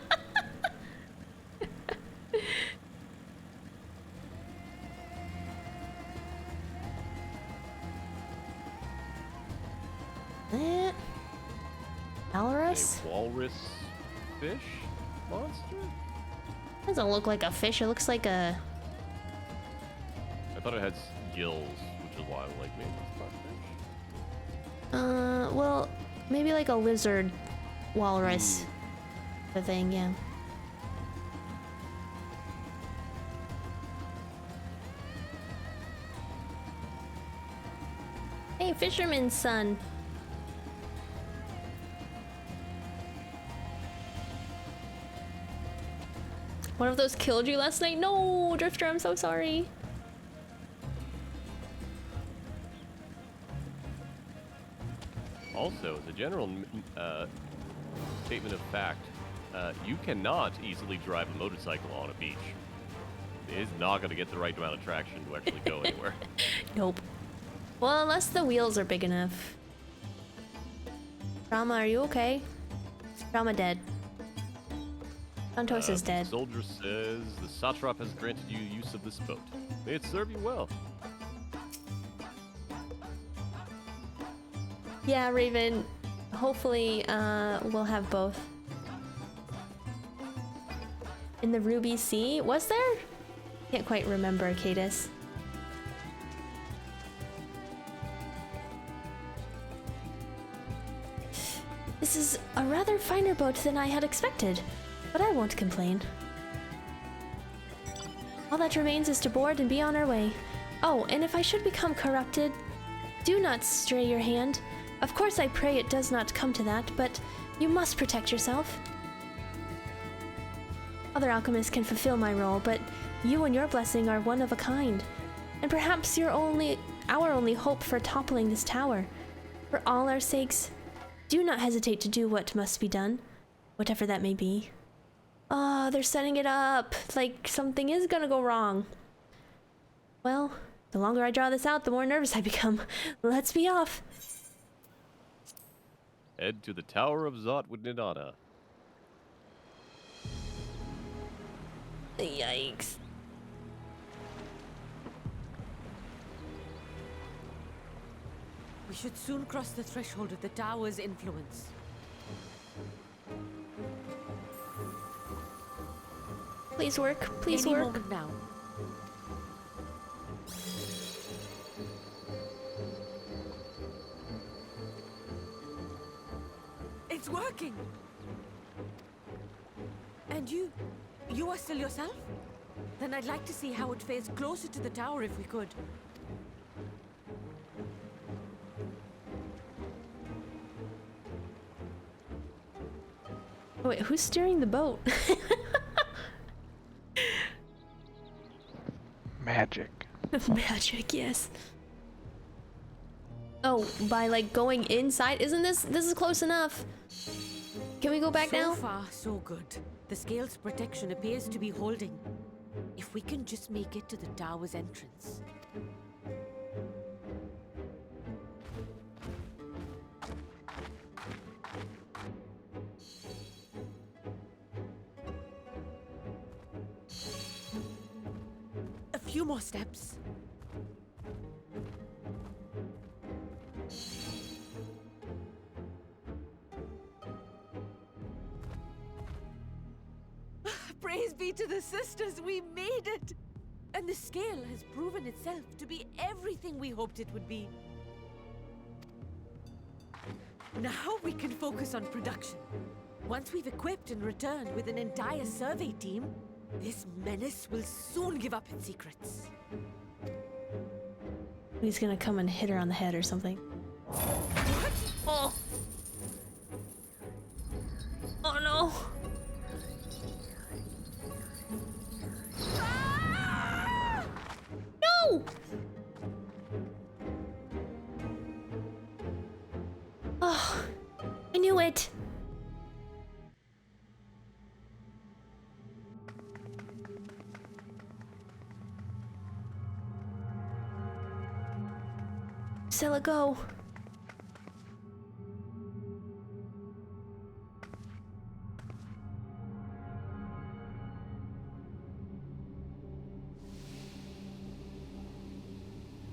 Walrus? A walrus fish monster? Doesn't look like a fish. It looks like a. I thought it had gills, which is why I'm like, maybe it's not fish. Well, maybe like a lizard walrus. The thing, yeah. Hey, fisherman's son. One of those killed you last night? No, Drifter, I'm so sorry. Also, as a general statement of fact, you cannot easily drive a motorcycle on a beach. It is not going to get the right amount of traction to actually go anywhere. Nope. Well, unless the wheels are big enough. Rama, are you okay? Rama dead. Santos is dead. The soldier says the satrap has granted you use of this boat. May it serve you well. Yeah, Raven. Hopefully, we'll have both. In the Ruby Sea? Was there? Can't quite remember, Cadus. This is a rather finer boat than I had expected, but I won't complain. All that remains is to board and be on our way. Oh, and if I should become corrupted, do not stray your hand. Of course I pray it does not come to that, but you must protect yourself. Other alchemists can fulfill my role, but you and your blessing are one of a kind. And perhaps you're our only hope for toppling this tower. For all our sakes, do not hesitate to do what must be done, whatever that may be. Oh, they're setting it up like something is gonna go wrong. Well, the longer I draw this out, the more nervous I become. Let's be off. Head to the Tower of Zot with Nidana. Yikes. We should soon cross the threshold of the tower's influence. Please work. Please Any work. moment now. working! And you are still yourself? Then I'd like to see how it fares closer to the tower if we could. Wait, who's steering the boat? Magic. Magic, yes. Oh, by like going inside? Isn't this is close enough? Can we go back now? So far, so good. The scale's protection appears to be holding. If we can just make it to the tower's entrance. A few more steps. Praise be to the sisters, we made it! And the scale has proven itself to be everything we hoped it would be. Now we can focus on production. Once we've equipped and returned with an entire survey team, this menace will soon give up its secrets. He's gonna come and hit her on the head or something. What? Oh! Oh no! No! Oh, I knew it. Stella, go.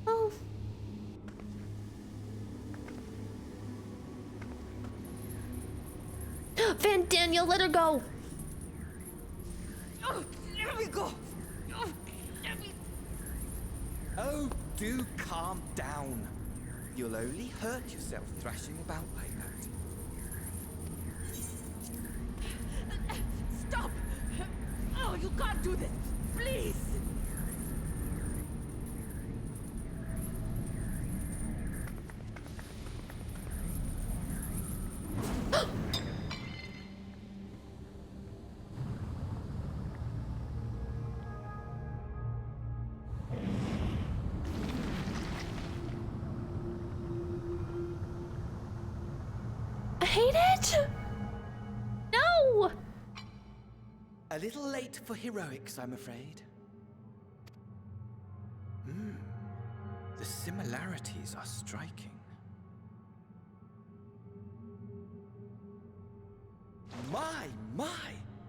Oh. Van Daniel, let her go. Oh, let me go. Oh, let me. Oh, do calm down. You'll only hurt yourself thrashing about like that. Stop! Oh, you can't do this. Please. I hate it. No. A little late for heroics, I'm afraid. The similarities are striking. My!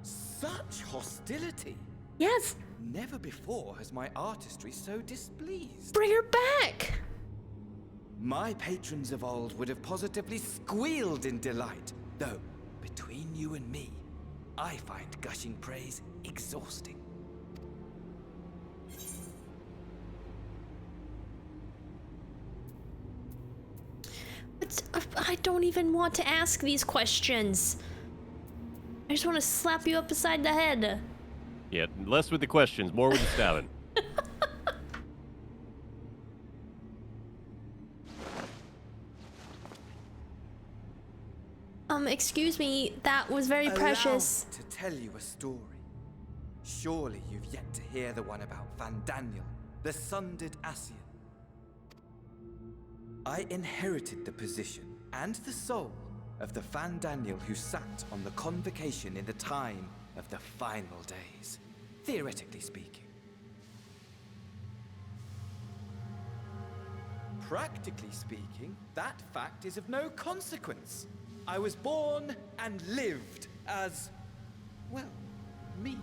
Such hostility! Yes. Never before has my artistry so displeased. Bring her back. My patrons of old would have positively squealed in delight, though, between you and me, I find gushing praise exhausting. But I don't even want to ask these questions. I just want to slap you up beside the head. Yeah, less with the questions, more with the stabbing. Excuse me, that was very precious. Allow me to tell you a story. Surely you've yet to hear the one about Van Daniel, the sundered Asian. I inherited the position and the soul of the Van Daniel who sat on the convocation in the time of the final days, theoretically speaking. Practically speaking, that fact is of no consequence. I was born and lived as, well, me.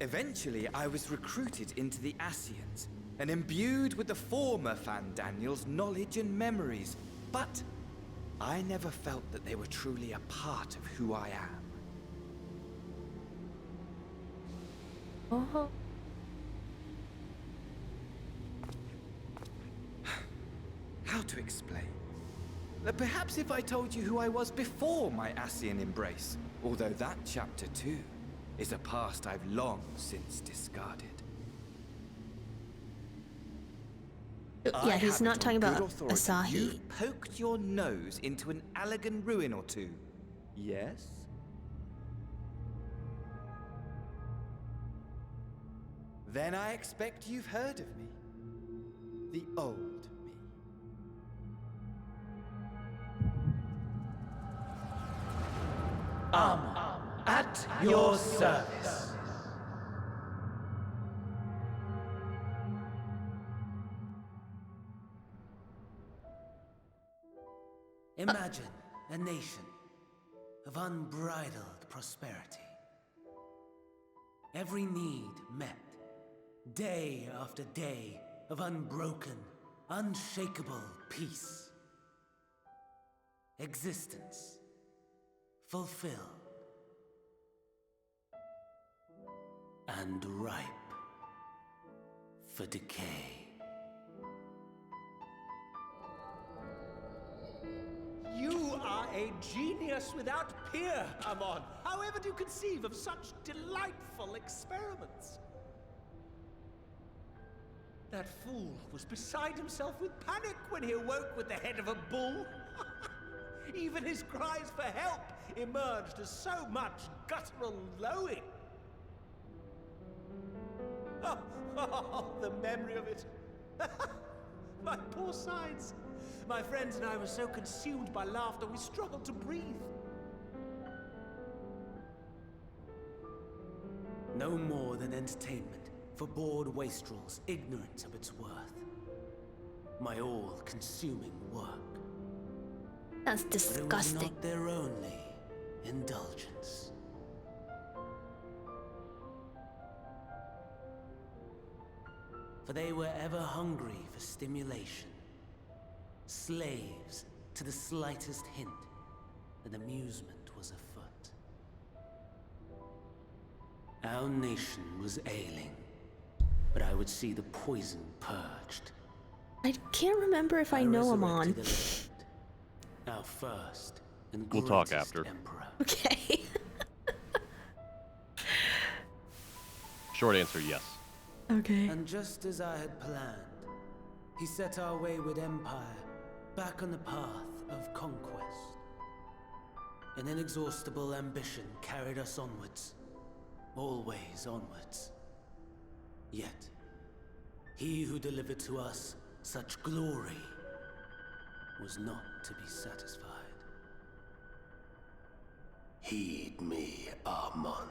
Eventually, I was recruited into the Asians and imbued with the former Van Daniel's knowledge and memories, but I never felt that they were truly a part of who I am. Oh. How to explain? Perhaps if I told you who I was before my Ascian embrace, although that chapter too is a past I've long since discarded. Yeah, he's not talking about Asahi. You've poked your nose into an Allegan ruin or two. Yes? Then I expect you've heard of me. The old me. At your service. Imagine a nation of unbridled prosperity. Every need met, day after day of unbroken, unshakable peace. Existence fulfilled and ripe for decay. You are a genius without peer, Amon. However do you conceive of such delightful experiments? That fool was beside himself with panic when he awoke with the head of a bull. Even his cries for help emerged as so much guttural lowing. Oh, the memory of it. My poor sides. My friends and I were so consumed by laughter we struggled to breathe. No more than entertainment for bored wastrels ignorant of its worth. My all-consuming work. That's disgusting. But it was not their only indulgence. For they were ever hungry for stimulation. Slaves to the slightest hint that amusement was afoot. Our nation was ailing, but I would see the poison purged. I can't remember if I know him on. Our first and we'll talk greatest after. Emperor. Okay. Short answer, yes. Okay. And just as I had planned, he set our wayward empire back on the path of conquest. An inexhaustible ambition carried us onwards, always onwards. Yet, he who delivered to us such glory was not to be satisfied. Heed me, Amon.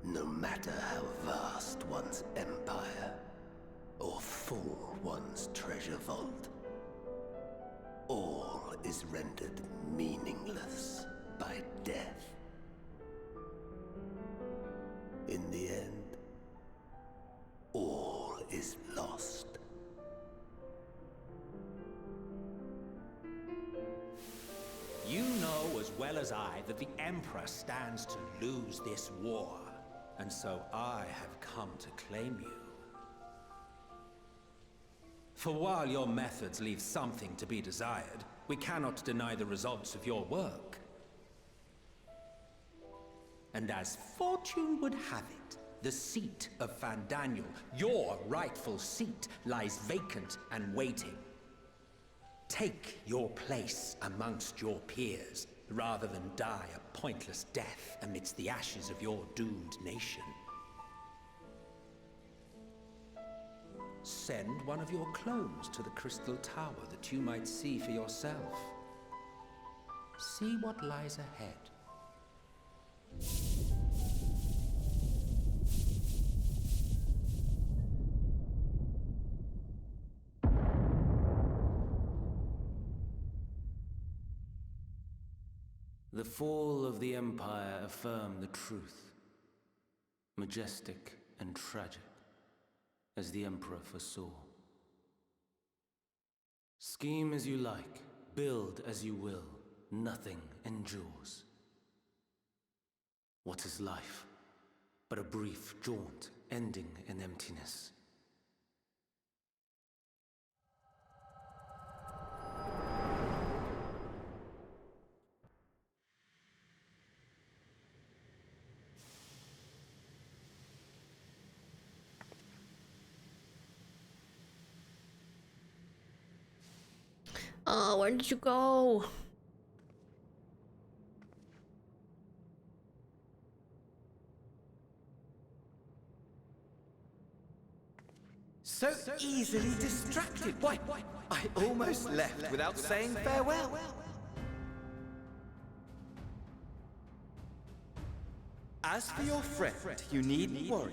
No matter how vast one's empire, or full one's treasure vault, all is rendered meaningless by death. In the end, all is lost. You know as well as I that the Emperor stands to lose this war, and so I have come to claim you. For while your methods leave something to be desired, we cannot deny the results of your work. And as fortune would have it, the seat of Fandaniel, your rightful seat, lies vacant and waiting. Take your place amongst your peers, rather than die a pointless death amidst the ashes of your doomed nation. Send one of your clones to the Crystal Tower that you might see for yourself. See what lies ahead. The fall of the Empire affirmed the truth. Majestic and tragic, as the Emperor foresaw. Scheme as you like, build as you will, nothing endures. What is life but a brief jaunt ending in emptiness? Oh, where did you go? So easily distracted. Why, I almost left without saying farewell. As for your friend, you needn't worry.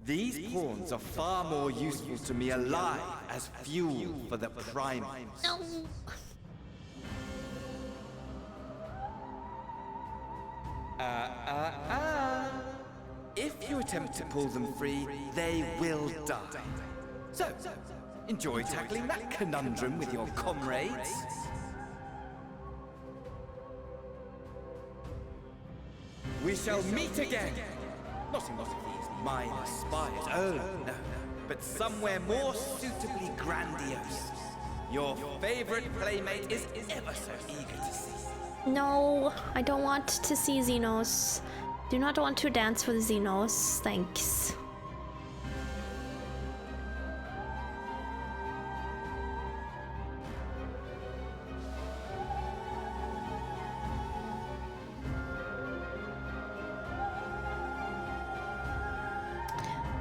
These pawns are far more useful to me alive as fuel for the primals. No. If you attempt to pull them free, they will die. So, enjoy tackling that conundrum with your comrades. We shall meet again! Not in one of these minor spires, oh no, but somewhere more suitably grandiose. Your favorite playmate is ever so eager to see. No, I don't want to see Xenos. Do not want to dance with Xenos. Thanks.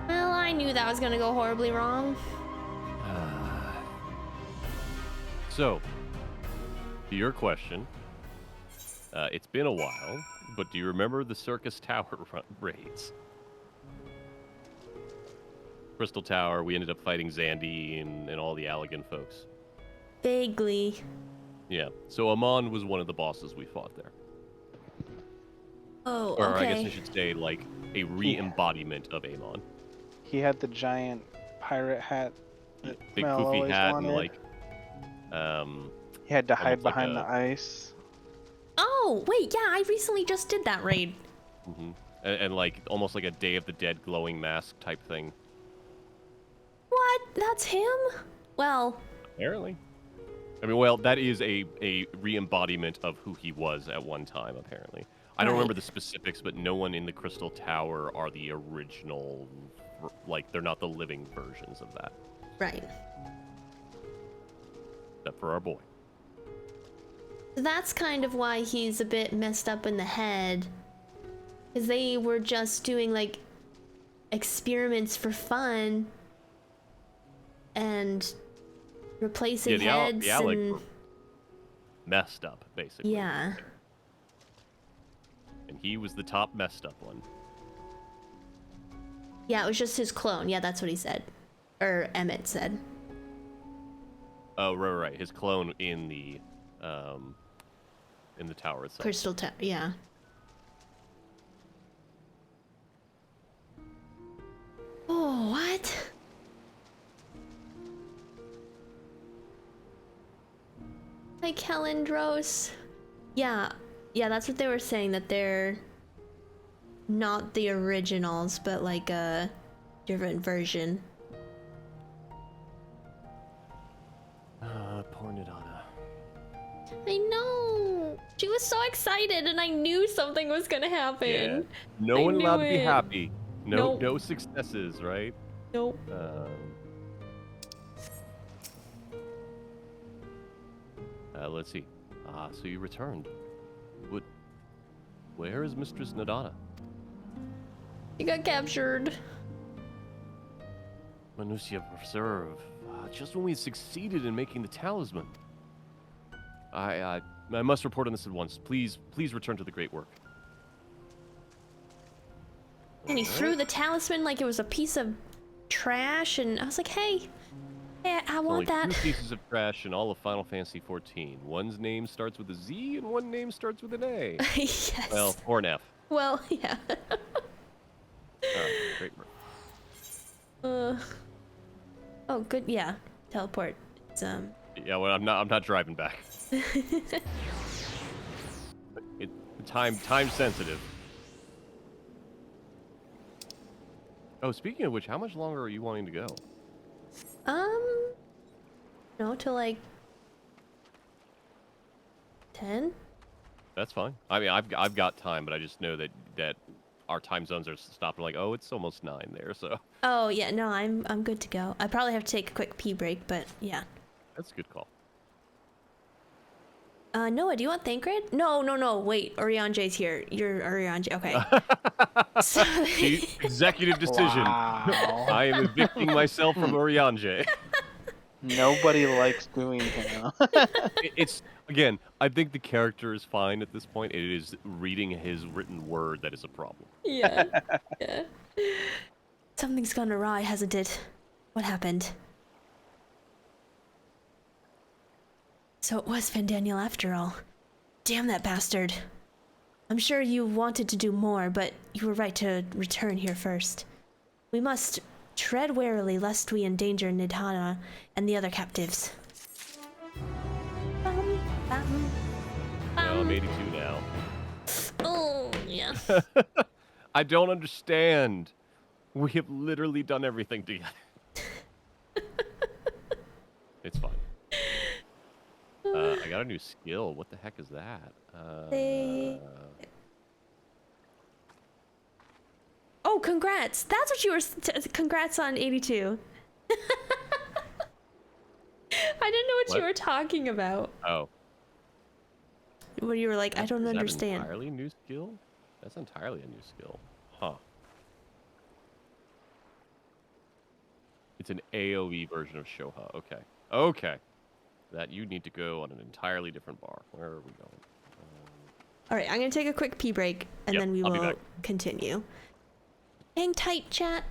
Well, I knew that was gonna go horribly wrong. So, to your question, it's been a while, but do you remember the Circus Tower raids? Crystal Tower, we ended up fighting Zandy and all the Allegan folks. Vaguely. Yeah, so Amon was one of the bosses we fought there. Oh, or okay. I guess I should say, like, a re-embodiment of Amon. He had the giant pirate hat that Big Mel poofy always hat wanted. and, like, he had to hide almost like behind a- the ice. Oh, wait, yeah, I recently just did that raid. Mm-hmm. And, like, almost like a Day of the Dead glowing mask type thing. What? That's him? Well, Apparently. I mean, well, that is a re-embodiment of who he was at one time, apparently. I don't remember the specifics, but no one in the Crystal Tower are the original, like, they're not the living versions of that. right. Except for our boy. That's kind of why he's a bit messed up in the head. Because they were just doing, like, experiments for fun. And replacing heads the Alec and... were messed up, basically. Yeah. And he was the top messed up one. Yeah, it was just his clone. Yeah, that's what he said. Or Emmett said. Oh, right. His clone in the tower itself. Crystal Tower, yeah. Oh, what? Like Helendros. Yeah, that's what they were saying, that they're not the originals, but like a different version. Poor Nadana. I know. She was so excited, and I knew something was gonna happen. Yeah. No one allowed to be happy. Nope. No successes, right? Nope. Let's see. So you returned. Where is Mistress Nadana? You got captured. Manusia Preserve. Just when we succeeded in making the talisman. I must report on this at once. Please return to the great work. And he threw the talisman like it was a piece of trash, and I was like, hey, I want Only that. 2 pieces of trash in all of Final Fantasy XIV. One's name starts with a Z, and one name starts with an A. Yes. Well, or an F. Well, yeah. Great work. Oh, good. Yeah, teleport. It's Yeah, well, I'm not driving back. Time sensitive. Oh, speaking of which, how much longer are you wanting to go? no, till like 10. That's fine. I mean, I've got time, but I just know that our time zones are stopped. Like, oh, it's almost 9 there, so. Oh yeah, no, I'm good to go. I probably have to take a quick pee break, but yeah. That's a good call. Noah, do you want Thancred? No. Wait, Urianger's here. You're Urianger. Okay. Executive decision. Wow. I am evicting myself from Urianger. Nobody likes doing him. It's again. I think the character is fine at this point. It is reading his written word that is a problem. Yeah. Something's gone awry, hasn't it? What happened? So it was Fandaniel after all. Damn that bastard. I'm sure you wanted to do more, but you were right to return here first. We must tread warily lest we endanger Nidhana and the other captives. Well, I'm 82 now. Oh, yeah. I don't understand. We have literally done everything together. It's fine. I got a new skill. What the heck is that? Oh, congrats! That's what you were. Congrats on 82. I didn't know what you were talking about. Oh. Where you were like, I don't Is that understand. entirely new skill? That's entirely a new skill. Huh. It's an AoE version of Shoha. Okay. Okay. That you need to go on an entirely different bar. Where are we going? All right, I'm gonna take a quick pee break, and then we I'll be will back. continue. Hang tight, chat.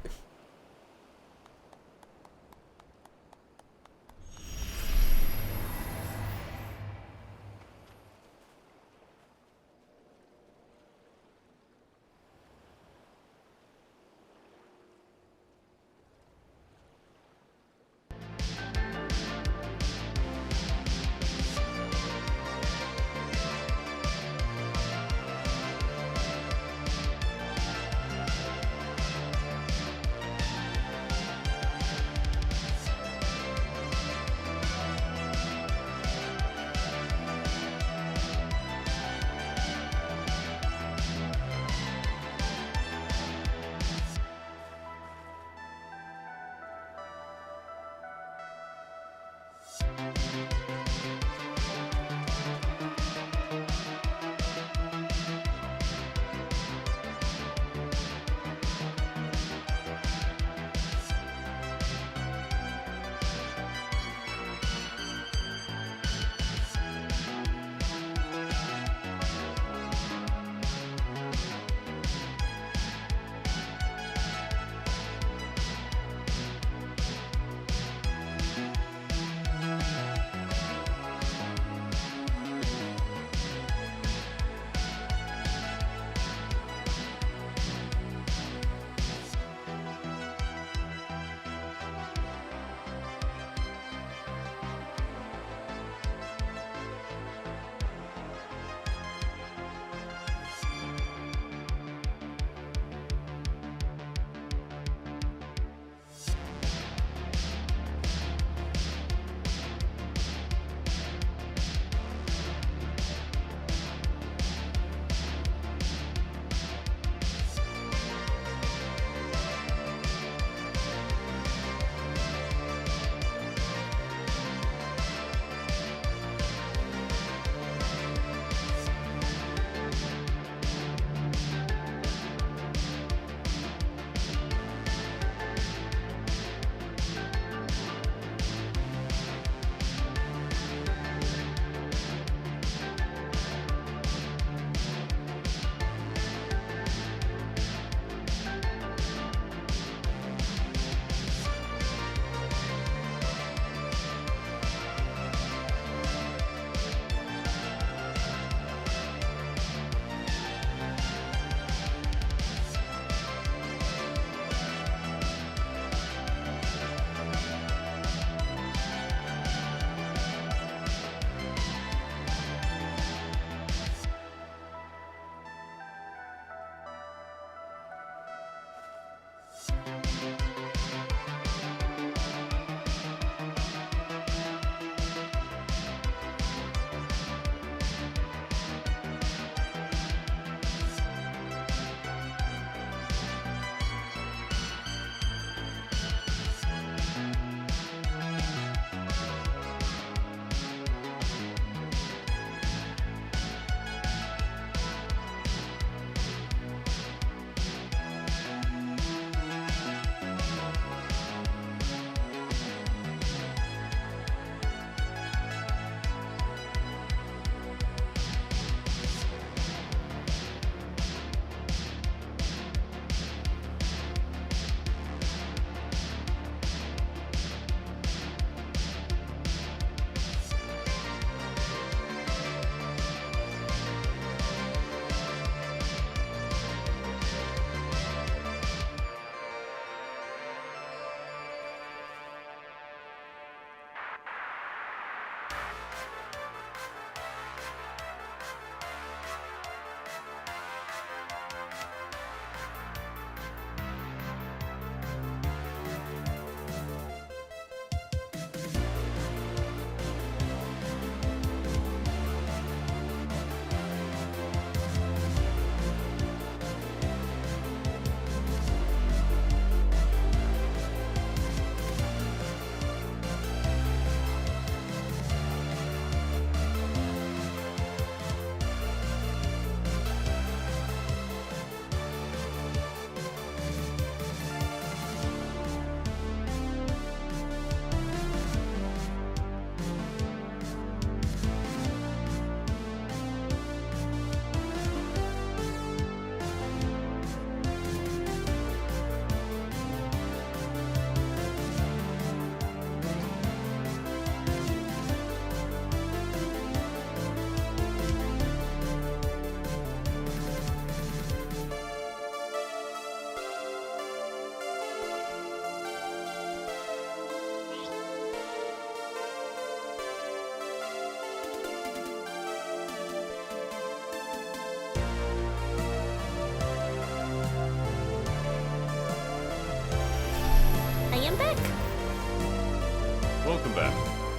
back.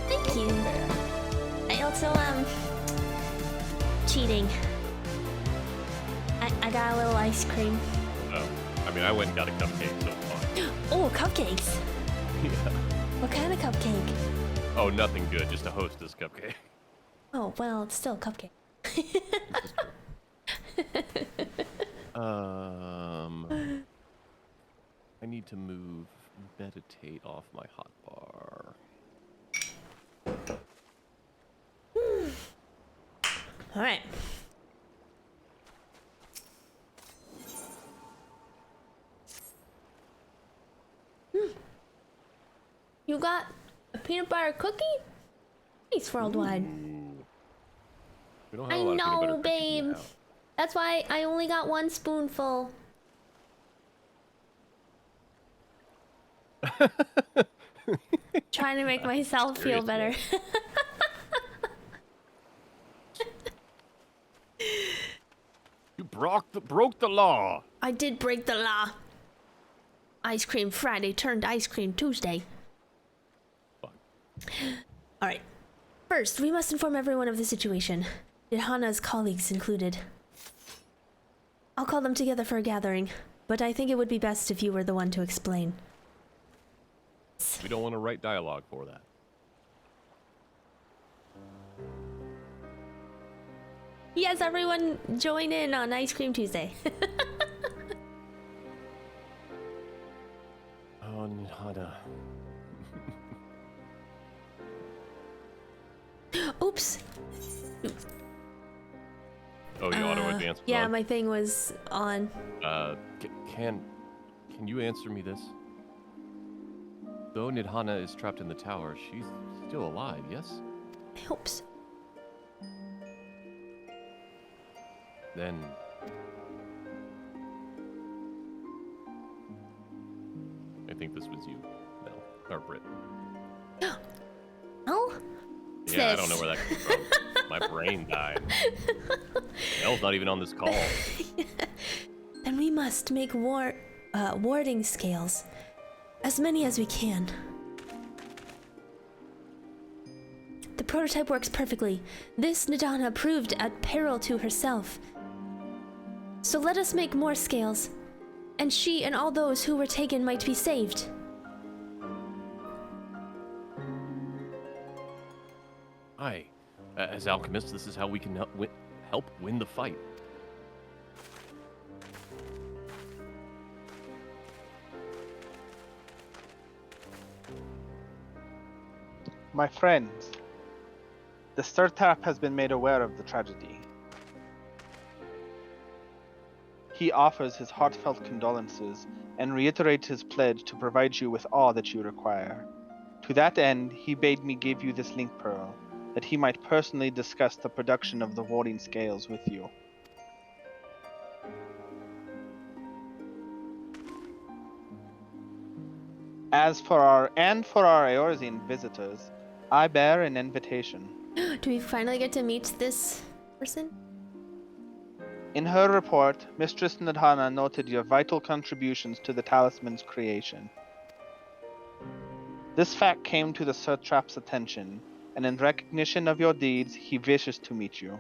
Thank you. I also, cheating. I got a little ice cream. Oh, I mean, I went and got a cupcake, so fine. Oh, cupcakes. Yeah. What kind of cupcake? Oh, nothing good, just a Hostess cupcake. Oh, well, it's still a cupcake. I need to move meditate off my hotbar. All right. You got a peanut butter cookie? Nice, worldwide. We don't have I a lot of peanut butter know, cookies in the babe. house. That's why I only got one spoonful. Trying to make myself feel better. You broke the law. I did break the law. Ice cream Friday turned ice cream Tuesday. Alright. First, we must inform everyone of the situation. Hana's colleagues included. I'll call them together for a gathering, but I think it would be best if you were the one to explain. We don't want to write dialogue for that. Yes, everyone join in on Ice Cream Tuesday. Oh, Hana. Oops. Oh, you auto advance. Yeah, my thing was on. Can you answer me this? Though Nidhana is trapped in the tower, she's still alive, yes? I hope so. Then... I think this was you, Mel. Or Britt. Oh? Yeah, I don't know where that came from. My brain died. Mel's not even on this call. Then we must make warding scales. As many as we can. The prototype works perfectly. This Nidana proved at peril to herself. So let us make more scales, and she and all those who were taken might be saved. Aye. As alchemists, this is how we can help win the fight. My friends, the Satrap has been made aware of the tragedy. He offers his heartfelt condolences and reiterates his pledge to provide you with all that you require. To that end, he bade me give you this link pearl, that he might personally discuss the production of the warding scales with you. As for our Eorzean visitors, I bear an invitation. Do we finally get to meet this person? In her report, Mistress Nidhana noted your vital contributions to the talisman's creation. This fact came to the Satrap's attention, and in recognition of your deeds, he wishes to meet you.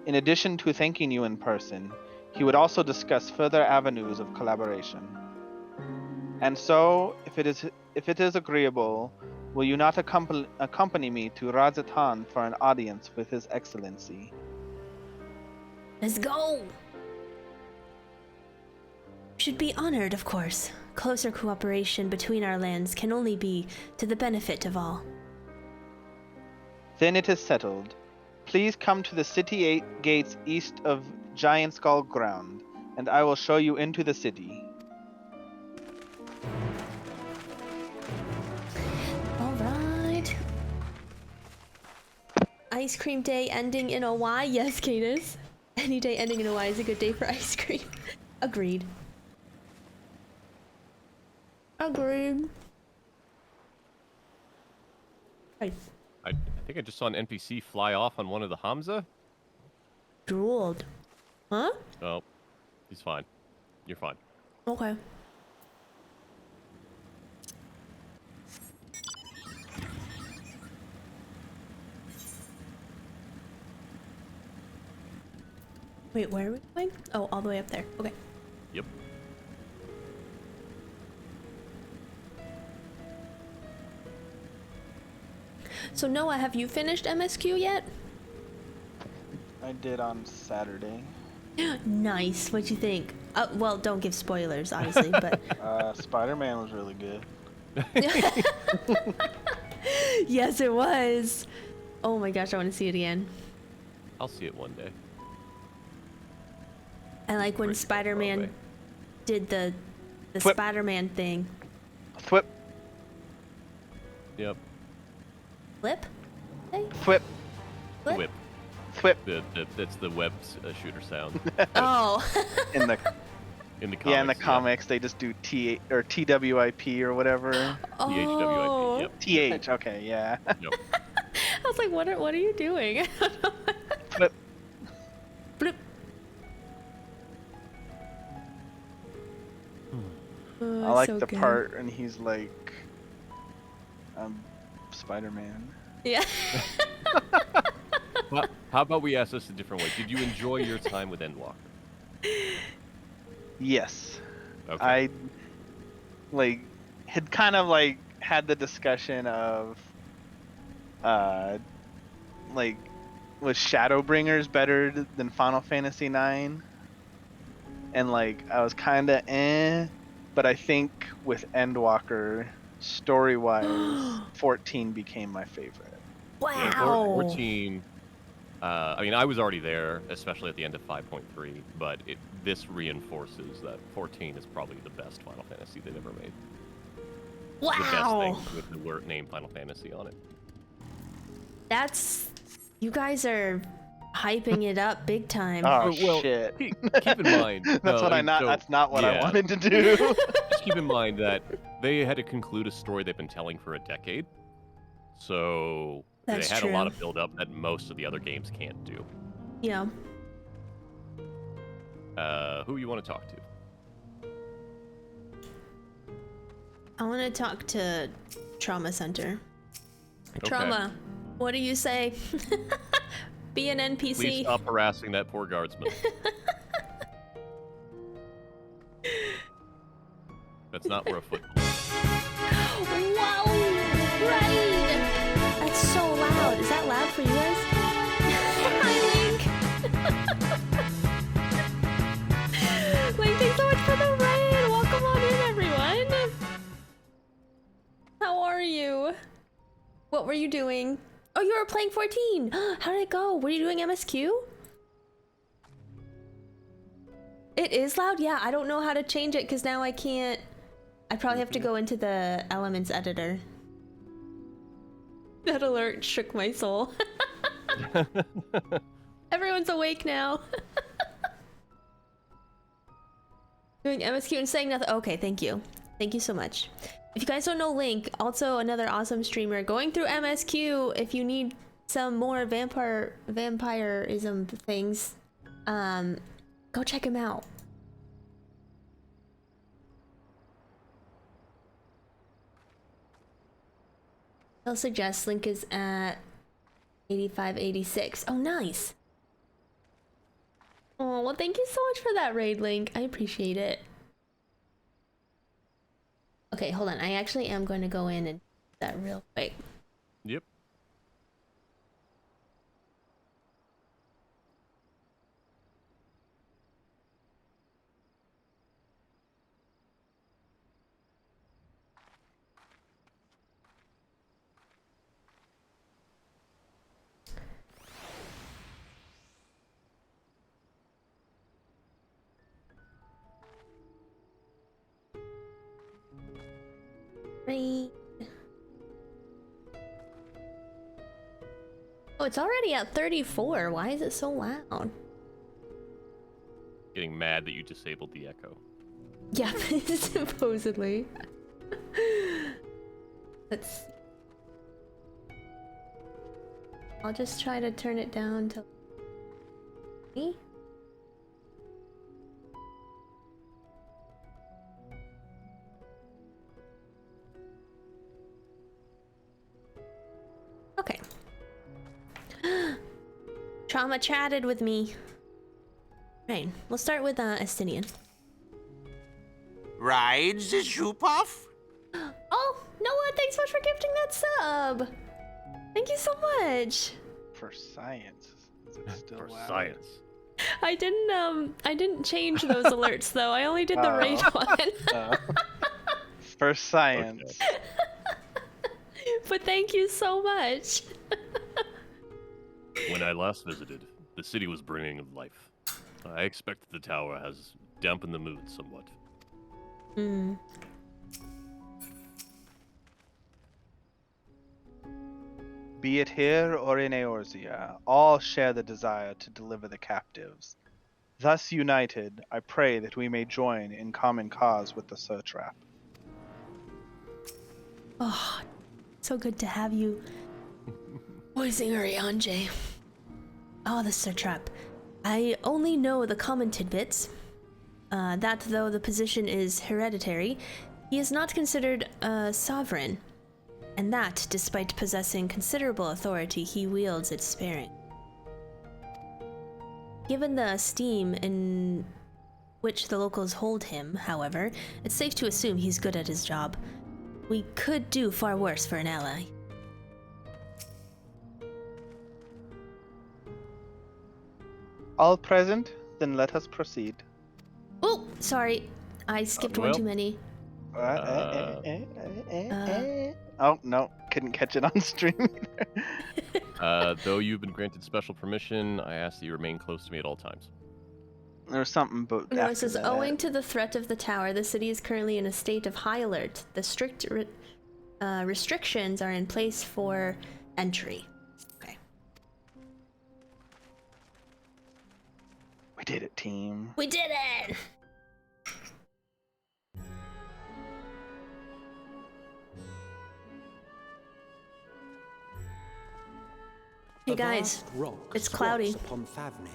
In addition to thanking you in person, he would also discuss further avenues of collaboration. And so, if it is agreeable, will you not accompany me to Razatan for an audience with His Excellency? Let's go! Should be honored, of course. Closer cooperation between our lands can only be to the benefit of all. Then it is settled. Please come to the city gates east of Giant Skull Ground, and I will show you into the city. Alright. Ice cream day ending in a Y? Yes, Cadus. Any day ending in a Y is a good day for ice cream. Agreed. Agreed. Hey. I think I just saw an NPC fly off on one of the Hamza. Drooled. Huh? Oh, he's fine. You're fine. Okay. Wait, where are we going? Oh, all the way up there. Okay. Yep. So Noah, have you finished MSQ yet? I did on Saturday. Nice. What'd you think? Well, don't give spoilers, obviously, but Spider-Man was really good. yes, it was. Oh my gosh, I want to see it again. I'll see it one day. I like when Spider-Man did the Flip. Spider-Man thing. Flip. Yep. Flip? Hey? Flip. Flip? Whip. Flip. That's the web shooter sound. Oh. In the comics. Yeah, in the comics they just do T or TWIP or whatever. Oh. Yep. TH. Okay, yeah. Yep. I was like, what are you doing? Flip. Flip. I like so the good. part and he's like, Spider-Man. Yeah. Well, how about we ask this a different way? Did you enjoy your time with Endwalker? Yes. Okay. I like had kind of like had the discussion of like was Shadowbringers better than Final Fantasy IX? And like I was kind of but I think with Endwalker story-wise 14 became my favorite. Yeah, Wow. 14. I mean, I was already there, especially at the end of 5.3, but this reinforces that 14 is probably the best Final Fantasy they've ever made. Wow. The best thing with the word name Final Fantasy on it. That's you guys are hyping it up big time. Oh Well, shit. keep in mind. That's what that's not what I wanted to do. Just keep in mind that they had to conclude a story they've been telling for a decade. So That's they had true. a lot of build up that most of the other games can't do. Yeah. Who you want to talk to? I want to talk to Trauma Center. Okay. Trauma, what do you say? Be an NPC. Please stop harassing that poor guardsman. That's not where a foot. Wow! Right! That's so loud. Is that loud for you guys? Hi, Link! Link, thanks so much for the raid! Welcome on in, everyone! How are you? What were you doing? Oh, you were playing 14! How did it go? Were you doing MSQ? It is loud? Yeah, I don't know how to change it because now I can't... I probably have to go into the Elements editor. That alert shook my soul. Everyone's awake now. Doing MSQ and saying nothing. Okay, thank you. Thank you so much. If you guys don't know Link, also another awesome streamer going through MSQ. If you need some more vampirism things, go check him out. I'll suggest Link is at 85-86. Oh, nice. Oh, well, thank you so much for that raid, Link. I appreciate it. Okay, hold on. I actually am going to go in and do that real quick. Yep. Raid. Oh, it's already at 34. Why is it so loud? Getting mad that you disabled the echo. Yeah, supposedly. Let's see. I'll just try to turn it down to me. Okay. Trauma chatted with me. Right, we'll start with Estinian. Rides the Shoop-Off? Oh, Noah, thanks so much for gifting that sub. Thank you so much. For science. Is it still For valid? science. I didn't change those alerts though. I only did the raid one. For science. Okay. But thank you so much. When I last visited, the city was brimming of life. I expect that the tower has dampened the mood somewhat. Hmm. Be it here or in Eorzea, all share the desire to deliver the captives. Thus united, I pray that we may join in common cause with the Satrap. Oh, so good to have you voicing Arianje. Oh, the satrap. I only know the common tidbits. That though the position is hereditary, he is not considered a sovereign. And that, despite possessing considerable authority, he wields it sparing. Given the esteem in which the locals hold him, however, it's safe to assume he's good at his job. We could do far worse for an ally. All present? Then let us proceed. Oh, sorry. I skipped one well. too many. Oh, no. Couldn't catch it on stream either. Though you've been granted special permission, I ask that you remain close to me at all times. There's something but No, it says, owing to the threat of the tower, the city is currently in a state of high alert. The strict restrictions are in place for entry. Okay. We did it, team. We did it! Hey guys, it's cloudy. Upon Thavnair,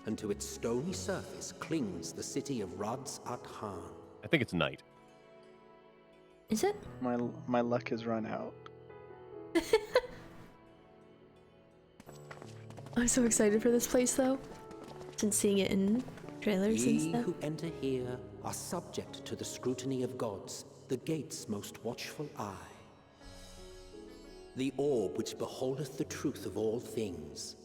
and to its stony surface clings the city of Rods at Han. I think it's night. Is it? My luck has run out. I'm so excited for this place though. Since seeing it in trailers and Ye stuff. who enter here are subject to the scrutiny of gods, the gate's most watchful eye. The orb which beholdeth the truth of all things.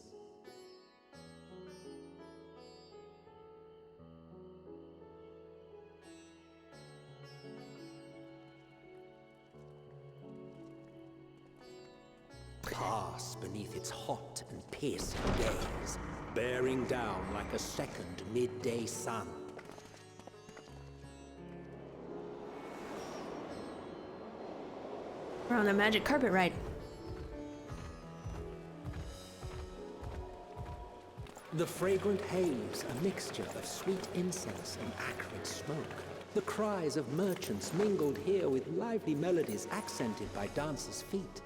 Pass beneath its hot and piercing gaze, bearing down like a second midday sun. We're on a magic carpet ride. The fragrant haze, a mixture of sweet incense and acrid smoke. The cries of merchants mingled here with lively melodies accented by dancers' feet.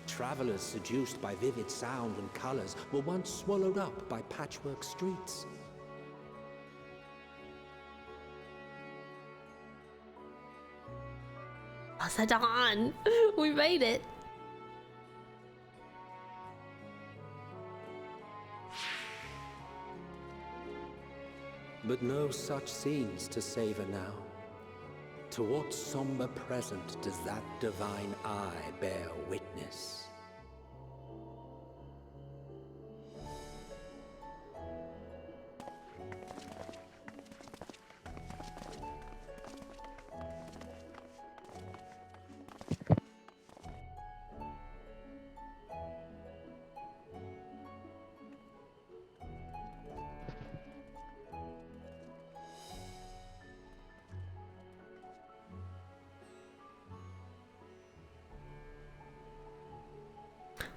Travelers seduced by vivid sound and colors were once swallowed up by patchwork streets. Asadon! We made it! But no such scenes to savor now. To what somber present does that divine eye bear witness?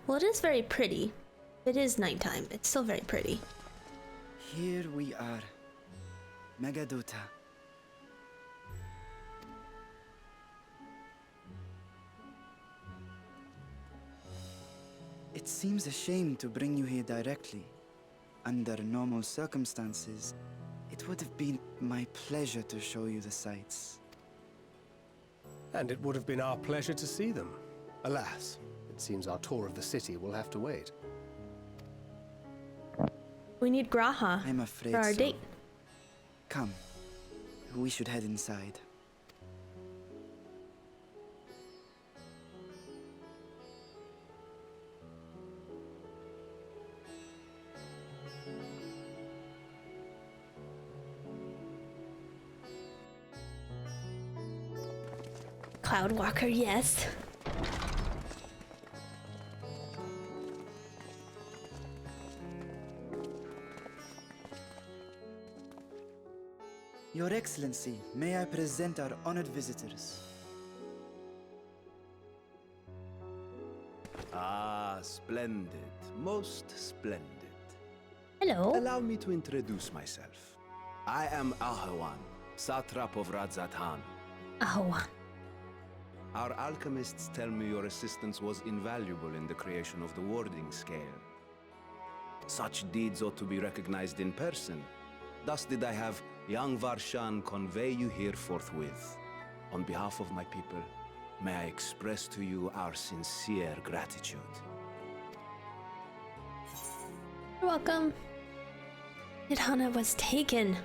Well, it is very pretty. It is nighttime. It's still very pretty. Here we are. Megaduta. It seems a shame to bring you here directly. Under normal circumstances, it would have been my pleasure to show you the sights. And it would have been our pleasure to see them. Alas, it seems our tour of the city will have to wait. We need Graha I'm afraid for our so. date. Come. We should head inside. Cloudwalker, yes. Your Excellency, may I present our honored visitors? Ah, splendid. Most splendid. Hello. Allow me to introduce myself. I am Ahawan, satrap of Radzatan. Oh. Our alchemists tell me your assistance was invaluable in the creation of the warding scale. Such deeds ought to be recognized in person. Thus did I have young Varshan convey you here forthwith. On behalf of my people, may I express to you our sincere gratitude. You're welcome. Nidhana was taken.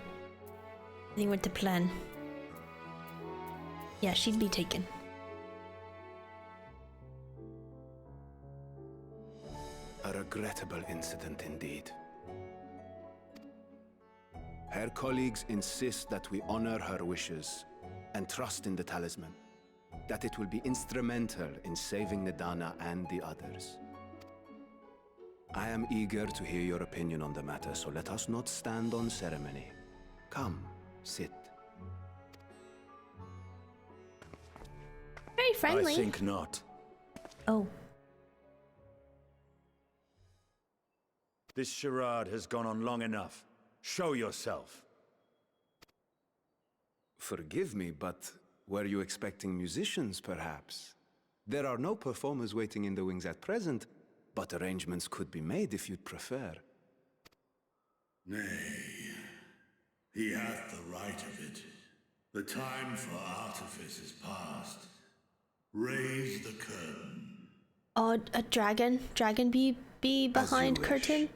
Everything went to plan. Yeah, she'd be taken. A regrettable incident indeed. Her colleagues insist that we honor her wishes and trust in the talisman, that it will be instrumental in saving Nidana and the others. I am eager to hear your opinion on the matter, so let us not stand on ceremony. Come, sit. Very friendly. I think not. Oh. This charade has gone on long enough. Show yourself. Forgive me, but were you expecting musicians, perhaps? There are no performers waiting in the wings at present, but arrangements could be made if you'd prefer. Nay, he hath the right of it. The time for artifice is past. Raise the curtain. Oh, a dragon? Dragon be behind curtain?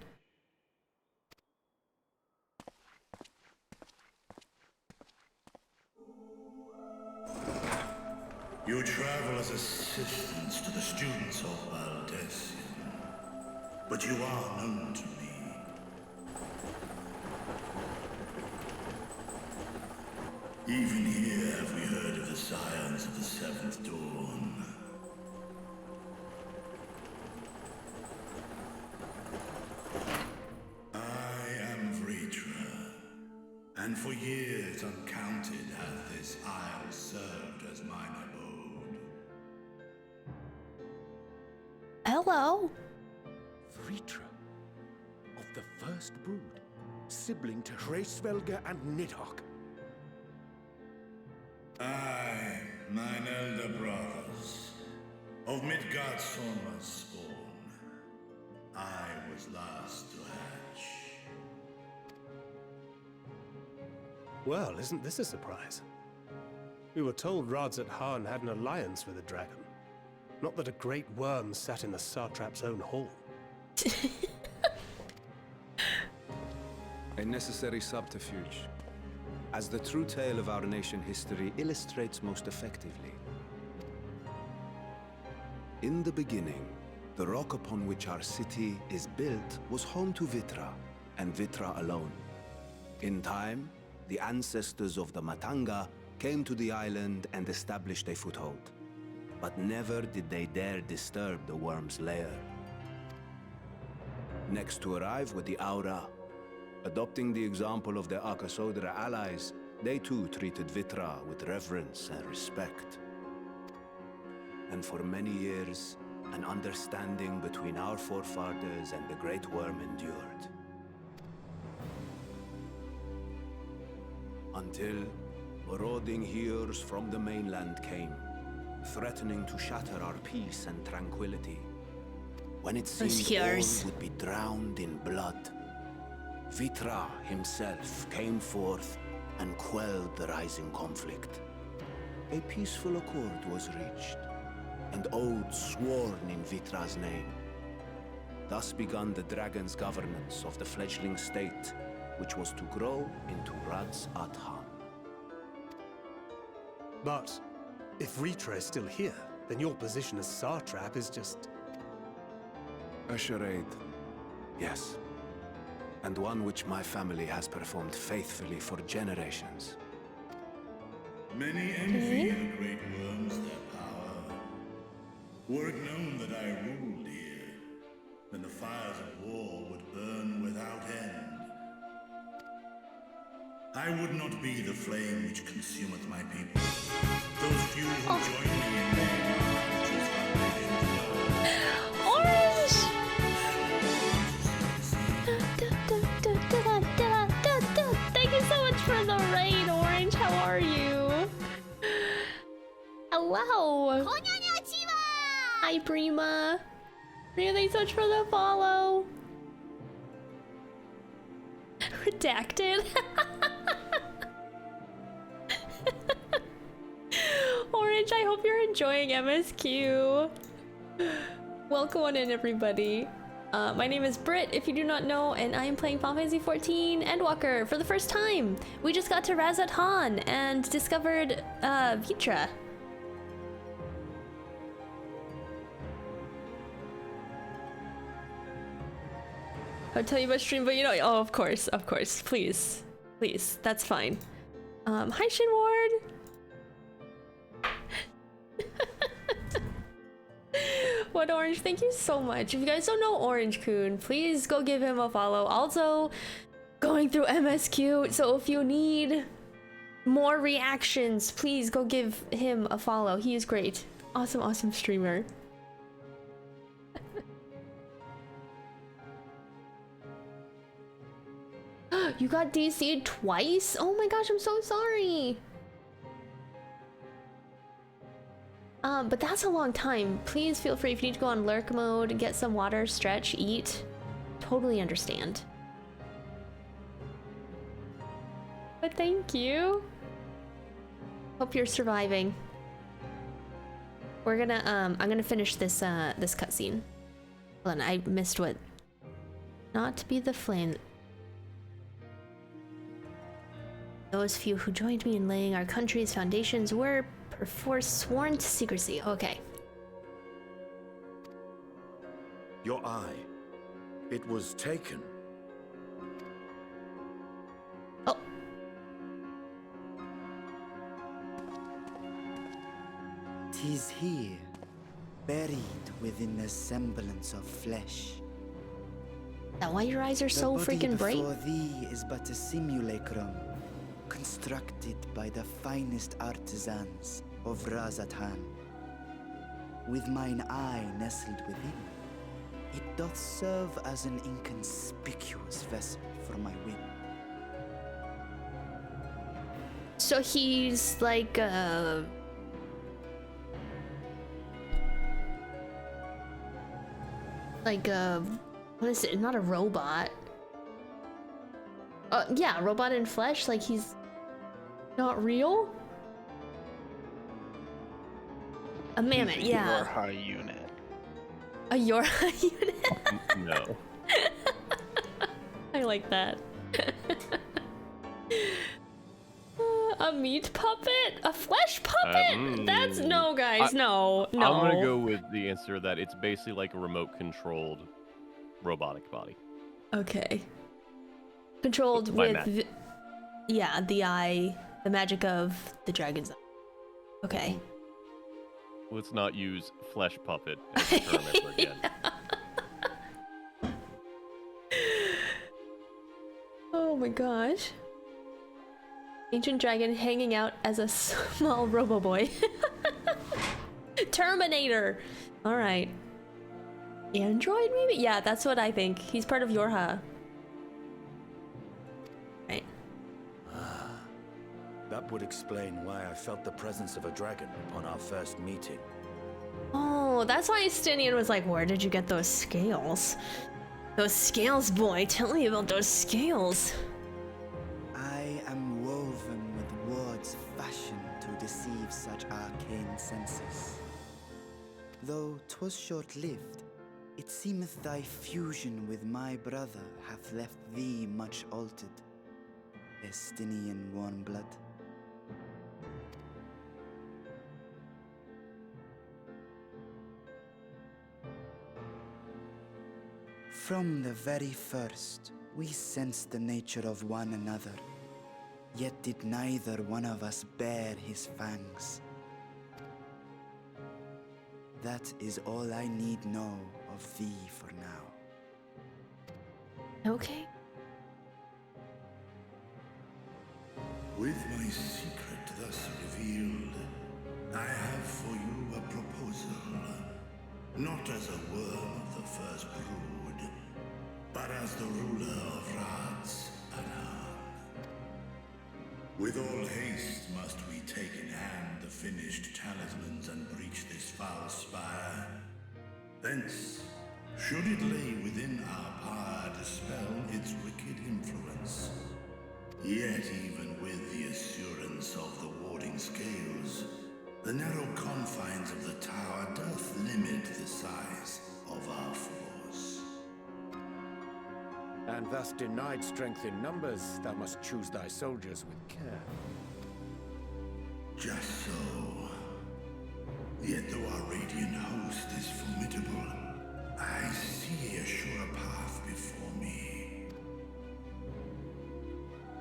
You travel as assistants to the students of Valdesian, but you are known to me. Even here have we heard of the scions of the Seventh Dawn. I am Vritra, and for years uncounted hath this isle served as mine abode. Hello. Vritra, of the first brood, sibling to Hraesvelga and Nidhogg. I, mine elder brothers, of Midgard Sorma's spawn, I was last to hatch. Well, isn't this a surprise? We were told Radzat-Han had an alliance with a dragon. Not that a great worm sat in the satrap's own hall. A necessary subterfuge, as the true tale of our nation history illustrates most effectively. In the beginning, the rock upon which our city is built was home to Vitra, and Vitra alone. In time, the ancestors of the Matanga came to the island and established a foothold. But never did they dare disturb the worm's lair. Next to arrive were the Aura. Adopting the example of their Akasodra allies, they too treated Vitra with reverence and respect. And for many years, an understanding between our forefathers and the Great Worm endured. Until marauding heroes from the mainland came, threatening to shatter our peace and tranquility. When it seemed all would be drowned in blood, Vitra himself came forth and quelled the rising conflict. A peaceful accord was reached, and oaths sworn in Vitra's name. Thus began the dragon's governance of the fledgling state, which was to grow into Radz-at-Han. But if Ritra is still here, then your position as Satrap is just... a charade. Yes. And one which my family has performed faithfully for generations. Many envy the great worms their power. Were it known that I ruled here, then the fires of war would burn without end. I would not be the flame which consumeth my people. Those few who join me in laying my country's foundations low. Orange! Thank you so much for the raid, Orange. How are you? Hello. Hi, Prima. Prima, thanks so much for the follow. Redacted. Orange, I hope you're enjoying MSQ. Welcome on in, everybody. My name is Britt, if you do not know, and I am playing Final Fantasy XIV Endwalker for the first time. We just got to Radz-at-Han and discovered Vitra. I'll tell you about stream, but you know, oh, of course, please, that's fine. Hi, Shinward. What, Orange? Thank you so much. If you guys don't know Orange Coon, please go give him a follow. Also, going through MSQ, so if you need more reactions, please go give him a follow. He is great. Awesome streamer. You got DC'd twice? Oh my gosh, I'm so sorry. But that's a long time. Please feel free if you need to go on lurk mode, get some water, stretch, eat. Totally understand. But thank you. Hope you're surviving. We're gonna I'm gonna finish this this cutscene. Hold on, I missed what. Not to be the flame. Those few who joined me in laying our country's foundations were perforce sworn to secrecy. Okay. Your eye. It was taken. Oh. Tis here, buried within a semblance of flesh. Is that why your eyes are so freaking bright? The body before thee is but a simulacrum, constructed by the finest artisans of Radz-at-Han. With mine eye nestled within, it doth serve as an inconspicuous vessel for my whim. So he's like what is it? Not a robot. Yeah, robot in flesh. Like he's not real. A mammoth, yeah. Yorha unit. A Yorha unit. No. I like that. A meat puppet? A flesh puppet? That's no, guys. No. I'm gonna go with the answer that it's basically like a remote-controlled robotic body. Okay. Controlled with, yeah, the eye, the magic of the dragon's eye. Okay. Let's not use flesh puppet as a term ever again. Oh my gosh. Ancient dragon hanging out as a small robo-boy. Terminator! Alright. Android, maybe? Yeah, that's what I think. He's part of Yorha. Right. That would explain why I felt the presence of a dragon upon our first meeting. Oh, that's why Stinian was like, where did you get those scales? Those scales, boy. Tell me about those scales. I am woven with words fashioned to deceive such arcane senses. Though 'twas short-lived, It seemeth thy fusion with my brother hath left thee much altered, Estinian warm blood. From the very first, we sensed the nature of one another, yet did neither one of us bear his fangs. That is all I need know of thee for now. Okay. With my secret thus revealed, I have for you a proposal. Not as a worm of the first brood, but as the ruler of Radz Anan. With all haste must we take in hand the finished talismans and breach this foul spire. Thence, should it lay within our power, dispel its wicked influence. Yet even with the assurance of the warding scales, the narrow confines of the tower doth limit the size of our force. And thus denied strength in numbers, thou must choose thy soldiers with care. Just so. Yet though our radiant host is formidable, I see a sure path before me.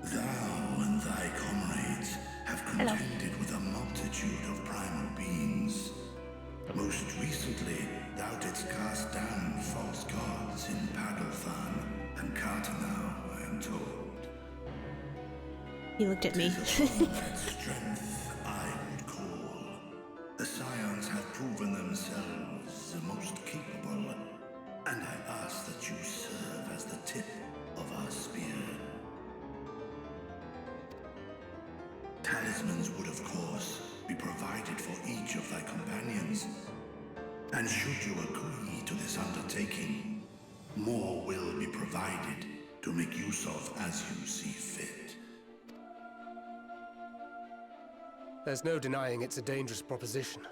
Thou and thy comrades have contended with a multitude of primal beings. Most recently, thou didst cast down false gods in Paddlethan and Cartanau, I am told. He looked at me. Upon that strength I would call. The Scions have proven themselves the most capable, and I ask that you serve as the tip of our spear. Talismans would, of course, be provided for each of thy companions. And should you agree to this undertaking, more will be provided to make use of as you see fit. There's no denying it's a dangerous proposition,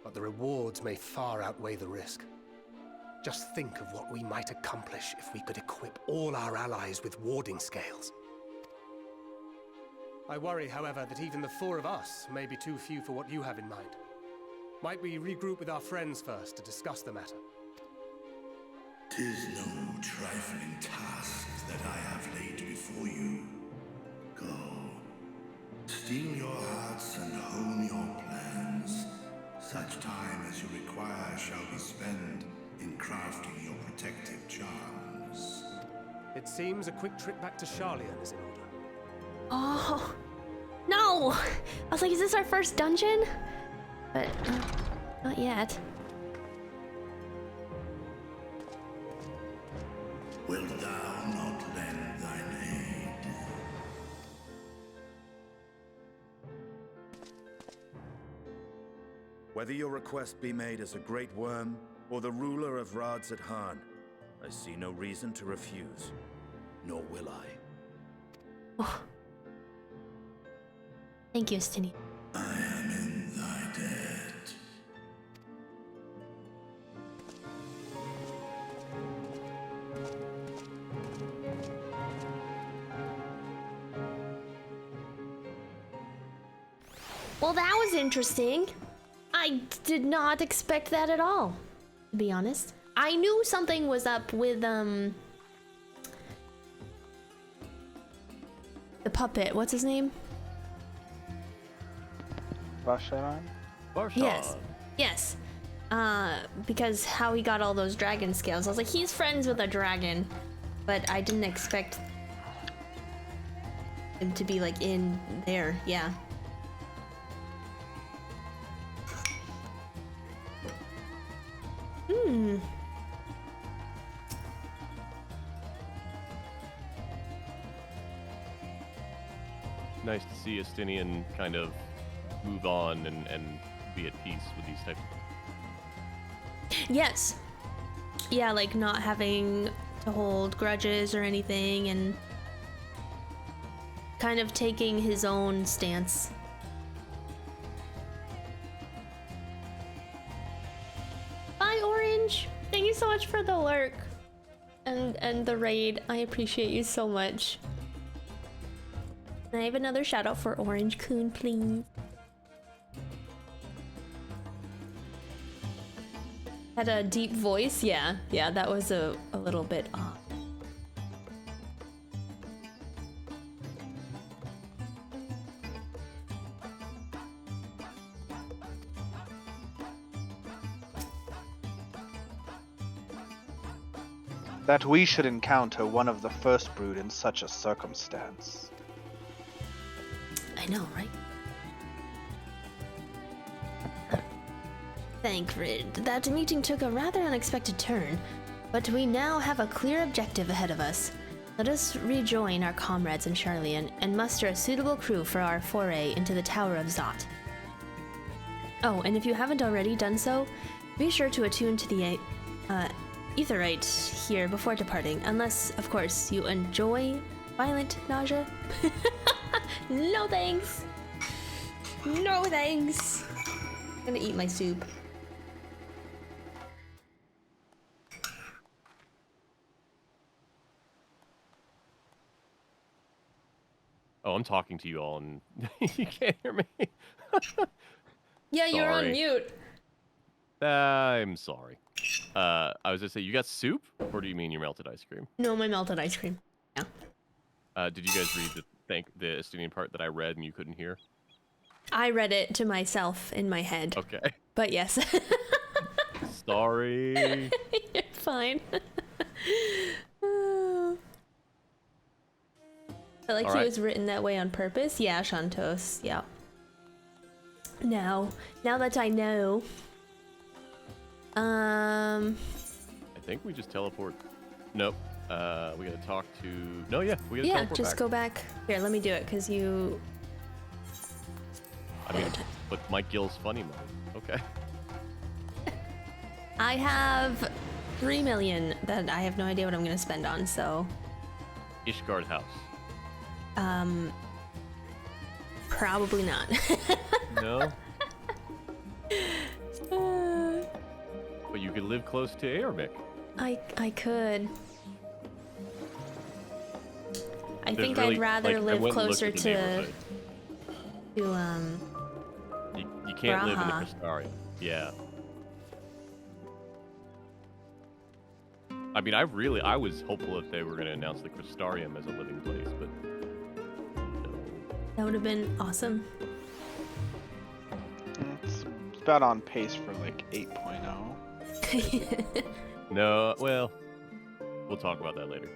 but the rewards may far outweigh the risk. Just think of what we might accomplish if we could equip all our allies with warding scales. I worry, however, that even the four of us may be too few for what you have in mind. Might we regroup with our friends first to discuss the matter? 'Tis no trifling task that I have laid before you. Go. Steel your hearts and hone your plans. Such time as you require shall be spent in crafting your protective charms. It seems a quick trip back to Sharlayan is in order. Oh, no! I was like, is this our first dungeon? But, not yet. Wilt thou not lend thine aid? Whether your request be made as a great worm or the ruler of Radz Anan, I see no reason to refuse, nor will I. Oh. Thank you, Stini. I am in thy debt. Well, that was interesting. I did not expect that at all, to be honest. I knew something was up with, the puppet. What's his name? Varsharan? Yes. Yes. Because how he got all those dragon scales. I was like, he's friends with a dragon. But I didn't expect him to be, like, in there. Yeah. Hmm. Nice to see Estinian kind of move on and be at peace with these types of... Yes. Yeah, like not having to hold grudges or anything and kind of taking his own stance. Bye, Orange. Thank you so much for the lurk and the raid. I appreciate you so much. And I have another shout out for Orange Coon, please. Had a deep voice, yeah, that was a little bit off. That we should encounter one of the first brood in such a circumstance. I know, right? Thancred, that meeting took a rather unexpected turn, but we now have a clear objective ahead of us. Let us rejoin our comrades in Charlian and muster a suitable crew for our foray into the Tower of Zot. Oh, and if you haven't already done so, be sure to attune to the Aetheryte here before departing, unless, of course, you enjoy violent nausea. No thanks! No thanks! I'm gonna eat my soup. Oh, I'm talking to you all and you can't hear me. Yeah, you're on mute. I'm sorry. I was gonna say, you got soup? Or do you mean your melted ice cream? No, my melted ice cream. Yeah. Did you guys read the Estonian part that I read and you couldn't hear? I read it to myself in my head. Okay. But yes. Sorry. You're fine. I like he was written that way on purpose. Yeah, Shantos. Yeah. Now that I know. I think we just teleport. Nope. We gotta talk to. No, yeah, we gotta teleport just back. go back. Here, let me do it, cause you. I mean, but Mike Gill's funny mode. Okay. I have 3 million that I have no idea what I'm gonna spend on. So. Ishgard House. Probably not. No. But you could live close to Aerobik. I could. I There's think really, I'd rather like, I live went and looked closer at the to neighborhood. You can't live in the Braha. Crystarium. Yeah. I mean, I was hopeful that they were going to announce the Crystarium as a living place, but That would have been awesome. It's about on pace for like 8.0. no. Well, we'll talk about that later.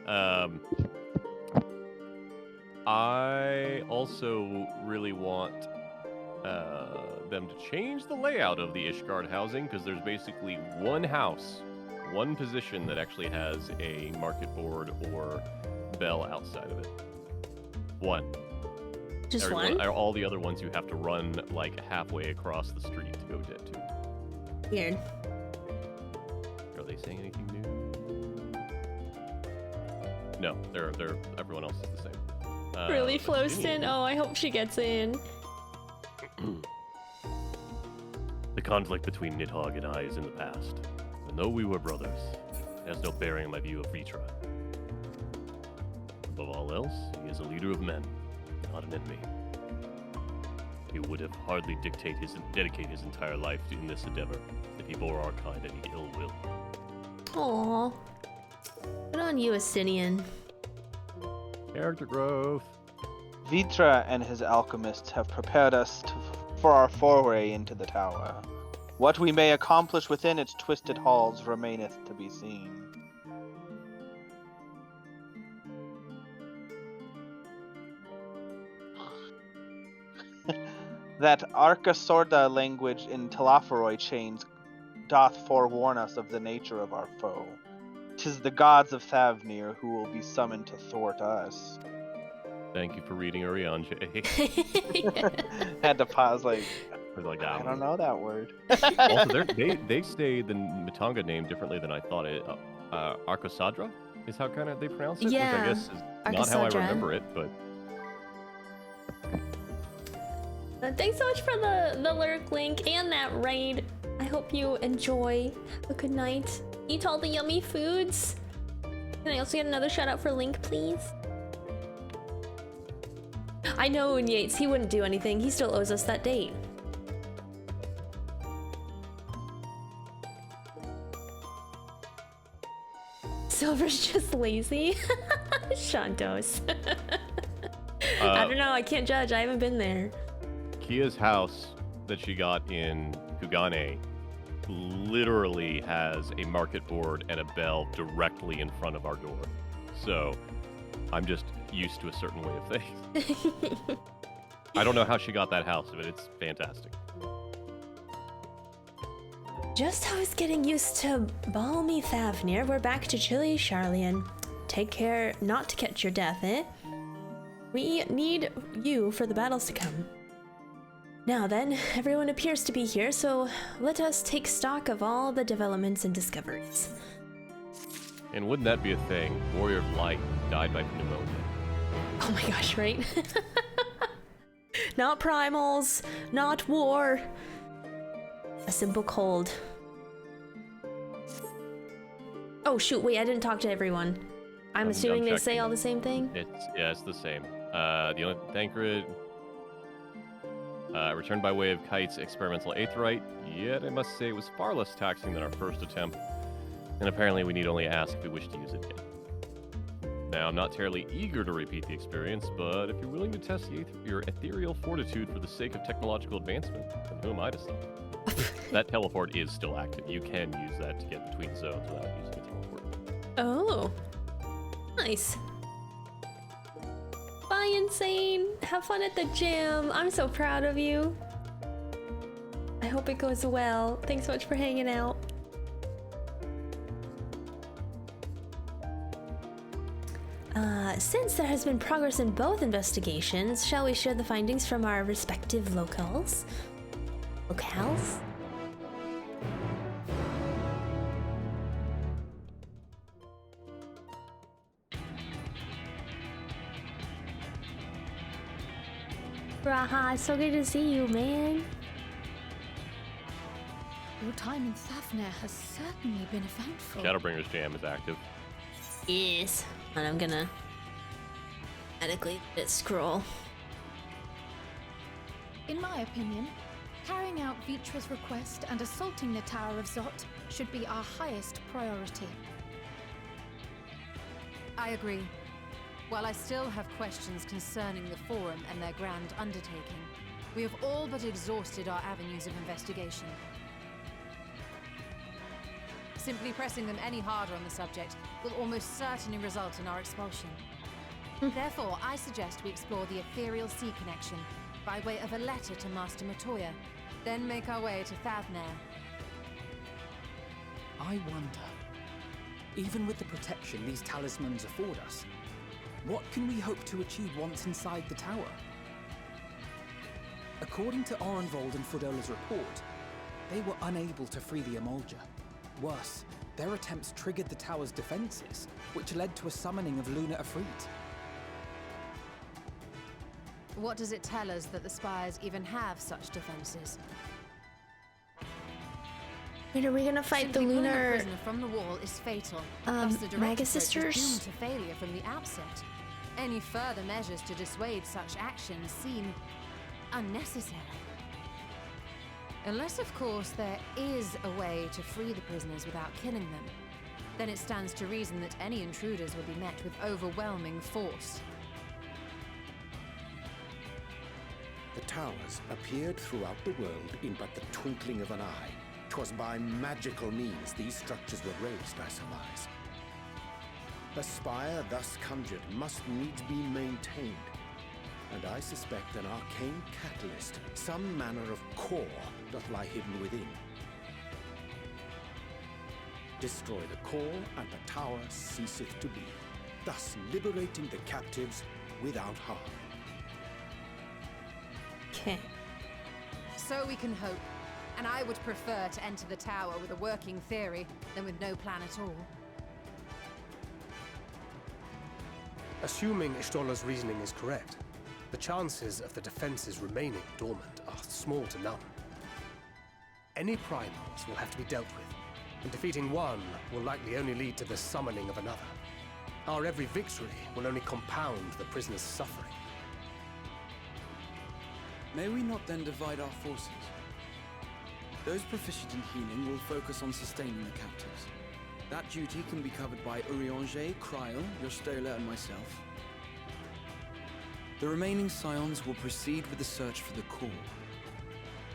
I also really want them to change the layout of the Ishgard housing, because there's basically one house, one position that actually has a market board or bell outside of it. One. Just one? All the other ones you have to run like halfway across the street to go get to. Weird. Are they saying anything new? No, they're everyone else is the same. Really, Floston? Oh, I hope she gets in. The conflict between Nidhogg and I is in the past, and though we were brothers, it has no bearing on my view of Vitra. Above all else, he is a leader of men, not an enemy. He would have hardly dedicate his entire life in this endeavor if he bore our kind any ill will. Aww. Good on you, Estinian. Character growth. Vitra and his alchemists have prepared us for our foray into the tower. What we may accomplish within its twisted halls remaineth to be seen. That Arcasorda language in Telophoroi chains doth forewarn us of the nature of our foe. 'Tis the gods of Thavnir who will be summoned to thwart us. Thank you for reading Urianje. Had to pause, like, I don't know that word. Also, they say the Matanga name differently than I thought it. Arcosadra is how kind of they pronounce it, Yeah, which I guess is not how I Arcosadra. remember it, but Thanks so much for the lurk link and that raid. I hope you enjoy. Have a good night. Eat all the yummy foods. Can I also get another shout out for Link, please? I know Yates, he wouldn't do anything. He still owes us that date. Silver's just lazy. Shantos. I don't know, I can't judge. I haven't been there. Kia's house that she got in Kugane literally has a market board and a bell directly in front of our door. So I'm just used to a certain way of things. I don't know how she got that house, but it's fantastic. Just I was getting used to balmy Thavnir. We're back to chilly Charlian. Take care not to catch your death, eh? We need you for the battles to come. Now then, everyone appears to be here, so let us take stock of all the developments and discoveries. And wouldn't that be a thing? Warrior of Light died by pneumonia. Oh my gosh, right? Not primals, not war. A simple cold. Oh shoot, wait, I didn't talk to everyone. I'm assuming they say all the same thing? It's the same. The only Thancred returned by way of Kite's experimental aetherite, yet I must say it was far less taxing than our first attempt, and apparently we need only ask if we wish to use it again. Now, I'm not terribly eager to repeat the experience, but if you're willing to test your ethereal fortitude for the sake of technological advancement, then who am I to stop? That teleport is still active. You can use that to get between zones without using a teleport. Oh. Nice. Bye, Insane. Have fun at the gym. I'm so proud of you. I hope it goes well. Thanks so much for hanging out. Since there has been progress in both investigations, shall we share the findings from our respective locales? Locales? Raha, it's so good to see you, man. Your time in Thavnir has certainly been eventful. Shadowbringer's jam is active. Yes. And I'm gonna automatically let it scroll. In my opinion, carrying out Vitra's request and assaulting the Tower of Zot should be our highest priority. I agree. While I still have questions concerning the Forum and their grand undertaking, we have all but exhausted our avenues of investigation. Simply pressing them any harder on the subject will almost certainly result in our expulsion. Therefore, I suggest we explore the ethereal sea connection by way of a letter to Master Matoya, then make our way to Thavnir. I wonder, even with the protection these talismans afford us, what can we hope to achieve once inside the tower? According to Orenvold and Frodola's report, they were unable to free the Emulger. Worse, their attempts triggered the tower's defenses, which led to a summoning of Luna Afrit. What does it tell us that the Spires even have such defenses? Wait, are we gonna fight Simply the pulling a lunar prisoner from the wall is fatal. Thus the direct Maga approach is sisters? doomed to failure from the outset. Any further measures to dissuade such actions seem unnecessary. Unless, of course, there is a way to free the prisoners without killing them. Then it stands to reason that any intruders will be met with overwhelming force. The towers appeared throughout the world in but the twinkling of an eye. 'Twas by magical means these structures were raised, I surmise. A spire thus conjured must needs be maintained, and I suspect an arcane catalyst, some manner of core, doth lie hidden within. Destroy the core, and the tower ceaseth to be, thus liberating the captives without harm. Okay. So we can hope, and I would prefer to enter the tower with a working theory than with no plan at all. Assuming Ishtola's reasoning is correct, the chances of the defenses remaining dormant are small to none. Any primals will have to be dealt with, and defeating one will likely only lead to the summoning of another. Our every victory will only compound the prisoner's suffering. May we not then divide our forces? Those proficient in healing will focus on sustaining the captives. That duty can be covered by Urianger, Kryl, Yostola, and myself. The remaining scions will proceed with the search for the core.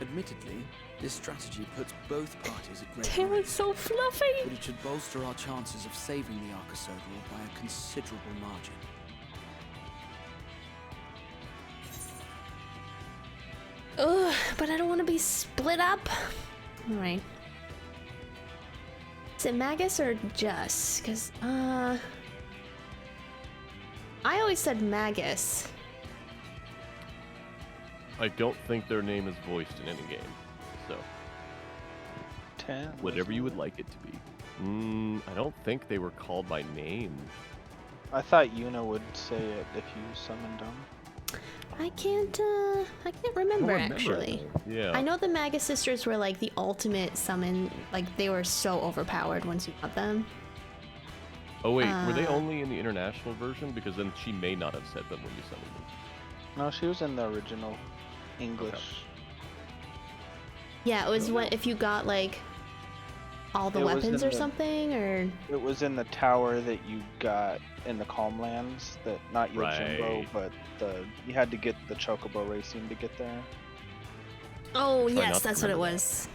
Admittedly, this strategy puts both parties at great risk. Taylor's so fluffy! But it should bolster our chances of saving the Arcosodral by a considerable margin. Ugh, but I don't want to be split up. Alright. Is it Magus or Just? Because, I always said Magus. I don't think their name is voiced in any game, so. 10. Whatever you would like it to be. I don't think they were called by name. I thought Yuna would say it if you summoned them. I can't remember actually. Yeah. I know the Magus sisters were like the ultimate summon, like they were so overpowered once you got them. Oh wait, were they only in the international version? Because then she may not have said them when you summoned them. No, she was in the original English. Okay. Yeah, it was when if you got like all the weapons or something, or it was in the tower that you got in the Calmlands. That not Yojimbo, but you had to get the Chocobo racing to get there. oh yes, that's what it was.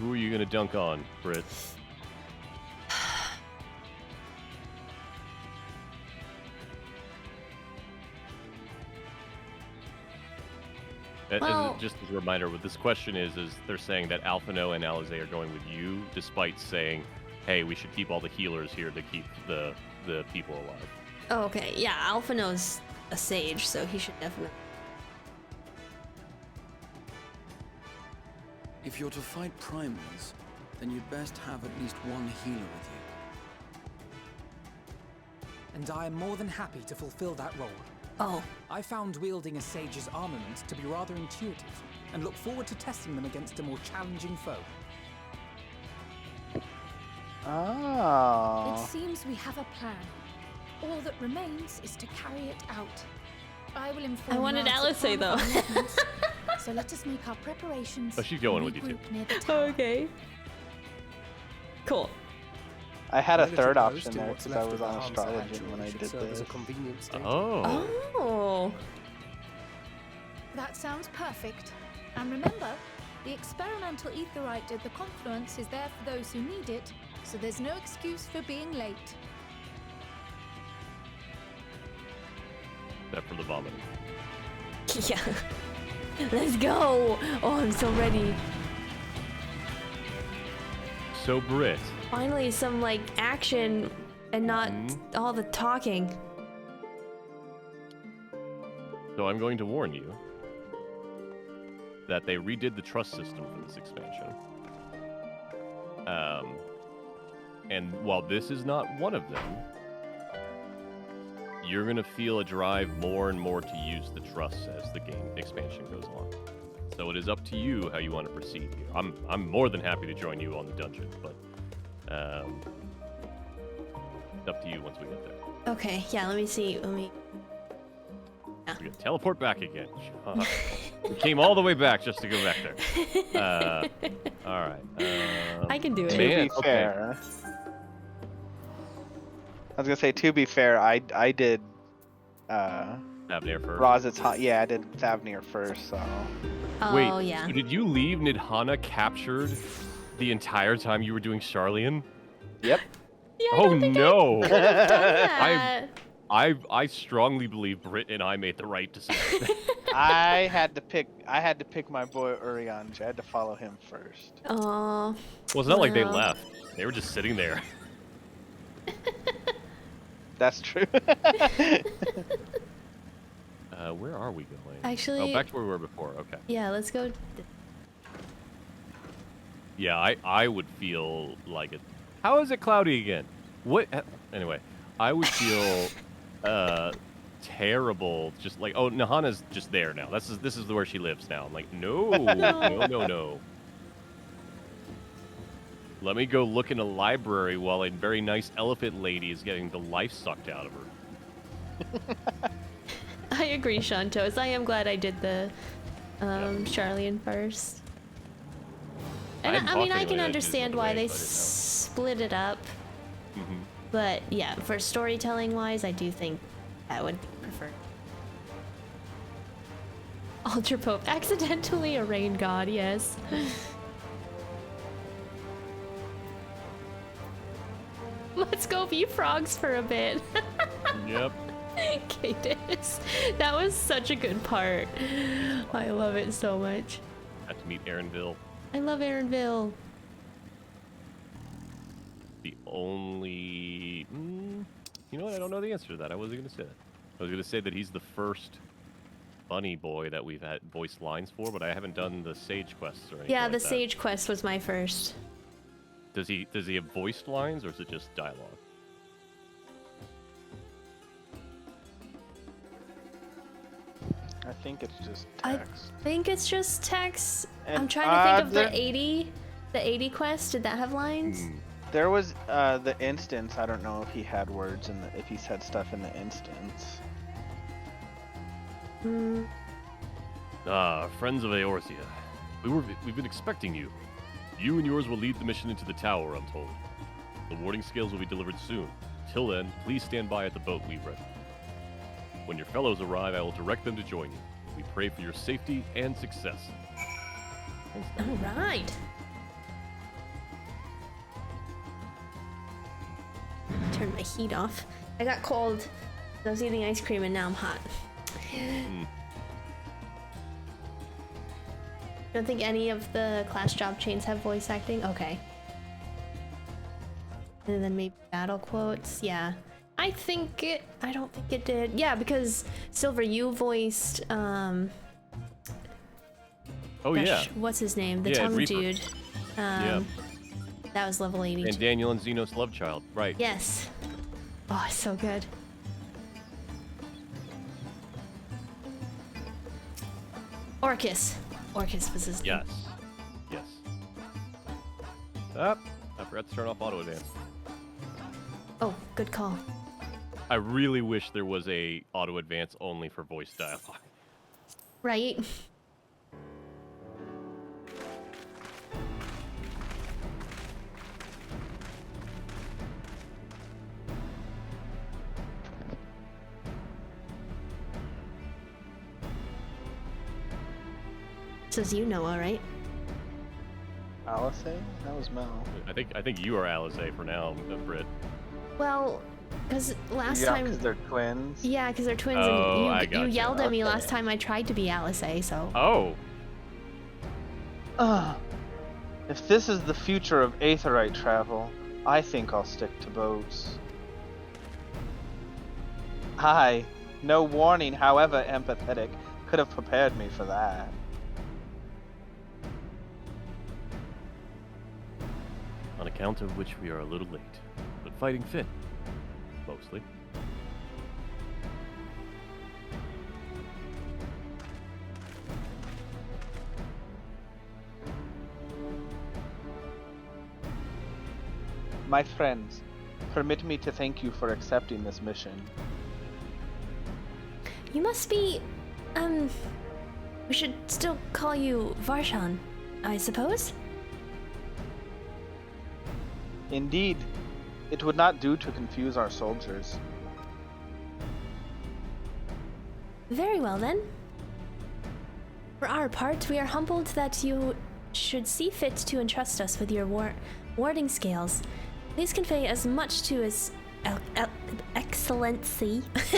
Who are you gonna dunk on, Britt? Just as a reminder, what this question is they're saying that Alphino and Alizé are going with you, despite saying, hey, we should keep all the healers here to keep the people alive. Oh, okay, yeah, Alphino's a sage, so he should definitely. If you're to fight primals, then you'd best have at least one healer with you. And I am more than happy to fulfill that role. Oh. I found wielding a sage's armament to be rather intuitive, and look forward to testing them against a more challenging foe. Oh. It seems we have a plan. All that remains is to carry it out. I will inform. I wanted Alizé Alizé though. So let us make our preparations. Oh, she's going with you too. Near the tower. Okay. Cool. I had a Relative third boast option in there what's because I left was of the on harms astrology sanctuary when I should did serve as a this. convenient state. Oh. That sounds perfect. And remember, the experimental aetherite at the confluence is there for those who need it, so there's no excuse for being late. Except for the vomiting. Yeah. Let's go! Oh, I'm so ready. So Britt. Finally, some like action and not all the talking. So I'm going to warn you that they redid the trust system for this expansion. And while this is not one of them, you're going to feel a drive more and more to use the trust as the game expansion goes on. So it is up to you how you want to proceed here. I'm more than happy to join you on the dungeon, but it's up to you once we get there. Okay, yeah, let me see. Let me. We're gonna teleport back again. We came all the way back just to go back there. All right. I can do it. To be fair, I was gonna say, to be fair, I did Thavnir first. Razathan. Yeah, I did Thavnir first. So. Wait, Oh yeah. so did you leave Nidhana captured the entire time you were doing Charlian? Yep. Yeah, oh no! I could have done that. I strongly believe Britt and I made the right decision. I had to pick my boy Urianger. I had to follow him first. Oh. Well, it's not like they left. They were just sitting there. That's true. Where are we going? Actually. Oh, back to where we were before. Okay. Yeah, let's go. Yeah, I would feel like it. How is it cloudy again? What? Anyway, I would feel terrible. Just like, oh, Nahana's just there now. This is where she lives now. I'm like, no, no. Let me go look in a library while a very nice elephant lady is getting the life sucked out of her. I agree, Shantos. I am glad I did the Charlian first. And I mean, I can understand why they split it up. But yeah, for storytelling wise, I do think I would prefer. Ultra Pope, accidentally a rain god, yes. Let's go be frogs for a bit. Yep. Cadis. That was such a good part. I love it so much. Got to meet Aaronville. I love Aaronville. The only... you know what? I don't know the answer to that. I wasn't going to say that. I was going to say that he's the first bunny boy that we've had voiced lines for, but I haven't done the Sage quests or anything Yeah, like the that. Sage quest was my first. Does he have voiced lines, or is it just dialogue? I think it's just text. I think it's just text. And, I'm trying to think of there- the 80 quest. Did that have lines? There was the instance. I don't know if he had words in if he said stuff in the instance. Ah, friends of Eorzea. We've been expecting you. You and yours will lead the mission into the tower, I'm told. The warding scales will be delivered soon. Till then, please stand by at the boat we've ready. When your fellows arrive, I will direct them to join you. We pray for your safety and success. All right. Turn my heat off. I got cold. I was eating ice cream and now I'm hot. Don't think any of the class job chains have voice acting? Okay. And then maybe battle quotes? Yeah. I don't think it did. Yeah, because Silver, you voiced, Oh, yeah. What's his name? The Yeah, tongue Reaper. dude. Yeah. That was level 82. And Daniel and Xenos love child, right? Yes. Oh, it's so good. Orcus. Orcus was his name. Yes. I forgot to turn off auto advance. Oh, good call. I really wish there was a auto advance only for voice dialogue. Right? Says you, Noah, right? Alice? That was Mel. I think you are Alize for now, Britt. Well, because last Yeah, time... because they're twins. Yeah, because they're twins, Oh, I and you gotcha. yelled at me Okay. last time I tried to be Alice, so... Oh. If this is the future of Aetherite travel, I think I'll stick to boats. No warning, however empathetic, could have prepared me for that. On account of which we are a little late, but fighting fit, mostly. My friends, permit me to thank you for accepting this mission. You must be... We should still call you Varshan, I suppose? Indeed, it would not do to confuse our soldiers. Very well, then. For our part, we are humbled that you should see fit to entrust us with your warding scales. Please convey as much to His Excellency. I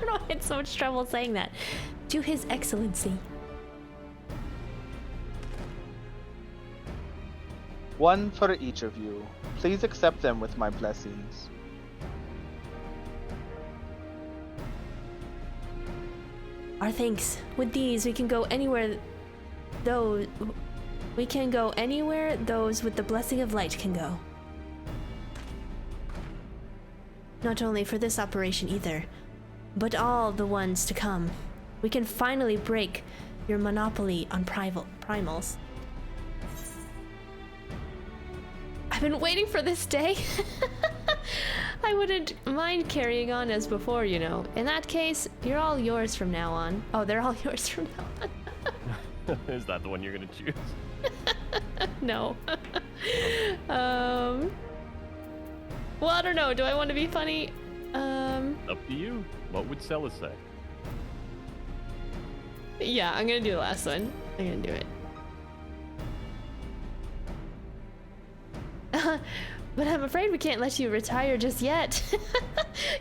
don't know why I had so much trouble saying that. To His Excellency. One for each of you. Please accept them with my blessings. Our thanks. With these, we can go anywhere those with the blessing of light can go. Not only for this operation either, but all the ones to come. We can finally break your monopoly on primals. I've been waiting for this day. I wouldn't mind carrying on as before, you know. In that case, you're all yours from now on. Oh, they're all yours from now on. Is that the one you're gonna choose? No. Well, I don't know. Do I want to be funny? Up to you. What would Sella say? Yeah, I'm gonna do the last one. I'm gonna do it. But I'm afraid we can't let you retire just yet.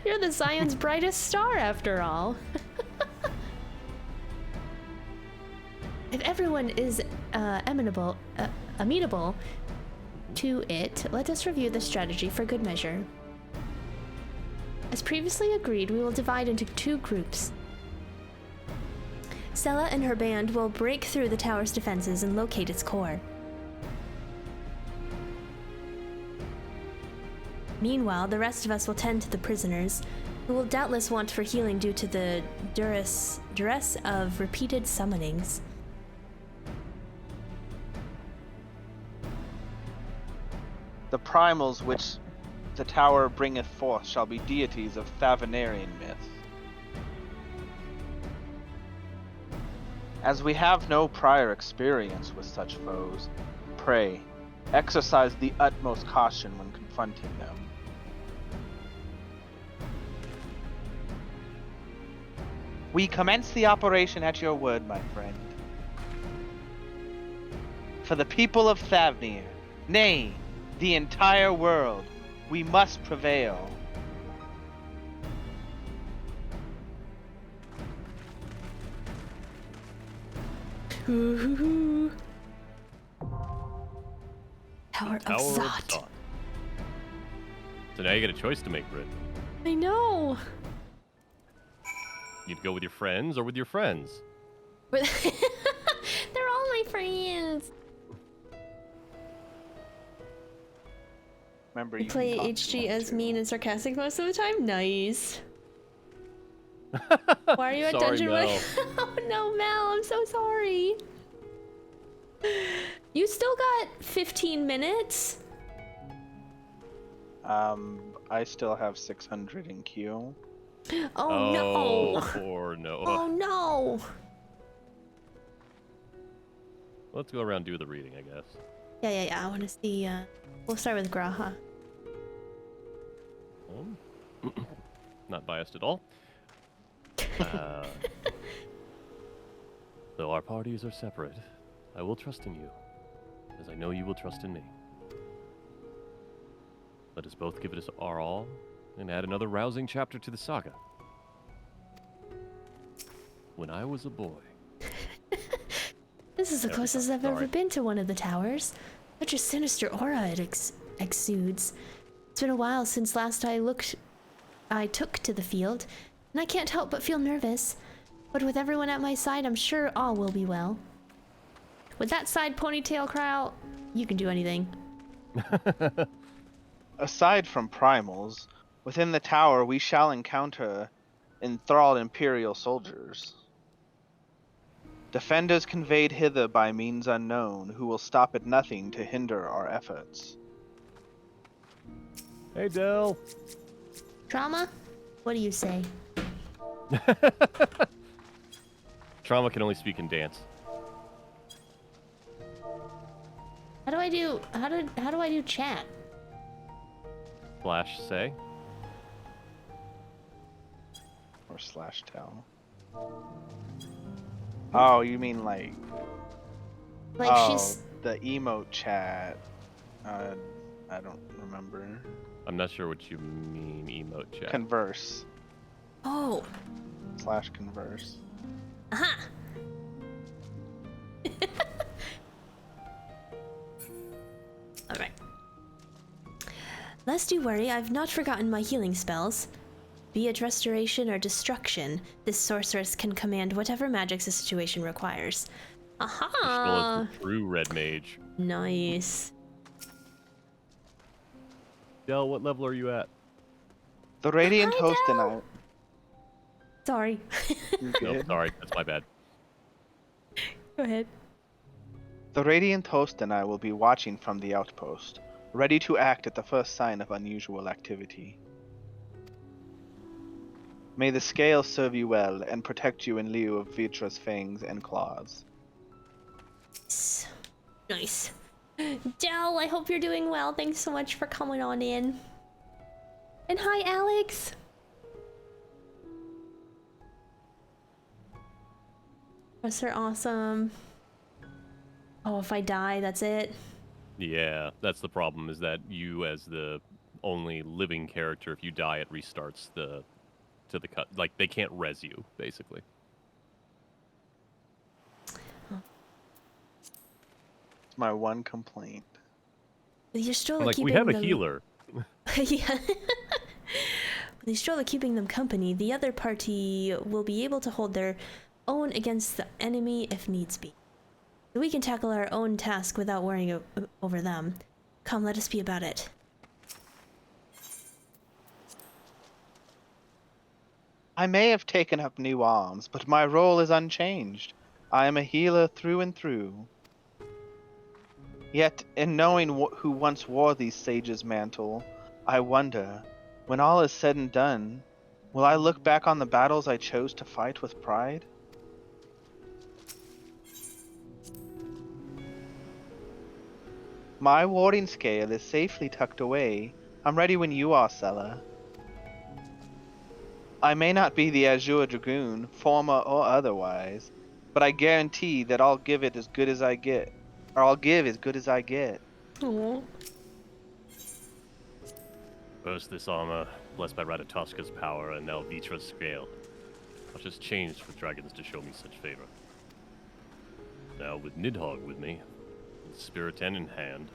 You're the Zion's brightest star, after all. If everyone is amenable to it, let us review the strategy for good measure. As previously agreed, we will divide into 2 groups. Sella and her band will break through the tower's defenses and locate its core. Meanwhile, the rest of us will tend to the prisoners, who will doubtless want for healing due to the duress of repeated summonings. The primals which the tower bringeth forth shall be deities of Thavenarian myth. As we have no prior experience with such foes, pray, exercise the utmost caution when confronting them. We commence the operation at your word, my friend. For the people of Thavnir, nay, the entire world, we must prevail. Ooh. Tower of Zot. So now you get a choice to make, Britt. I know. You'd go with your friends or with your friends? They're all my friends. Remember, you play HG as mean and sarcastic most of the time? Nice. Why are you at Sorry, Dungeon Mel. Oh no, Mel, I'm so sorry. You still got 15 minutes? I still have 600 in queue. Oh no. Poor Noah. Oh no. Let's go around and do the reading, I guess. Yeah. I want to see. We'll start with Graha. Not biased at all. Though our parties are separate, I will trust in you, as I know you will trust in me. Let us both give it our all, and add another rousing chapter to the saga. When I was a boy. This is the closest I've ever been to one of the towers. Such a sinister aura it exudes. It's been a while since last I took to the field, and I can't help but feel nervous. But with everyone at my side, I'm sure all will be well. With that side ponytail cry out, you can do anything. Aside from primals, within the tower we shall encounter enthralled Imperial soldiers. Defenders conveyed hither by means unknown, who will stop at nothing to hinder our efforts. Hey, Del. Trauma? What do you say? Trauma can only speak in dance. How do I do chat? Flash say. Or slash tell. Oh, you mean like she's the emote chat. I don't remember. I'm not sure what you mean, emote chat. Converse. Oh. Slash converse. Aha. Alright. Lest you worry, I've not forgotten my healing spells. Be it restoration or destruction, this sorceress can command whatever magics the situation requires. Aha! Still is the true red mage. Nice. Del, what level are you at? The Radiant Hi, Host and Del. Sorry. No, sorry, that's my bad. Go ahead. The Radiant Host and I will be watching from the outpost, ready to act at the first sign of unusual activity. May the scale serve you well and protect you in lieu of Vitra's fangs and claws. Nice. Del, I hope you're doing well. Thanks so much for coming on in. And hi, Alex. Professor Awesome. Oh, if I die, that's it. Yeah, that's the problem, is that you as the only living character, if you die, it restarts the cut. Like, they can't res you, basically. It's my one complaint. You're still Like, keeping we have a them... healer. Yeah. They still keeping them company. The other party will be able to hold their own against the enemy if needs be. We can tackle our own task without worrying over them. Come, let us be about it. I may have taken up new arms, but my role is unchanged. I am a healer through and through. Yet, in knowing who once wore these sages' mantle, I wonder, when all is said and done, will I look back on the battles I chose to fight with pride? My warding scale is safely tucked away. I'm ready when you are, Sella. I may not be the Azure Dragoon, former or otherwise, but I guarantee that I'll give it as good as I get. Or I'll give as good as I get. Aww. First this armor, blessed by Ratatoska's power, and now Vitra's scale. Much has changed for dragons to show me such favor. Now with Nidhogg with me, with spirit and in hand,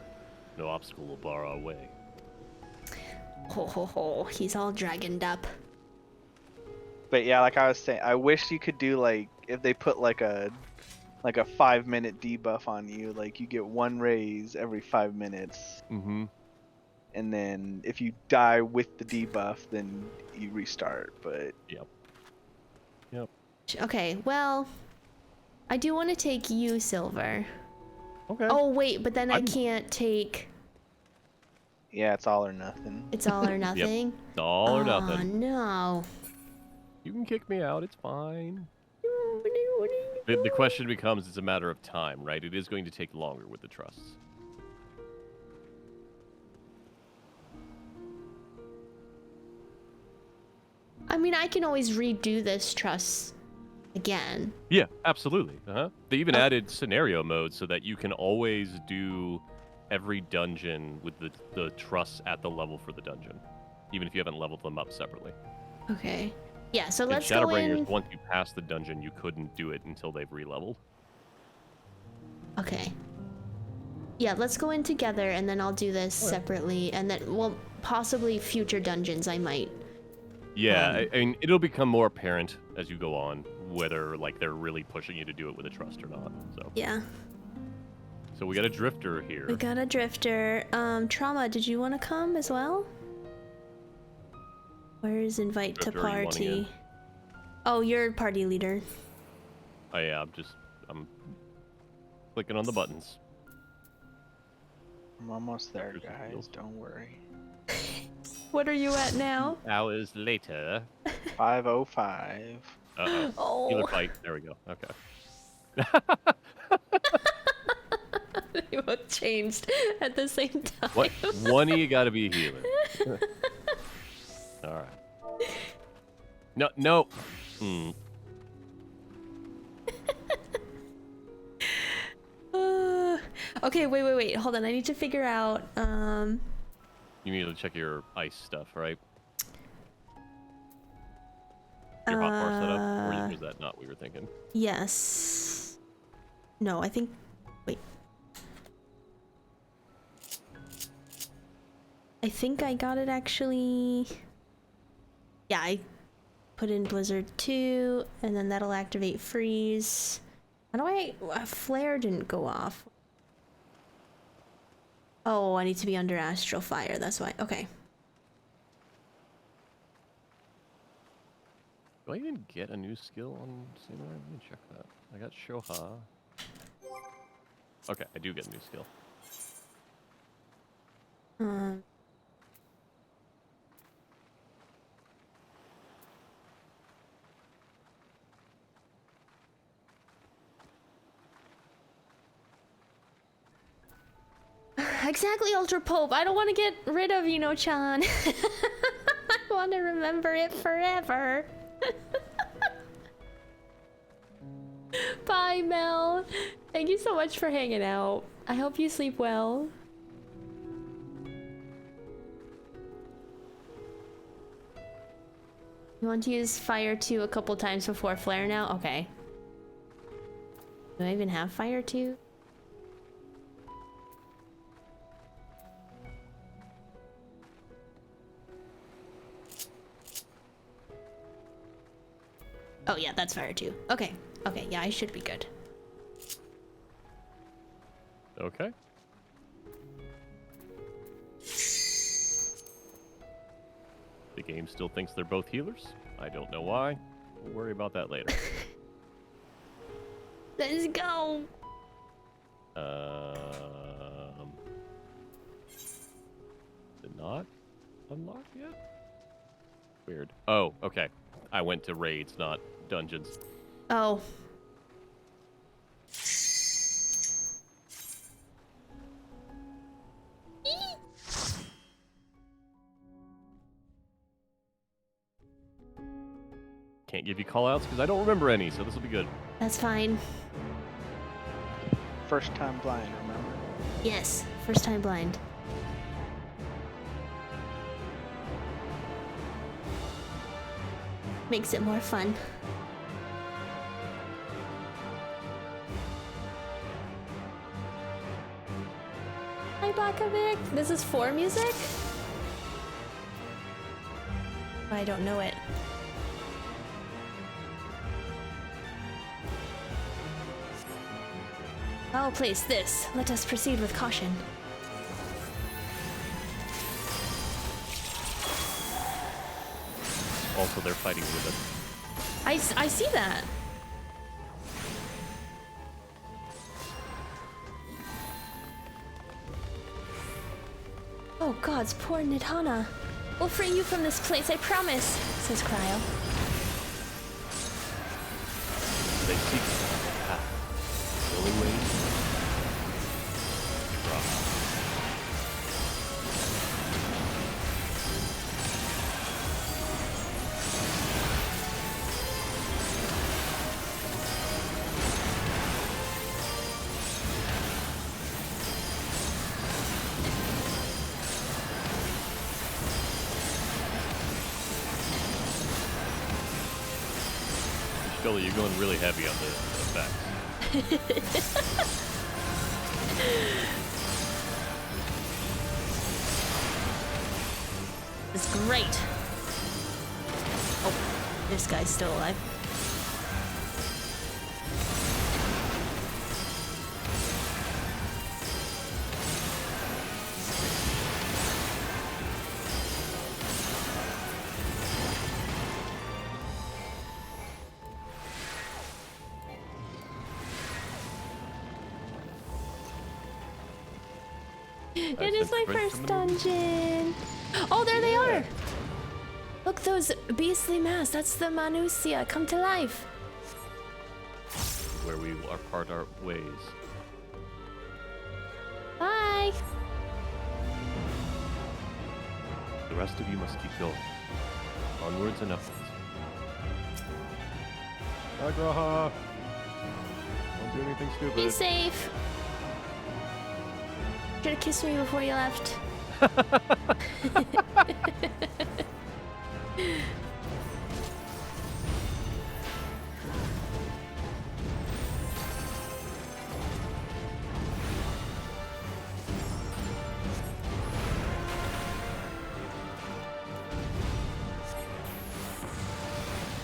no obstacle will bar our way. Ho ho ho, he's all dragoned up. But yeah, like I was saying, I wish you could do like if they put like a 5-minute debuff on you, like you get one raise every 5 minutes. Mm-hmm. And then if you die with the debuff, then you restart. But Yep. Okay, well, I do want to take you, Silver. Okay. Oh wait, but then I can't take. Yeah, it's all or nothing. It's all or nothing. Yep. It's all or nothing. Oh no. You can kick me out, it's fine. The question becomes, it's a matter of time, right? It is going to take longer with the trusts. I mean, I can always redo this trust again. Yeah, absolutely. They even added scenario mode so that you can always do every dungeon with the trusts at the level for the dungeon, even if you haven't leveled them up separately. Okay. Yeah, so In let's go Shadowbringers, in. once you pass the dungeon, you couldn't do it until they've re-leveled. Okay. Yeah, let's go in together, and then I'll do this separately, and then, well, possibly future dungeons I might. Yeah, I mean, it'll become more apparent as you go on whether like they're really pushing you to do it with a trust or not. So Yeah. So we got a drifter here. We got a drifter. Trauma, did you want to come as well? Where is invite Drifter, to are you wanting in? party? Oh, you're party leader. Oh yeah, I'm clicking on the buttons. I'm almost there, guys. Don't worry. What are you at now? Hours later. 5:05. Uh-oh. Oh. Healer fight. There we go. Okay. They both changed at the same time. What? One of you got to be a healer. All right. No. Okay, wait. Hold on. I need to figure out. You need to check your ice stuff, right? Your hotbar setup, or was that not what we were thinking? Yes. No, I think. Wait. I think I got it actually. Yeah, I put in Blizzard 2, and then that'll activate freeze. How do I? Flare didn't go off. Oh, I need to be under Astral Fire. That's why. Okay. Do I even get a new skill on Samurai? Let me check that. I got Shoha. Okay, I do get a new skill. Exactly, Ultra Pope. I don't want to get rid of Chan. I want to remember it forever. Bye, Mel. Thank you so much for hanging out. I hope you sleep well. You want to use Fire 2 a couple times before Flare now? Okay. Do I even have Fire 2? Oh yeah, that's Fire 2. Okay. Okay, yeah, I should be good. Okay. The game still thinks they're both healers. I don't know why. We'll worry about that later. Let's go! Did not unlock yet? Weird. Oh, okay. I went to raids, not dungeons. Oh. Can't give you callouts because I don't remember any, so this will be good. That's fine. First time blind, remember? Yes, first time blind. Makes it more fun. Hi, Bakavic. This is for music? I don't know it. I'll place this. Let us proceed with caution. Also, they're fighting with us. I see that. Oh gods, poor Nidhana. We'll free you from this place, I promise, says Cryo. They seek a path. The only way. Scully, you're going really heavy on the effects. It's great. Oh, this guy's still alive. It is my first dungeon. Oh, there they are. Look, those beastly masks. That's the Manusia come to life. Where we are part our ways. Bye. The rest of you must keep going. Onwards and upwards. Bye, Graha. Don't do anything stupid. Be safe. Should have kissed me before you left.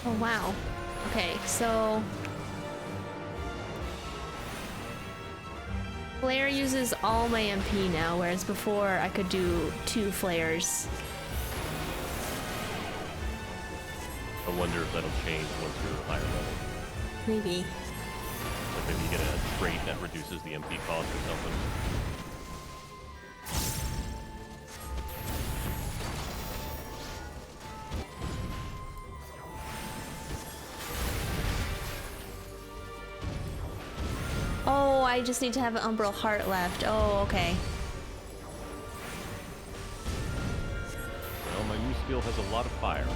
Oh wow. Okay, so Flare uses all my MP now, whereas before I could do 2 flares. I wonder if that'll change once you're higher level. Maybe. Like maybe you get a trait that reduces the MP cost or something. Oh, I just need to have an Umbral Heart left. Oh, okay. Well, my new skill has a lot of fire.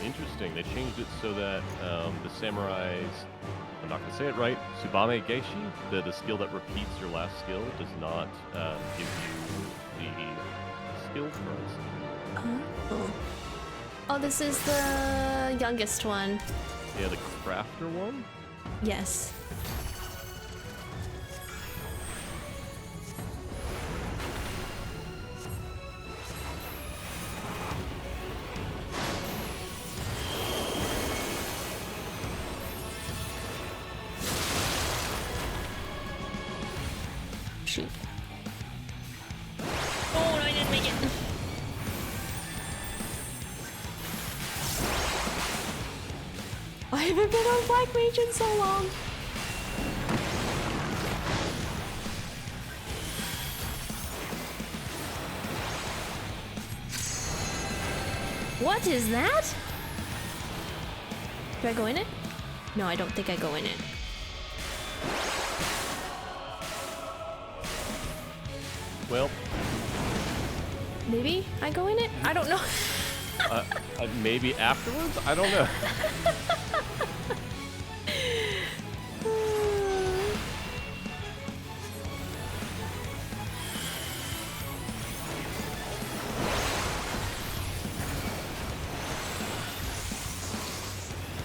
Interesting. They changed it so that the samurais, I'm not going to say it right, Tsubame Geishi, the skill that repeats your last skill, does not give you the skill price. Oh. Oh, this is the youngest one. Yeah, the crafter one? Yes. Shoot. Oh, no, I didn't make it. I haven't been on Black Mage in so long. What is that? Do I go in it? No, I don't think I go in it. Well, maybe I go in it? I don't know. Maybe afterwards? I don't know.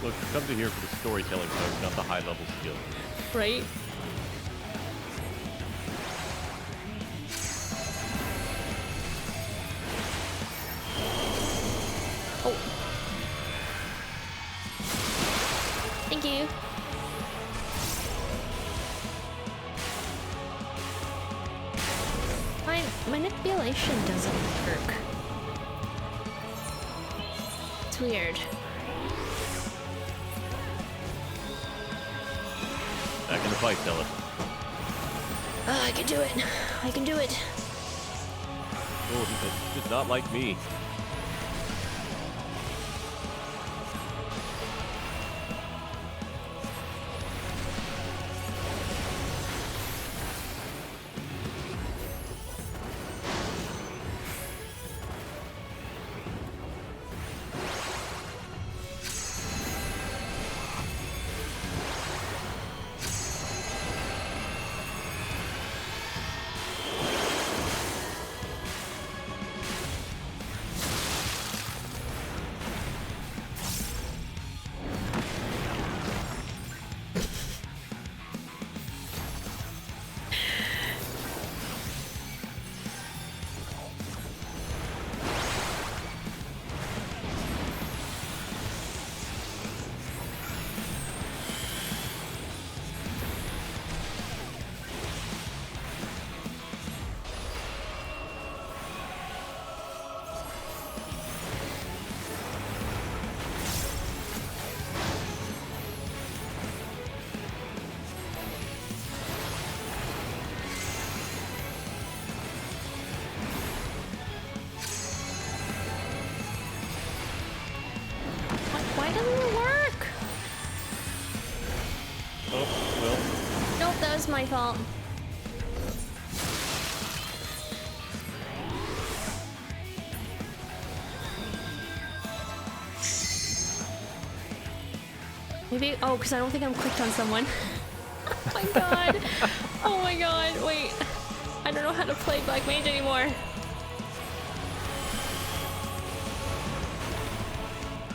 Look, you come to here for the storytelling mode, not the high-level skill. Right? Oh. Thank you. My manipulation doesn't work. It's weird. Back in the fight, Stella. I can do it. I can do it. Oh, he did not like me. Why doesn't it work? Oh, well. Nope, that was my fault. Maybe, oh, because I don't think I'm clicked on someone. Oh my god. Oh my god, wait. I don't know how to play Black Mage anymore.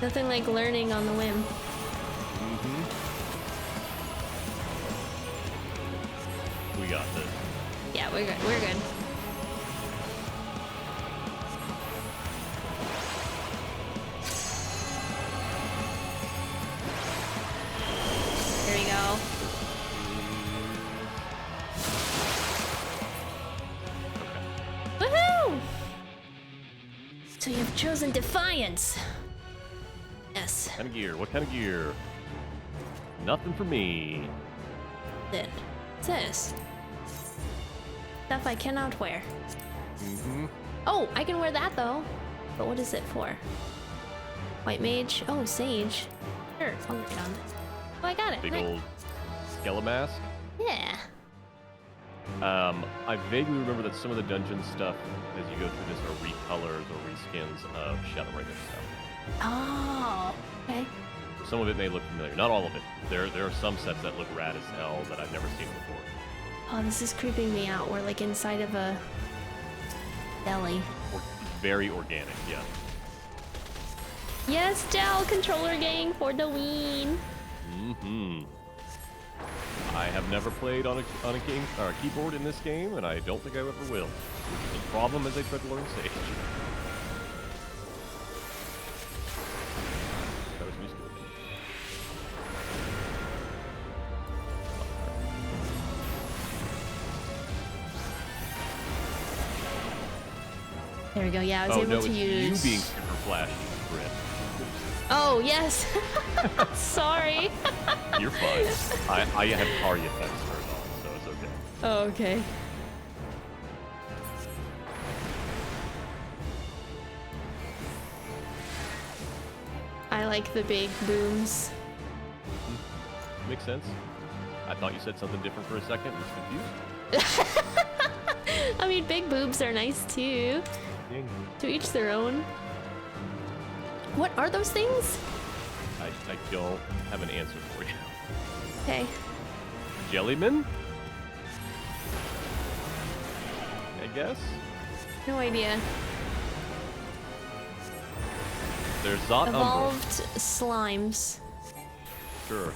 Nothing like learning on the whim. got this. Yeah, we're good. We're good. There we go. Woohoo! So you've chosen Defiance. Yes. What kind of gear? What kind of gear? Nothing for me. Then, what's this? Stuff I cannot wear. Mm-hmm. Oh, I can wear that though. But what is it for? White mage? Oh, sage. Sure, I'll work it on. Oh, I got it. Big Nice. old skeleton. Yeah. I vaguely remember that some of the dungeon stuff, as you go through this, are recolors or reskins of Shadowbringer stuff. Oh, okay. Some of it may look familiar. Not all of it. There are some sets that look rad as hell that I've never seen before. Oh, this is creeping me out. We're like inside of a belly. Very organic, yeah. Yes, Dell, controller gang for the ween. Mm-hmm. I have never played on a game or a keyboard in this game, and I don't think I ever will. Which is a problem as I try to learn Sage. That was music. There we go. Yeah, I was able to use. You being super flashy, Britt. Oh yes. Sorry. You're fine. I have party effects turned on, so it's okay. Oh, okay. I like the big booms. Makes sense. I thought you said something different for a second. I was confused. I mean, big boobs are nice too. Yeah. To each their own. What are those things? I don't have an answer for you. Okay. Jellyman? I guess? No idea. There's Zot Evolved slimes. Sure.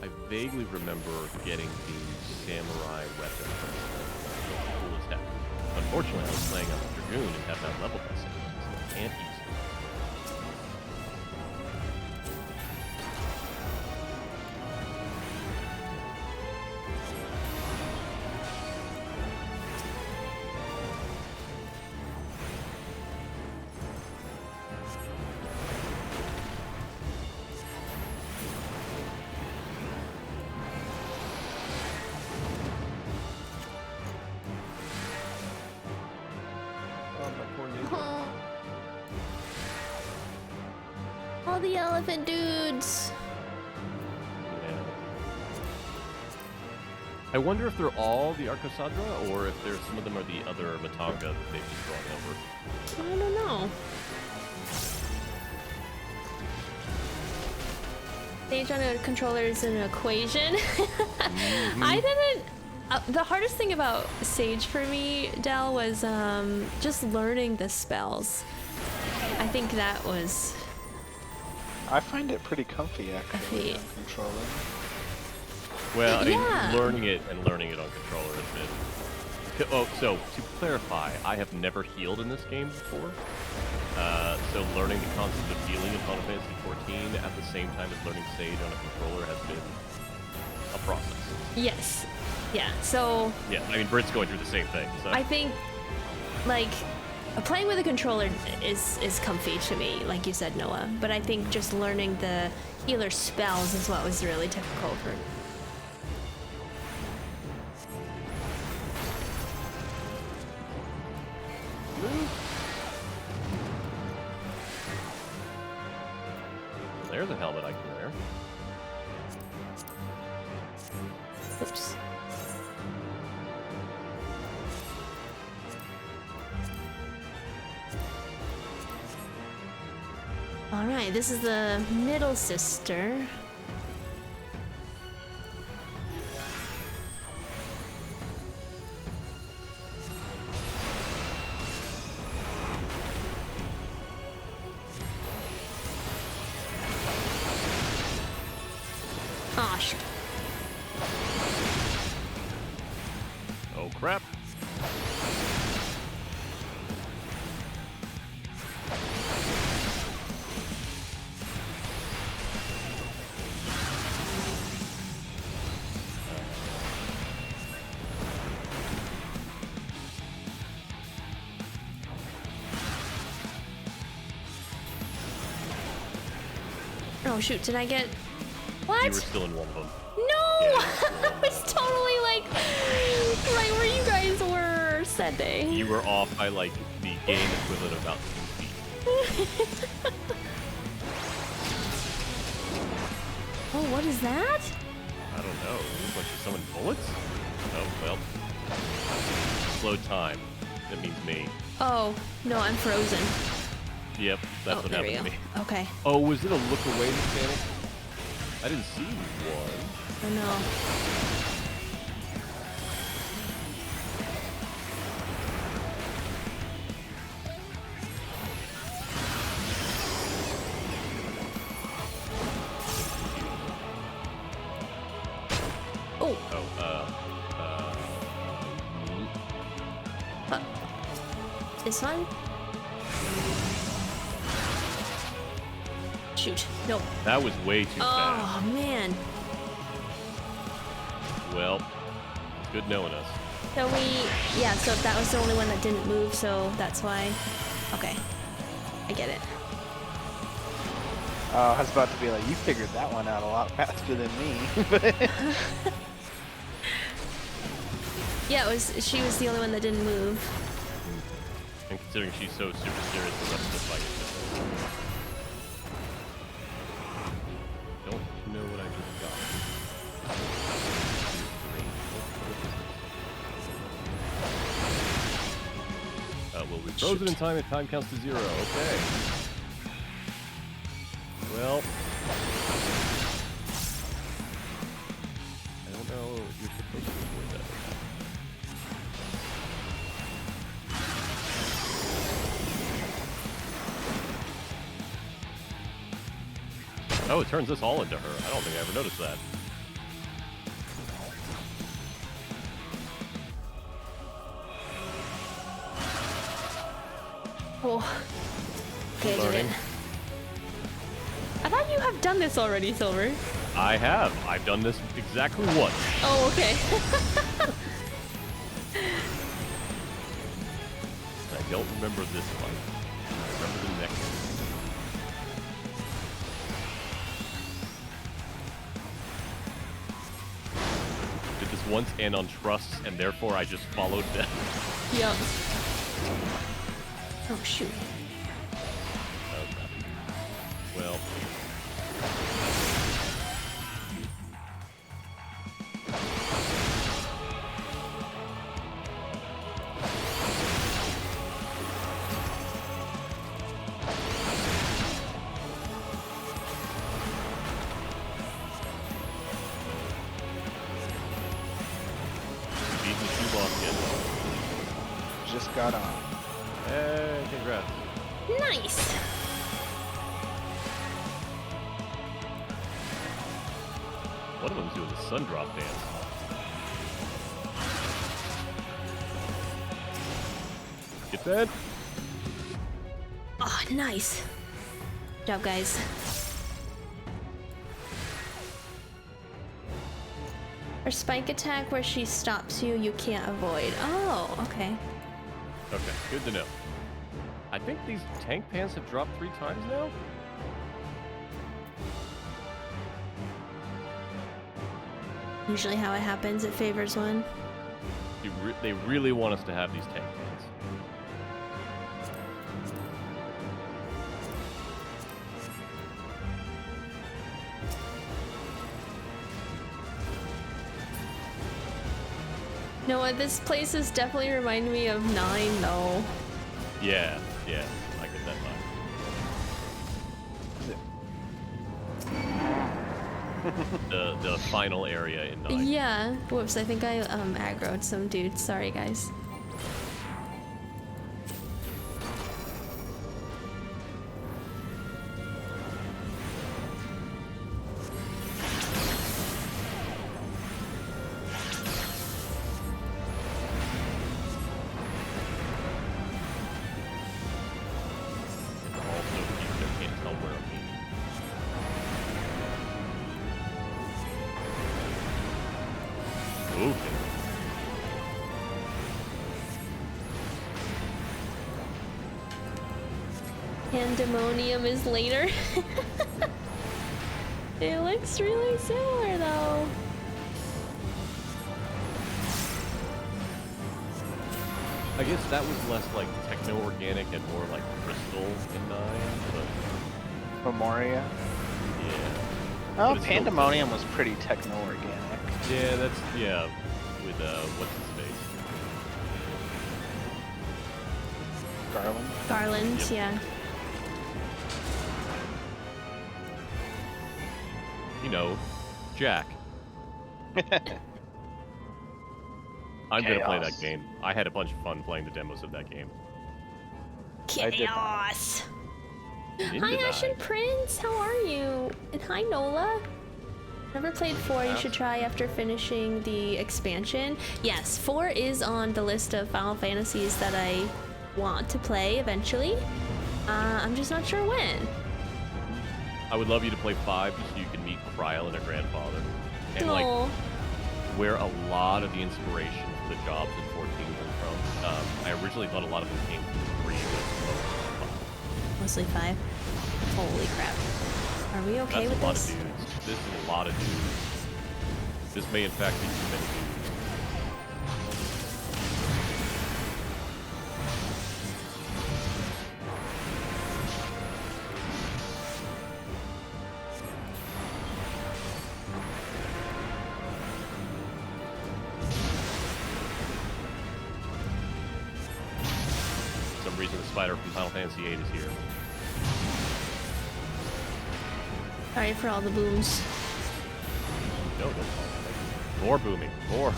I vaguely remember getting the samurai weapon from cool as heck. Unfortunately, I was playing on the Dragoon and have not leveled that samurai, so I can't use it. All the elephant dudes. Yeah. I wonder if they're all the Arcosadra, or if there's some of them are the other Matanga that they've just brought over. I don't know. Stage on a controller is an equation. I didn't. The hardest thing about Sage for me, Del, was just learning the spells. I think that was. I find it pretty comfy actually on controller. Well, I mean, Yeah. learning it on controller has been. Oh, so to clarify, I have never healed in this game before. So learning the concept of healing in Final Fantasy XIV at the same time as learning Sage on a controller has been a process. Yes. Yeah. So. Yeah, I mean, Britt's going through the same thing. So. I think, like, playing with a controller is comfy to me, like you said, Noah. But I think just learning the healer spells is what was really difficult for me. There's a helmet I can wear. Oops. Alright, this is the middle sister. crap. Oh shoot, did I get... What? You were still in one of them. No! Yeah, I was totally like right where you guys were Sunday. you were off by like the game equivalent of about 2 feet. Oh, what is that? I don't know. It looks like she summoned bullets? Oh, well. Slow time. That means me. Oh, no, I'm frozen. Yep, that's what there happened to we me. go. Okay. Oh, was it a look away mechanic? I didn't see one. Oh no. Oh. This one? Shoot. No. That was way too fast. Oh, man. Well, it's good knowing us. So yeah, so that was the only one that didn't move, so that's why. Okay. I get it. I was about to be like, you figured that one out a lot faster than me. Yeah, she was the only one that didn't move. And considering she's so super serious, the rest of the fight is just... Don't know what I just got. Well, we've frozen in time if time counts to 0. Okay. Well... I don't know if you're supposed to avoid that. Oh, it turns us all into her. I don't think I ever noticed that. Oh. Okay, I did it. Learning. I thought you have done this already, Silver. I have. I've done this exactly once. Oh, okay. I don't remember this fight. I remember the next one. Did this once and on trust, and therefore I just followed them. Yep. Oh, shoot. Okay. Well. Just got on. Hey, congrats. Nice. One of them's doing the sun drop dance. Get that? Oh, nice. Good job, guys. Her spike attack where she stops you, you can't avoid. Oh, okay. Okay, good to know. I think these tank pants have dropped 3 times now? Usually how it happens, it favors one. They really want us to have these tank pants. You know what, this place is definitely reminding me of 9, though. Yeah, I get that vibe. The final area in 9. Yeah. Whoops, I think I aggroed some dudes. Sorry, guys. Okay. Pandemonium is later. It looks really similar though. I guess that was less like techno-organic and more like crystal in 9, but... Memoria. Yeah. Oh, But it's still Pandemonium was pretty techno-organic. Yeah, that's... Yeah, with, what's his face? Garland? Garland, Yep. yeah. You know, Jack. I'm gonna play that Chaos. game. I had a bunch of fun playing the demos of that game. Chaos! Ninja Hi, Dive. Ashen Prince! How are you? And hi, Nola! Never played 4, you should try after finishing the expansion. Yes, 4 is on the list of Final Fantasies that I want to play eventually. I'm just not sure when. I would love you to play 5 just so you can meet Kryl and her grandfather. And like, Aw. where a lot of the inspiration for the jobs in 14 came from. I originally thought a lot of them came from 3, but Mostly 5. Holy crap. Are we okay with that's this? a lot of dudes. This is a lot of dudes. This may in fact be too many dudes. For some reason the spider from Final Fantasy VIII is here. Sorry for all the booms. No, no. More booming. More.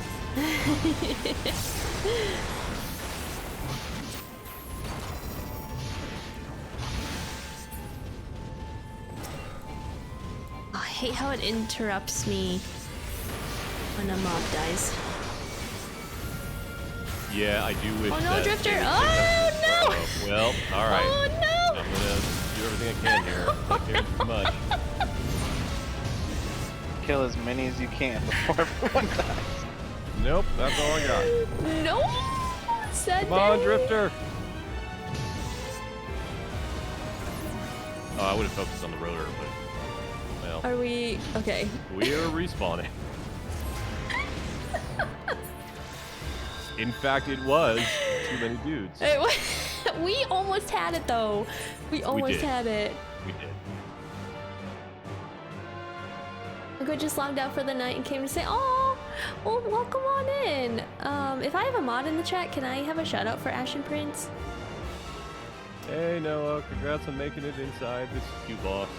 Oh, I hate how it interrupts me when a mob dies. Yeah, I do wish Oh no, that Drifter! they would Oh take no! that- Well, alright. Oh no! I'm gonna do everything I can here. Not caring too much. Kill as many as you can before everyone dies. Nope, that's all I got. No! Sad Come on, day. Drifter! Oh, I would have focused on the rotor, but... Well, Are we... Okay. we are respawning. In fact, it was too many dudes. We almost had it though. We almost did. had it. We did. I just logged out for the night and came to say, oh, well, welcome on in. If I have a mod in the chat, can I have a shout out for Ashen Prince? Hey, Noah, congrats on making it inside this cute boss.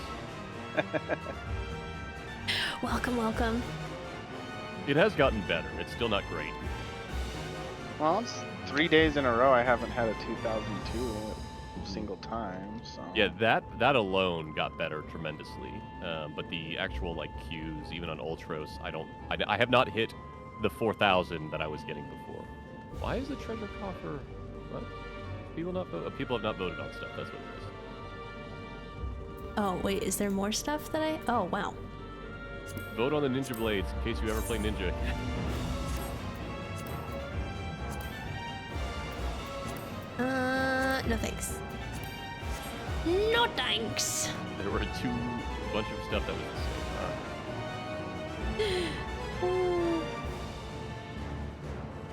Welcome, welcome. It has gotten better. It's still not great. Well, it's 3 days in a row I haven't had a 2002 a single time, so... Yeah, that alone got better tremendously. But the actual like queues, even on Ultros, I have not hit the 4,000 that I was getting before. Why is the treasure coffer? What? People have not voted on stuff. That's what it is. Oh, wait, is there more stuff that I... Oh, wow. Vote on the Ninja Blades in case you ever play Ninja. No thanks. No thanks. There were bunch of stuff that was the same.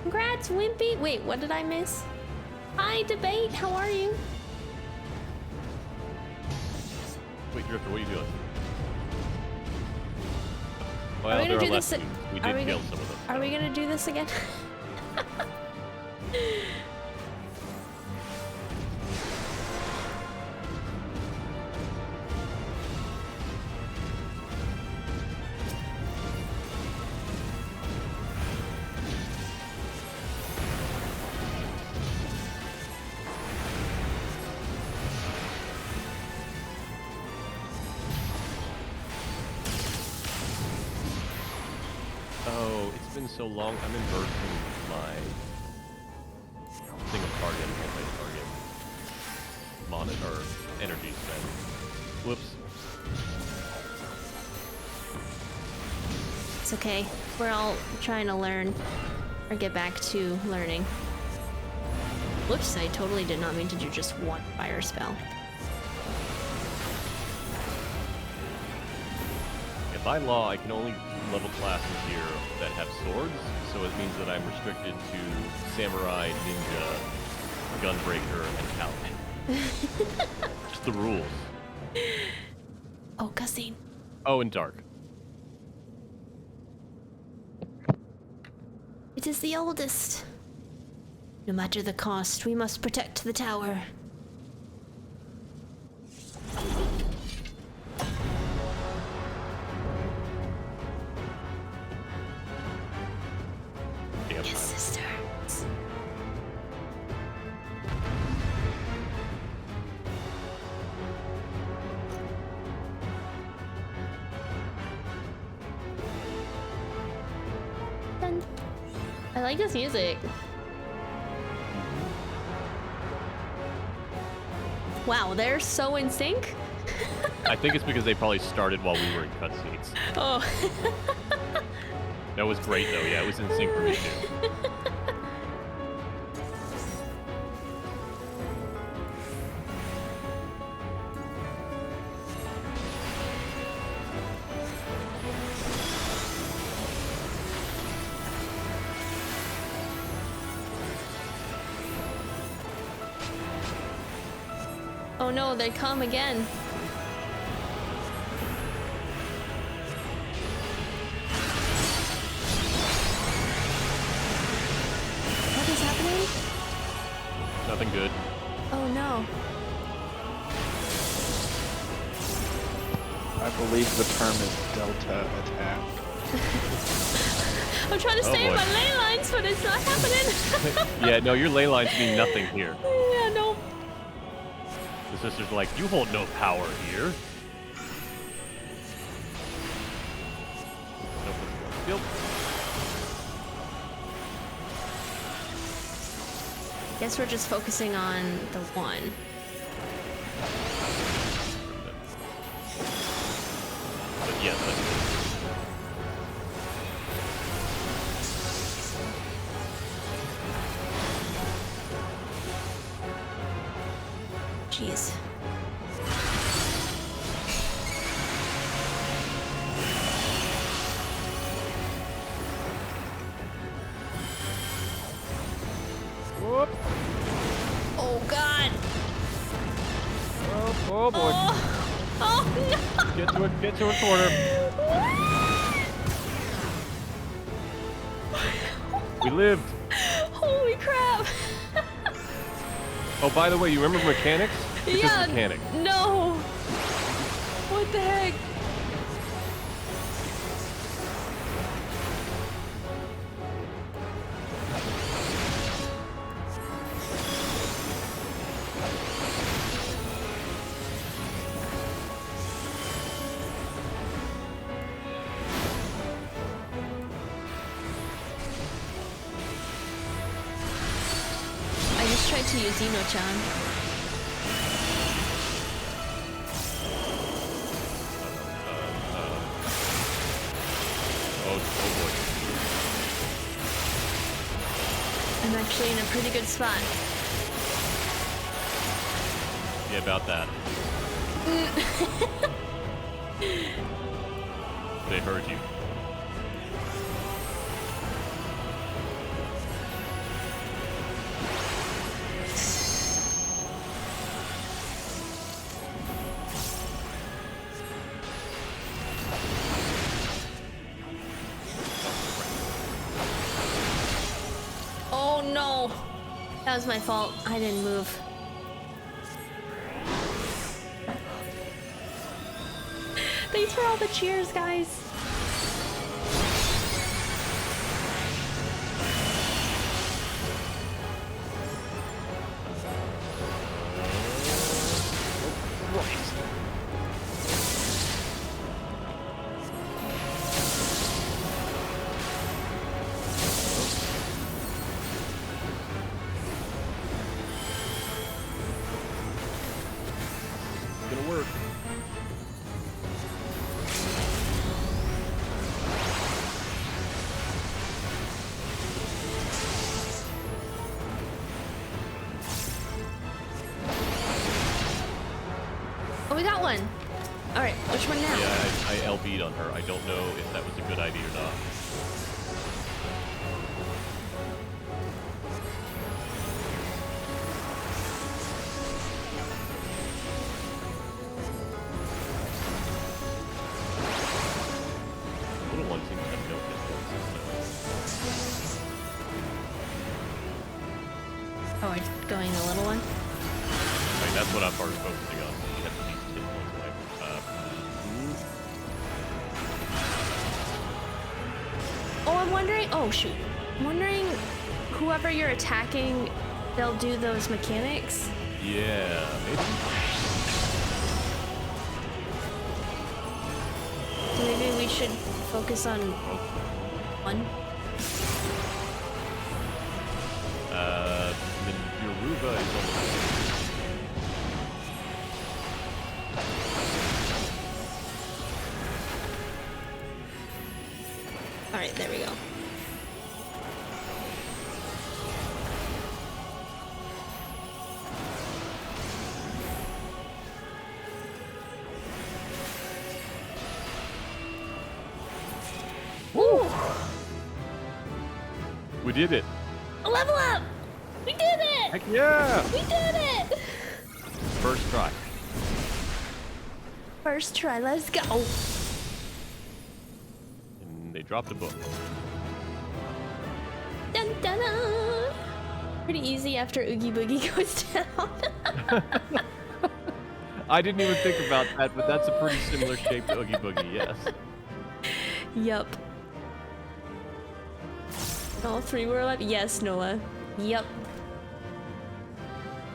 Congrats, Wimpy. Wait, what did I miss? Hi, Debate. How are you? Wait, Drifter, what are you doing? Well, Are we there gonna are do less this? dudes. We Are did we kill gonna- some of them. Are we gonna do this again? Oh, it's been so long. I'm inversing my thing of target, multi-target monitor energy spend. Whoops. It's okay. We're all trying to learn, or get back to learning. Whoops, I totally did not mean to do just one fire spell. Yeah, by law, I can only level classes here that have swords, so it means that I'm restricted to samurai, ninja, gunbreaker, and paladin. Just the rules. Oh, cutscene. Oh, and dark. It is the oldest. No matter the cost, we must protect the tower. Yes, sister. I like this music. Wow, they're so in sync. I think it's because they probably started while we were in cutscenes. Oh. That was great though, yeah, it was in sync for me too. Oh no, they come again. What is happening? Nothing good. Oh no. I believe the term is Delta attack. I'm trying to stay in boy. my ley lines, but it's not happening. Yeah, no, your ley lines mean nothing here. Yeah, no. The sisters are like, you hold no power here. Nope. Guess we're just focusing on the one. But yes, that's good. Jeez. Whoop. Oh god. Oh boy. Oh no. Get to a corner. We lived. Holy crap. Oh, by the way, you remember mechanics? This Yeah. is mechanic. No. What the heck? I just tried to use Ino-chan. Oh boy. I'm actually in a pretty good spot. Yeah, about that. They heard you. Oh no. That was my fault. I didn't move. Thanks for all the cheers, guys. It's gonna work. we got one. All right, which one now? Yeah, I LB'd on her. I don't know if that was a good idea or not. The little one seems to have no hit points. Oh, we're going the little one? I mean, that's what I'm first focusing on. She has at least hit points away. Oh, I'm wondering. Oh, shoot. I'm wondering whoever you're attacking, they'll do those mechanics. Yeah, maybe. Maybe we should focus on one. The Yoruba is almost. All right, there we go. Woo! We did it. A level up! We did it! Heck yeah! We did it! First try. First try, let's go. And they dropped a book. Dun, dun, dun. Pretty easy after Oogie Boogie goes down. I didn't even think about that, but that's a pretty similar shape to Oogie Boogie, yes. Yup. All three were alive? Yes, Noah. Yup.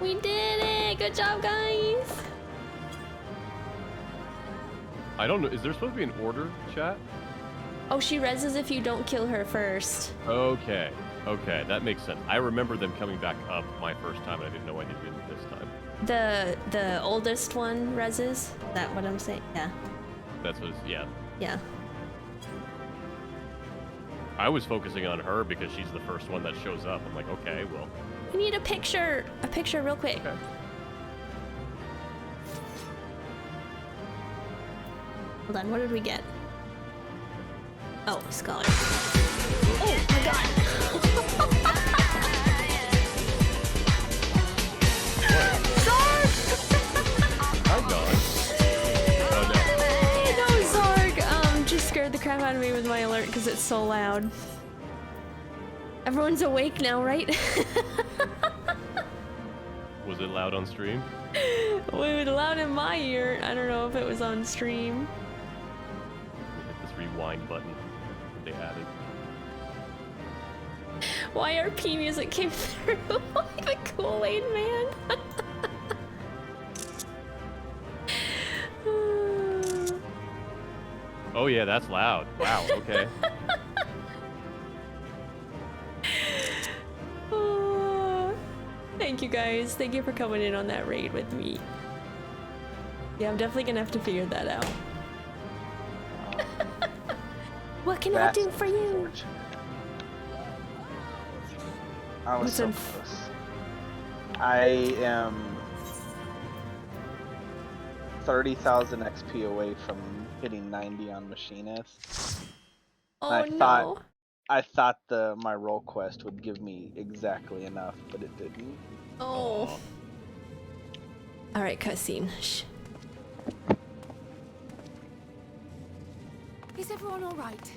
We did it! Good job, guys! I don't know. Is there supposed to be an order, chat? Oh, she reses if you don't kill her first. Okay. Okay, that makes sense. I remember them coming back up my first time, and I didn't know I did it this time. The oldest one reses? Is that what I'm saying? Yeah. That's what it's, yeah. Yeah. I was focusing on her because she's the first one that shows up. I'm like, okay, well. We need a picture real quick. Okay. Hold on, what did we get? Oh, scholar. Oh my god! I'm gone. Oh No, Zarg just scared the crap out of me with my alert because it's so loud. Everyone's awake now, right? Was it loud on stream? It was loud in my ear. I don't know if it was on stream. Hit this rewind button that they added. YRP music came through like the Kool-Aid man. Oh yeah, that's loud. Wow, okay. Thank you guys. Thank you for coming in on that raid with me. Yeah, I'm definitely gonna have to figure that out. What can I do for you? I was What's so in- close. I am 30,000 XP away from hitting 90 on Machinist. Oh no. I thought my role quest would give me exactly enough, but it didn't. Oh. All right, cutscene. Shh. Is everyone all right?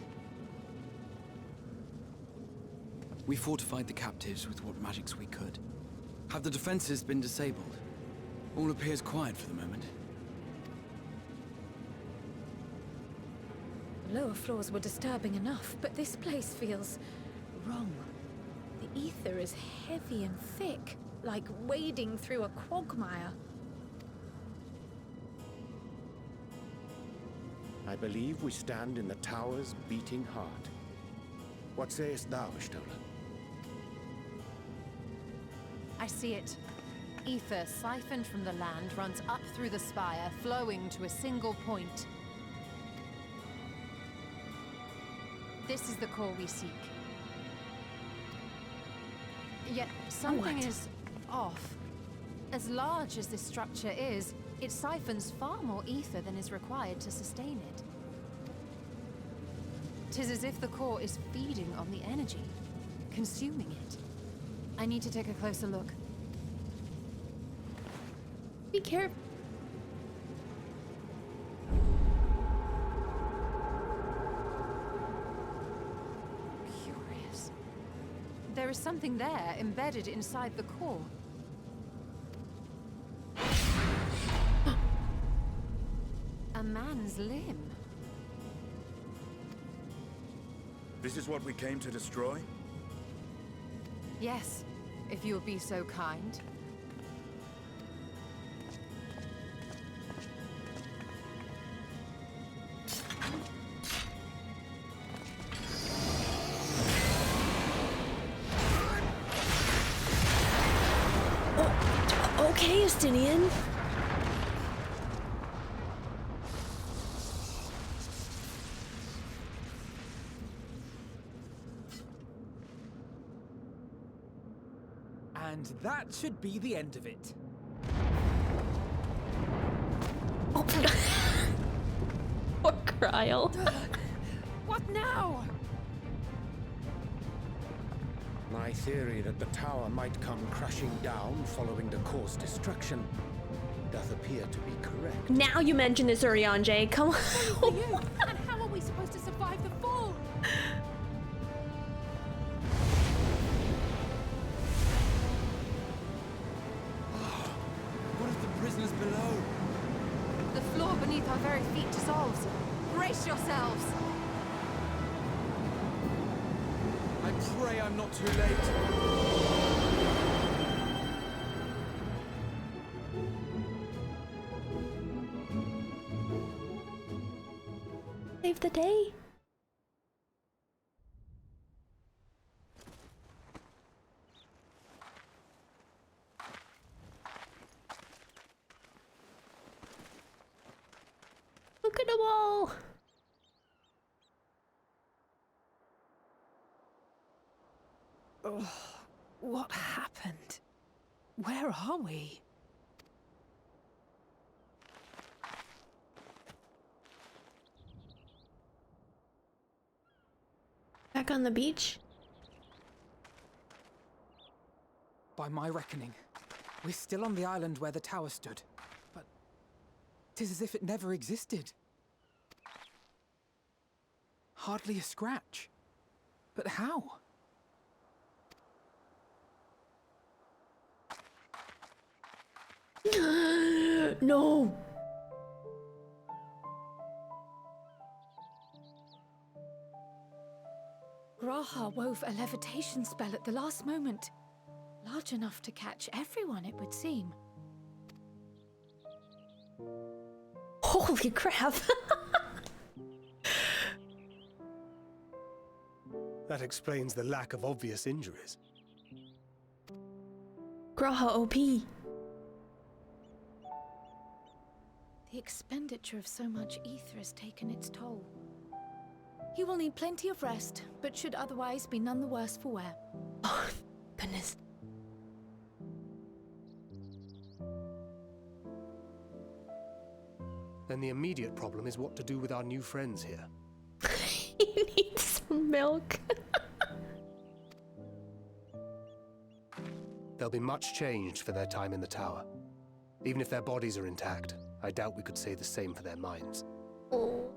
We fortified the captives with what magics we could. Have the defenses been disabled? All appears quiet for the moment. The lower floors were disturbing enough, but this place feels wrong. The ether is heavy and thick, like wading through a quagmire. I believe we stand in the tower's beating heart. What sayest thou, Stola? I see it. Ether siphoned from the land runs up through the spire, flowing to a single point. This is the core we seek. Yet something is off. As large as this structure is, It siphons far more ether than is required to sustain it. 'Tis as if the core is feeding on the energy, consuming it. I need to take a closer look. Be careful. Curious. There is something there embedded inside the core. A man's limb. This is what we came to destroy? Yes, if you would be so kind. Okay, Justinian. And that should be the end of it. Poor Cryle. What now? My theory that the tower might come crashing down following the core's destruction doth appear to be correct. Now you mention this, Urianger. Come on. And how are we supposed to survive the fall? What of the prisoners below? The floor beneath our very feet dissolves. Brace yourselves! I pray I'm not too late. Save the day. Look at them all. Oh, what happened? Where are we? Back on the beach? By my reckoning, we're still on the island where the tower stood. But 'tis as if it never existed. Hardly a scratch. But how? No. Graha wove a levitation spell at the last moment. Large enough to catch everyone, it would seem. Holy crap. That explains the lack of obvious injuries. Graha OP. The expenditure of so much ether has taken its toll. He will need plenty of rest, but should otherwise be none the worse for wear. Oh, goodness. Then the immediate problem is what to do with our new friends here. He needs some milk. They'll be much changed for their time in the tower. Even if their bodies are intact, I doubt we could say the same for their minds. Oh.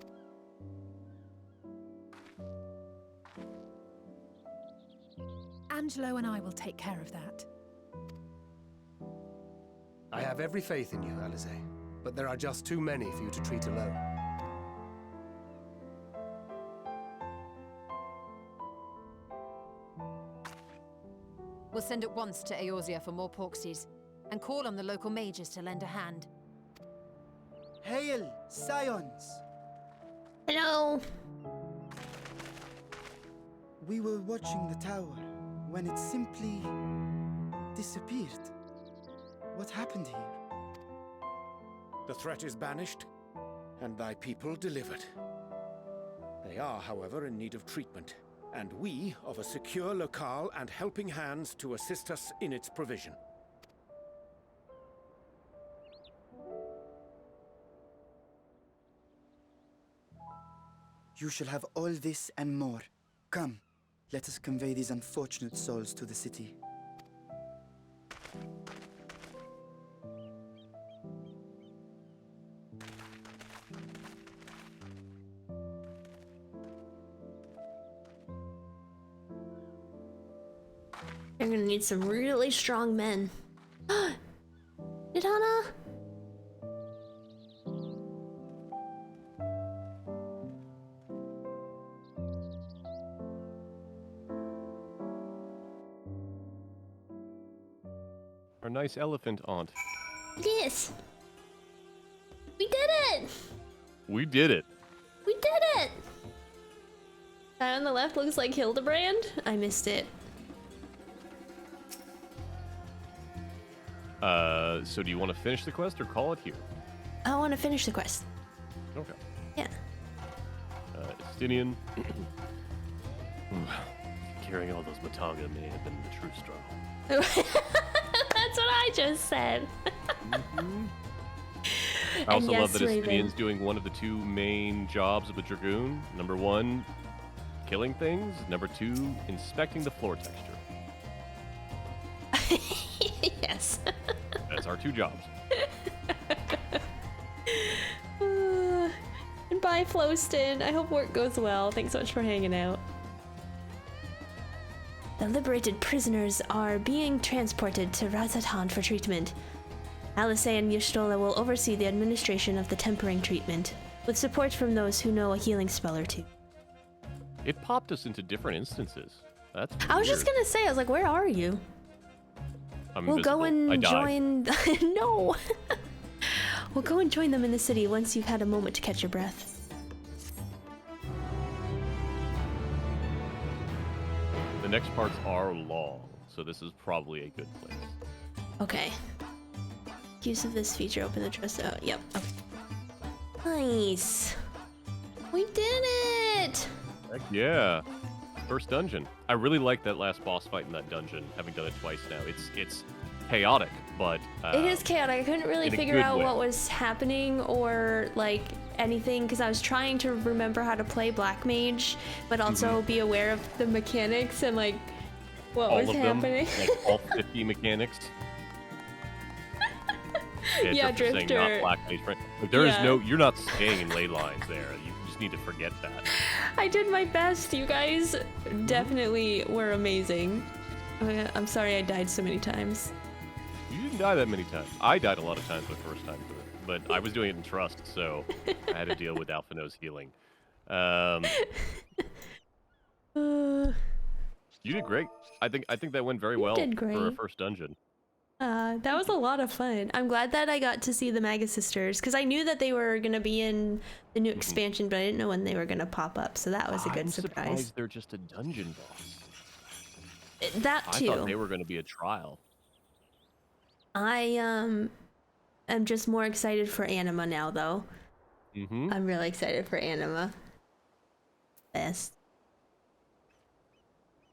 Angelo and I will take care of that. I have every faith in you, Alize, but there are just too many for you to treat alone. We'll send at once to Eorzea for more Porksies, and call on the local mages to lend a hand. Hail, Scions! Hello. We were watching the tower when it simply disappeared. What happened here? The threat is banished, and thy people delivered. They are, however, in need of treatment, and we of a secure locale and helping hands to assist us in its provision. You shall have all this and more. Come, let us convey these unfortunate souls to the city. You're gonna need some really strong men. Nidana? Our nice elephant aunt. Yes. We did it! We did it. We did it! That on the left looks like Hildebrand. I missed it. So do you want to finish the quest or call it here? I want to finish the quest. Okay. Yeah. Estinian. Carrying all those Matanga may have been the true struggle. That's what I just said. I also yes, love that Raven. Estinian's doing one of the two main jobs of a Dragoon. Number 1, killing things. Number 2, inspecting the floor texture. Yes. That's our 2 jobs. And bye, Floston. I hope work goes well. Thanks so much for hanging out. The liberated prisoners are being transported to Razatan for treatment. Alice and Y'shtola will oversee the administration of the tempering treatment, with support from those who know a healing spell or two. It popped us into different instances. That's I was weird. just gonna say, I was like, where are you? I'm We'll go invisible. I and died. join. No! We'll go and join them in the city once you've had a moment to catch your breath. The next parts are long, so this is probably a good place. Okay. Use of this feature, open the trust. Oh, yep. Okay. Nice. We did it! Heck yeah. First dungeon. I really like that last boss fight in that dungeon, having done it twice now. It's chaotic, but... It is chaotic. I couldn't really in a figure good out way. what was happening or, like, anything, because I was trying to remember how to play Black Mage, but also be aware of the mechanics and, like, what all was of happening. them, like all 50 mechanics. Yeah, Drifter saying Drifter. not Black Mage friend. Like, there is Yeah. no... You're not staying in ley lines there. You just need to forget that. I did my best. You guys definitely were amazing. Oh, yeah, I'm sorry I died so many times. You didn't die that many times. I died a lot of times the first time through, but I was doing it in trust, so I had to deal with Alphino's healing. You did great. I think that went very well did for a great. first dungeon. That was a lot of fun. I'm glad that I got to see the Maga Sisters, because I knew that they were going to be in the new expansion, but I didn't know when they were going to pop up, so that was a good I'm surprise. surprised they're just a dungeon boss. That I too. thought they were going to be a trial. I am just more excited for Anima now, though. Mm-hmm. I'm really excited for Anima. Best.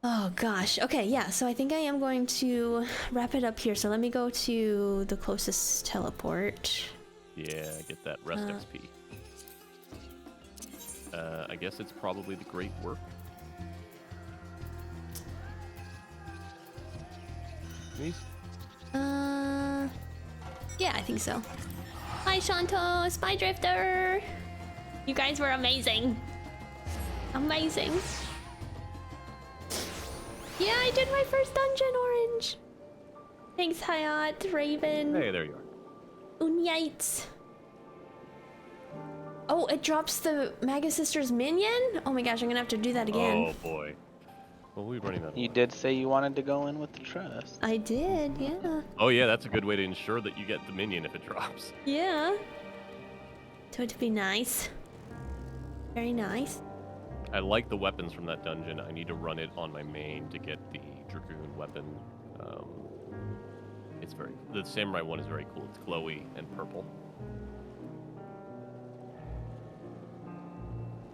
Oh gosh. Okay, yeah, so I think I am going to wrap it up here. So let me go to the closest teleport. Yeah, get that rest XP. I guess it's probably the Great Work. Please? Yeah, I think so. Hi, Shanto, Spy Drifter. You guys were amazing. Amazing. Yeah, I did my first dungeon, Orange. Thanks, Hayat, Raven. Hey, there you are. Unyites. Oh, it drops the Maga Sisters minion? Oh my gosh, I'm gonna have to do that again. Oh boy. Well, we're running that. You did say you wanted to go in with the trust. I did, yeah. Oh yeah, that's a good way to ensure that you get the minion if it drops. Yeah. So it'd be nice. Very nice. I like the weapons from that dungeon. I need to run it on my main to get the Dragoon weapon. The samurai one is very cool. It's glowy and purple.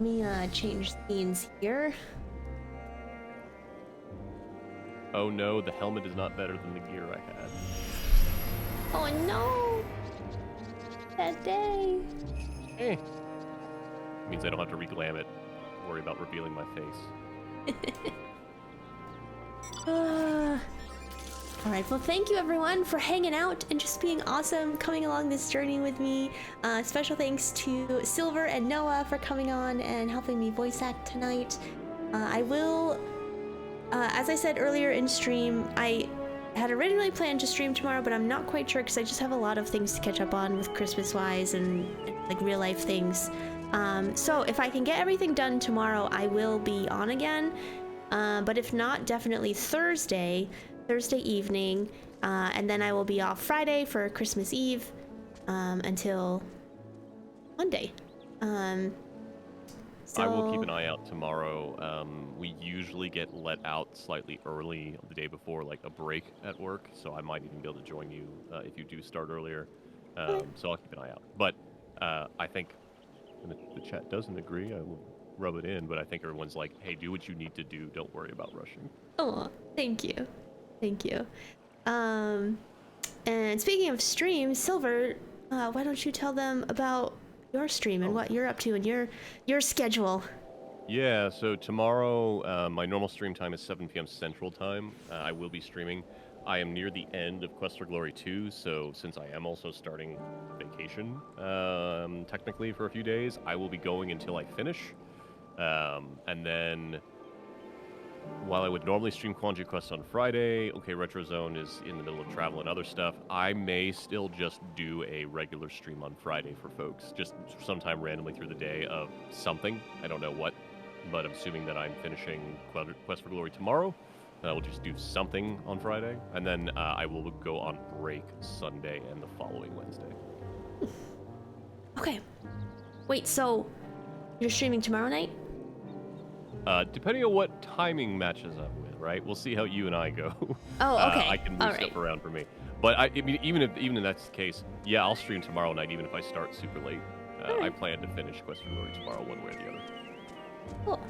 Let me change scenes here. Oh no, the helmet is not better than the gear I had. Oh no! That day. Eh. Means I don't have to reglam it. worry about revealing my face. All right, well, thank you everyone for hanging out and just being awesome, coming along this journey with me. Special thanks to Silver and Noah for coming on and helping me voice act tonight. I will, as I said earlier in stream, I had originally planned to stream tomorrow, but I'm not quite sure because I just have a lot of things to catch up on with Christmas-wise and like real life things. So if I can get everything done tomorrow, I will be on again. But if not, definitely Thursday evening, and then I will be off Friday for Christmas Eve until Monday. I will keep an eye out tomorrow. We usually get let out slightly early the day before, like a break at work, so I might even be able to join you if you do start earlier. So I'll keep an eye out. But I think the chat doesn't agree. I will rub it in, but I think everyone's like, hey, do what you need to do. Don't worry about rushing. Oh, thank you. Thank you. And speaking of streams, Silver, why don't you tell them about your stream and what you're up to and your schedule? Yeah, so tomorrow, my normal stream time is 7 p.m. Central Time. I will be streaming. I am near the end of Quest for Glory 2, so since I am also starting vacation, technically for a few days, I will be going until I finish. And then, while I would normally stream Quanju Quest on Friday, OK Retro Zone is in the middle of travel and other stuff, I may still just do a regular stream on Friday for folks, just sometime randomly through the day of something. I don't know what, but I'm assuming that I'm finishing Quest for Glory tomorrow. I will just do something on Friday, and then I will go on break Sunday and the following Wednesday. Okay. Wait, so you're streaming tomorrow night? Depending on what timing matches up with, right? We'll see how you and I go. Oh, okay. I can move stuff around for me. But I mean, even if that's the case, yeah, I'll stream tomorrow night, even if I start super late. I plan to finish Quest for Glory tomorrow, one way or the other. Cool.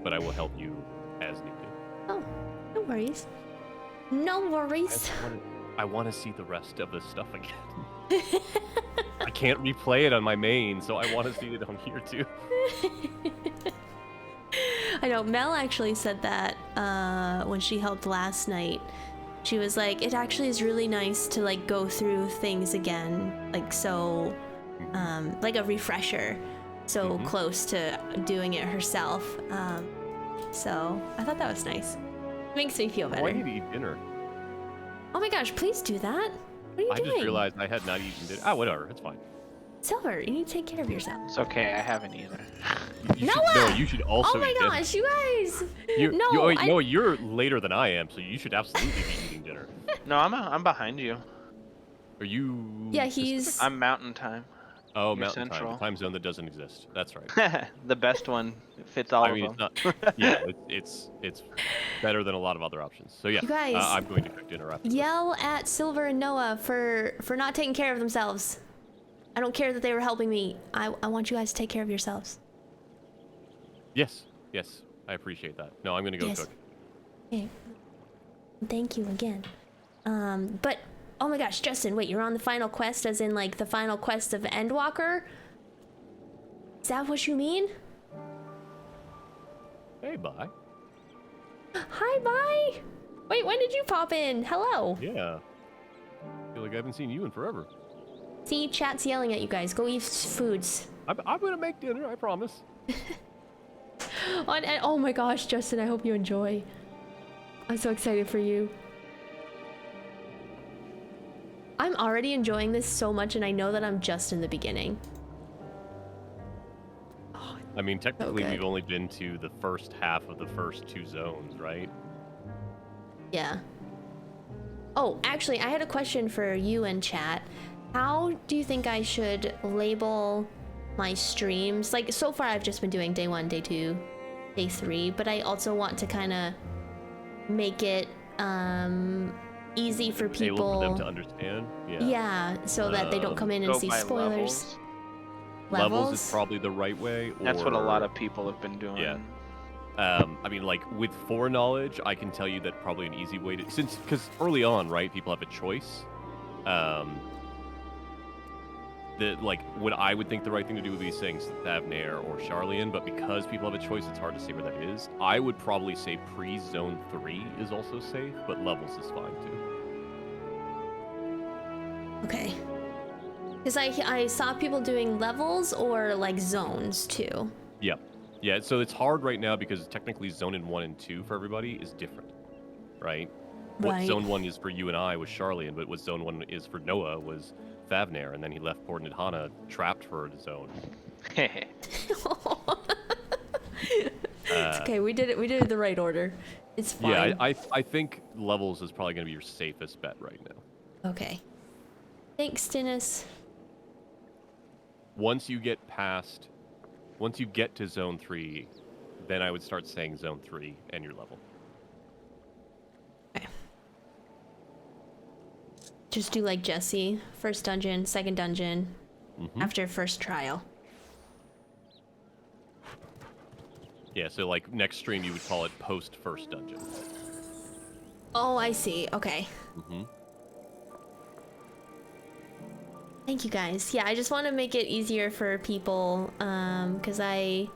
But I will help you as needed. Oh, no worries. No worries. I want to see the rest of this stuff again. I can't replay it on my main, so I want to see it on here too. I know, Mel actually said that when she helped last night. She was like, it actually is really nice to like go through things again, like so, like a refresher, so close to doing it herself. So I thought that was nice. It makes me feel better. I need to eat dinner. Oh my gosh, please do that. What are you doing? I just realized I had not eaten dinner. Ah, whatever, it's fine. Silver, you need to take care of yourself. It's okay, I haven't either. Noah! You should also Oh my eat dinner. gosh, you guys! No, you're later than I am, so you should absolutely be eating dinner. No, I'm behind you. Are you... Yeah, he's... I'm Mountain Time. Oh, You're Mountain Central. Time, the time zone that doesn't exist. That's right. The best one. It fits all of them. It's not... Yeah, it's better than a lot of other options. So yeah, You guys, I'm going to cook dinner after this. yell at Silver and Noah for not taking care of themselves. I don't care that they were helping me. I want you guys to take care of yourselves. Yes, I appreciate that. No, I'm gonna go cook. Okay. Thank you again. But oh my gosh, Justin, wait, you're on the final quest, as in like the final quest of Endwalker? Is that what you mean? Hey, bye. Hi, bye. Wait, when did you pop in? Hello. Yeah. I feel like I haven't seen you in forever. See, chat's yelling at you guys. Go eat foods. I'm gonna make dinner, I promise. Oh my gosh, Justin, I hope you enjoy. I'm so excited for you. I'm already enjoying this so much, and I know that I'm just in the beginning. I mean, technically, we've only been to the first half of the first 2 zones, right? Yeah. Oh, actually, I had a question for you in chat. How do you think I should label my streams? Like, so far I've just been doing day 1, day 2, day 3, but I also want to kind of make it easy for people. Able for them to understand? Yeah. Yeah, so that they don't come in and see spoilers. Levels is probably the right way. That's what a lot of people have been doing. Yeah. I mean, like, with foreknowledge, I can tell you that probably an easy way to... Because early on, right, people have a choice. like what I would think the right thing to do with these things, Thavnair or Charlian, but because people have a choice, it's hard to say where that is. I would probably say pre-zone 3 is also safe, but levels is fine too. Okay. Because I saw people doing levels or like zones too. Yep. Yeah, so it's hard right now because technically zone in 1 and 2 for everybody is different, right? What Right. zone 1 is for you and I was Charlian, but what zone 1 is for Noah was Thavnair, and then he left poor Nidhana trapped for a zone. It's okay, we did it the right order. It's fine. Yeah, I think levels is probably going to be your safest bet right now. Okay. Thanks, Dennis. Once you get to zone 3, then I would start saying zone 3 and your level. Okay. Just do like Jesse, first dungeon, second dungeon, after first trial. Yeah, so like next stream you would call it post first dungeon. Oh, I see. Okay. Thank you guys. Yeah, I just want to make it easier for people, because I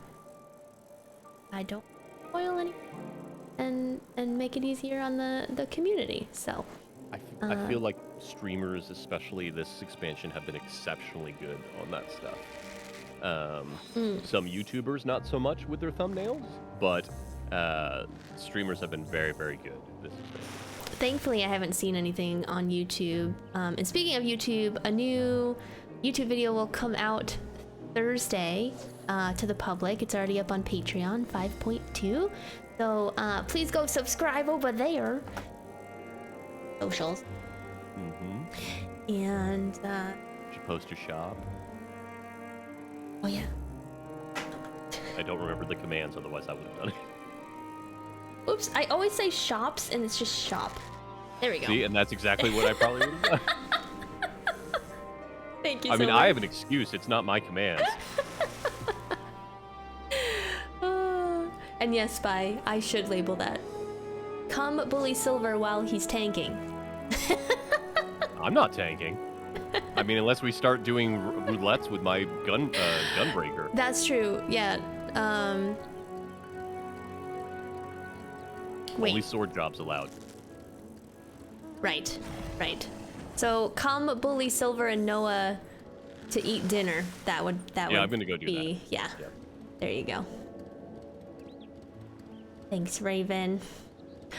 don't spoil any, and make it easier on the community. So. I feel like streamers, especially this expansion, have been exceptionally good on that stuff. Some YouTubers not so much with their thumbnails, but streamers have been very, very good this expansion. Thankfully, I haven't seen anything on YouTube. And speaking of YouTube, a new YouTube video will come out Thursday to the public. It's already up on Patreon 5.2. So please go subscribe over there. Socials. And Should post your shop. Oh yeah. I don't remember the commands, otherwise I would have done it. Oops, I always say shops and it's just shop. There we go. See, and that's exactly what I probably would have done. Thank you I so mean, much. I have an excuse. It's not my commands. And yes, Spy, I should label that. Come bully Silver while he's tanking. I'm not tanking. I mean, unless we start doing roulettes with my gunbreaker. That's true, yeah. Wait. Only sword jobs allowed. Right. So come bully Silver and Noah to eat dinner. That would Yeah, I'm gonna go do be, that. Yeah. There you go. Thanks, Raven.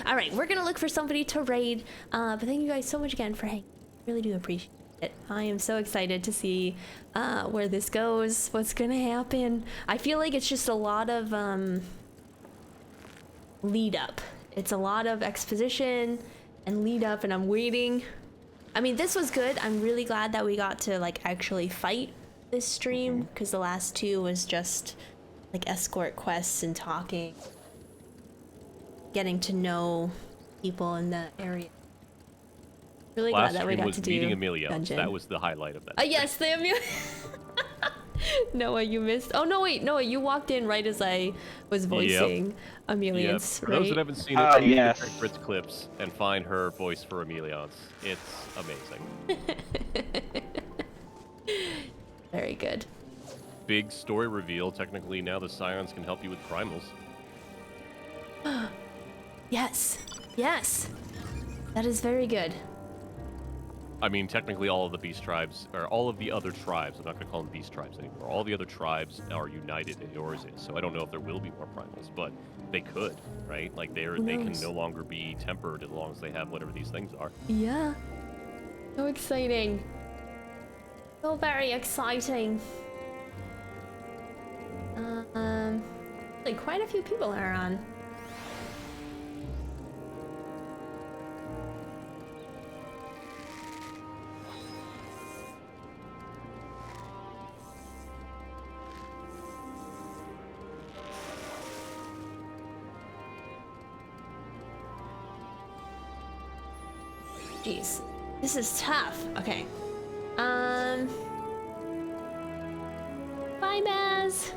All right, we're gonna look for somebody to raid. But thank you guys so much again for hanging. Really do appreciate it. I am so excited to see where this goes, what's gonna happen. I feel like it's just a lot of lead up. It's a lot of exposition and lead up, and I'm waiting. I mean, this was good. I'm really glad that we got to like actually fight this stream, because the last two was just like escort quests and talking, getting to know people in the area. Really Last glad that we stream got was to do meeting Amelia. dungeon. That was the highlight of that. Yes, the Amelia. Noah, you missed. Oh no, wait, Noah, you walked in right as I was voicing Ameliance, For right? those that haven't seen it, please check Fritz clips and find her voice for Ameliance. It's amazing. Very good. Big story reveal. Technically, now the Scions can help you with primals. Yes. That is very good. I mean, technically, all of the beast tribes, or all of the other tribes, I'm not going to call them beast tribes anymore. All the other tribes are united in yours is, so I don't know if there will be more primals, but they could, right? Like they can no longer be tempered as long as they have whatever these things are. Yeah. So exciting. So very exciting. Like quite a few people are on. Jeez, this is tough. Okay. Bye, Baz.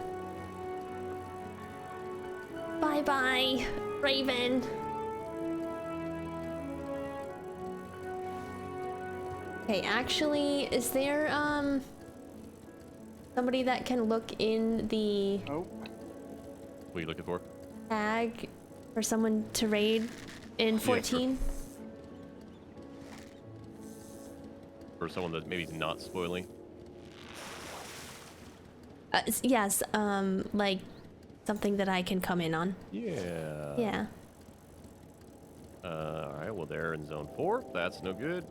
Bye, Raven. Okay, actually, is there, somebody that can look in the What are you looking for? tag for someone to raid in 14? For someone that maybe is not spoiling. Yes, like something that I can come in on. Yeah. Yeah. Alright, well they're in zone 4. That's no good.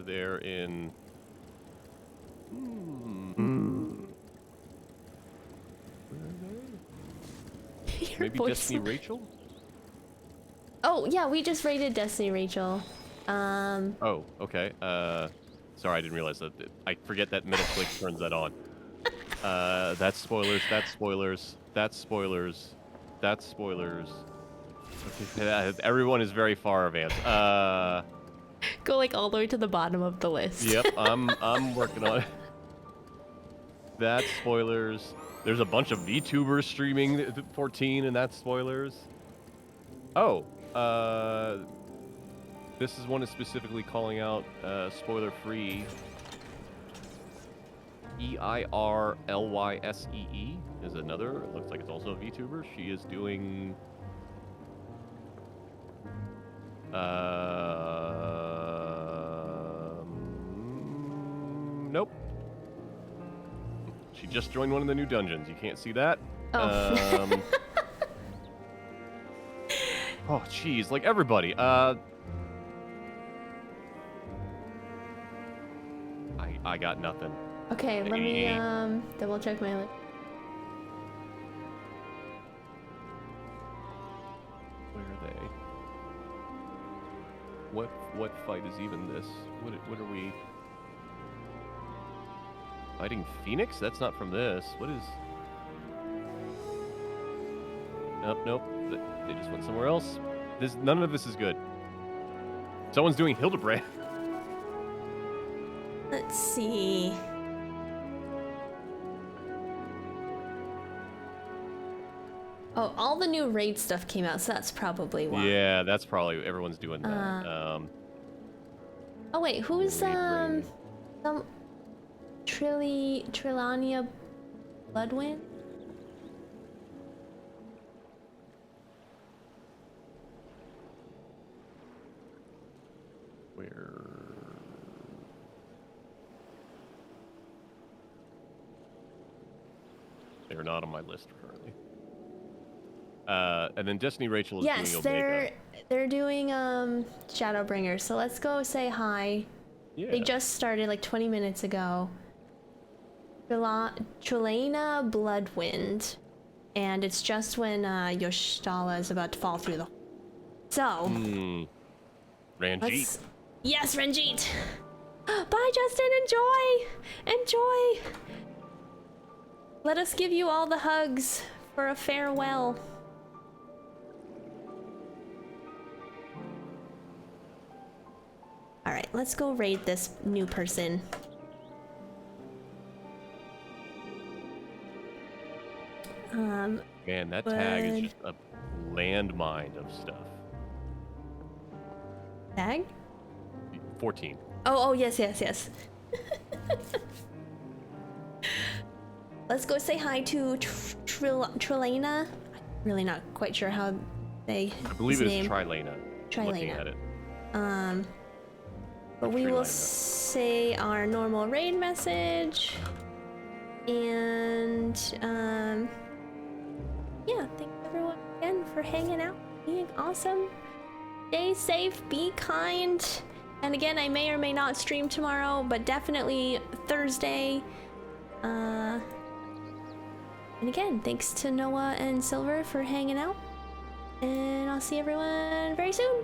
They're in... Maybe voice- Destiny Rachel? Oh, yeah, we just raided Destiny Rachel. Oh, okay. Sorry, I didn't realize that. I forget that Metacritic turns that on. That's spoilers, that's spoilers, that's spoilers, that's spoilers. Okay, everyone is very far advanced. Go like all the way to the bottom of the list. Yep, I'm working on it. That's spoilers. There's a bunch of VTubers streaming 14, and that's spoilers. Oh, this is one is specifically calling out spoiler-free. EIRLYSEE is another. It looks like it's also a VTuber. She is doing. Nope. She just joined one of the new dungeons. You can't see that. Oh. Oh, jeez. Like everybody. I got nothing. Okay, let me double check my list. Where are they? What fight is even this? What are we fighting? Phoenix? That's not from this. What is? Nope. They just went somewhere else. None of this is good. Someone's doing Hildebrand. Let's see. Oh, all the new raid stuff came out, so that's probably why. Yeah, that's probably everyone's doing that. Oh wait, who's some Trilania Bloodwind? Where? They're not on my list currently. And then Destiny Rachel is doing Omega. they're doing Shadowbringer. So let's go say hi. Yeah. They just started like 20 minutes ago. Trilania Bloodwind, and it's just when Yoshtala is about to fall through the. So. Ranjit. Yes, Ranjit. Bye, Justin. Enjoy. Let us give you all the hugs for a farewell. All right, let's go raid this new person. Man, that tag is just a landmine of stuff. Tag? 14. Oh, yes. Let's go say hi to Trilena. I'm really not quite sure how they. I believe it is Trilena. Looking at it. But we will say our normal raid message. And yeah, thanks everyone again for hanging out, being awesome. Stay safe, be kind. And again, I may or may not stream tomorrow, but definitely Thursday. And again, thanks to Noah and Silver for hanging out. And I'll see everyone very soon.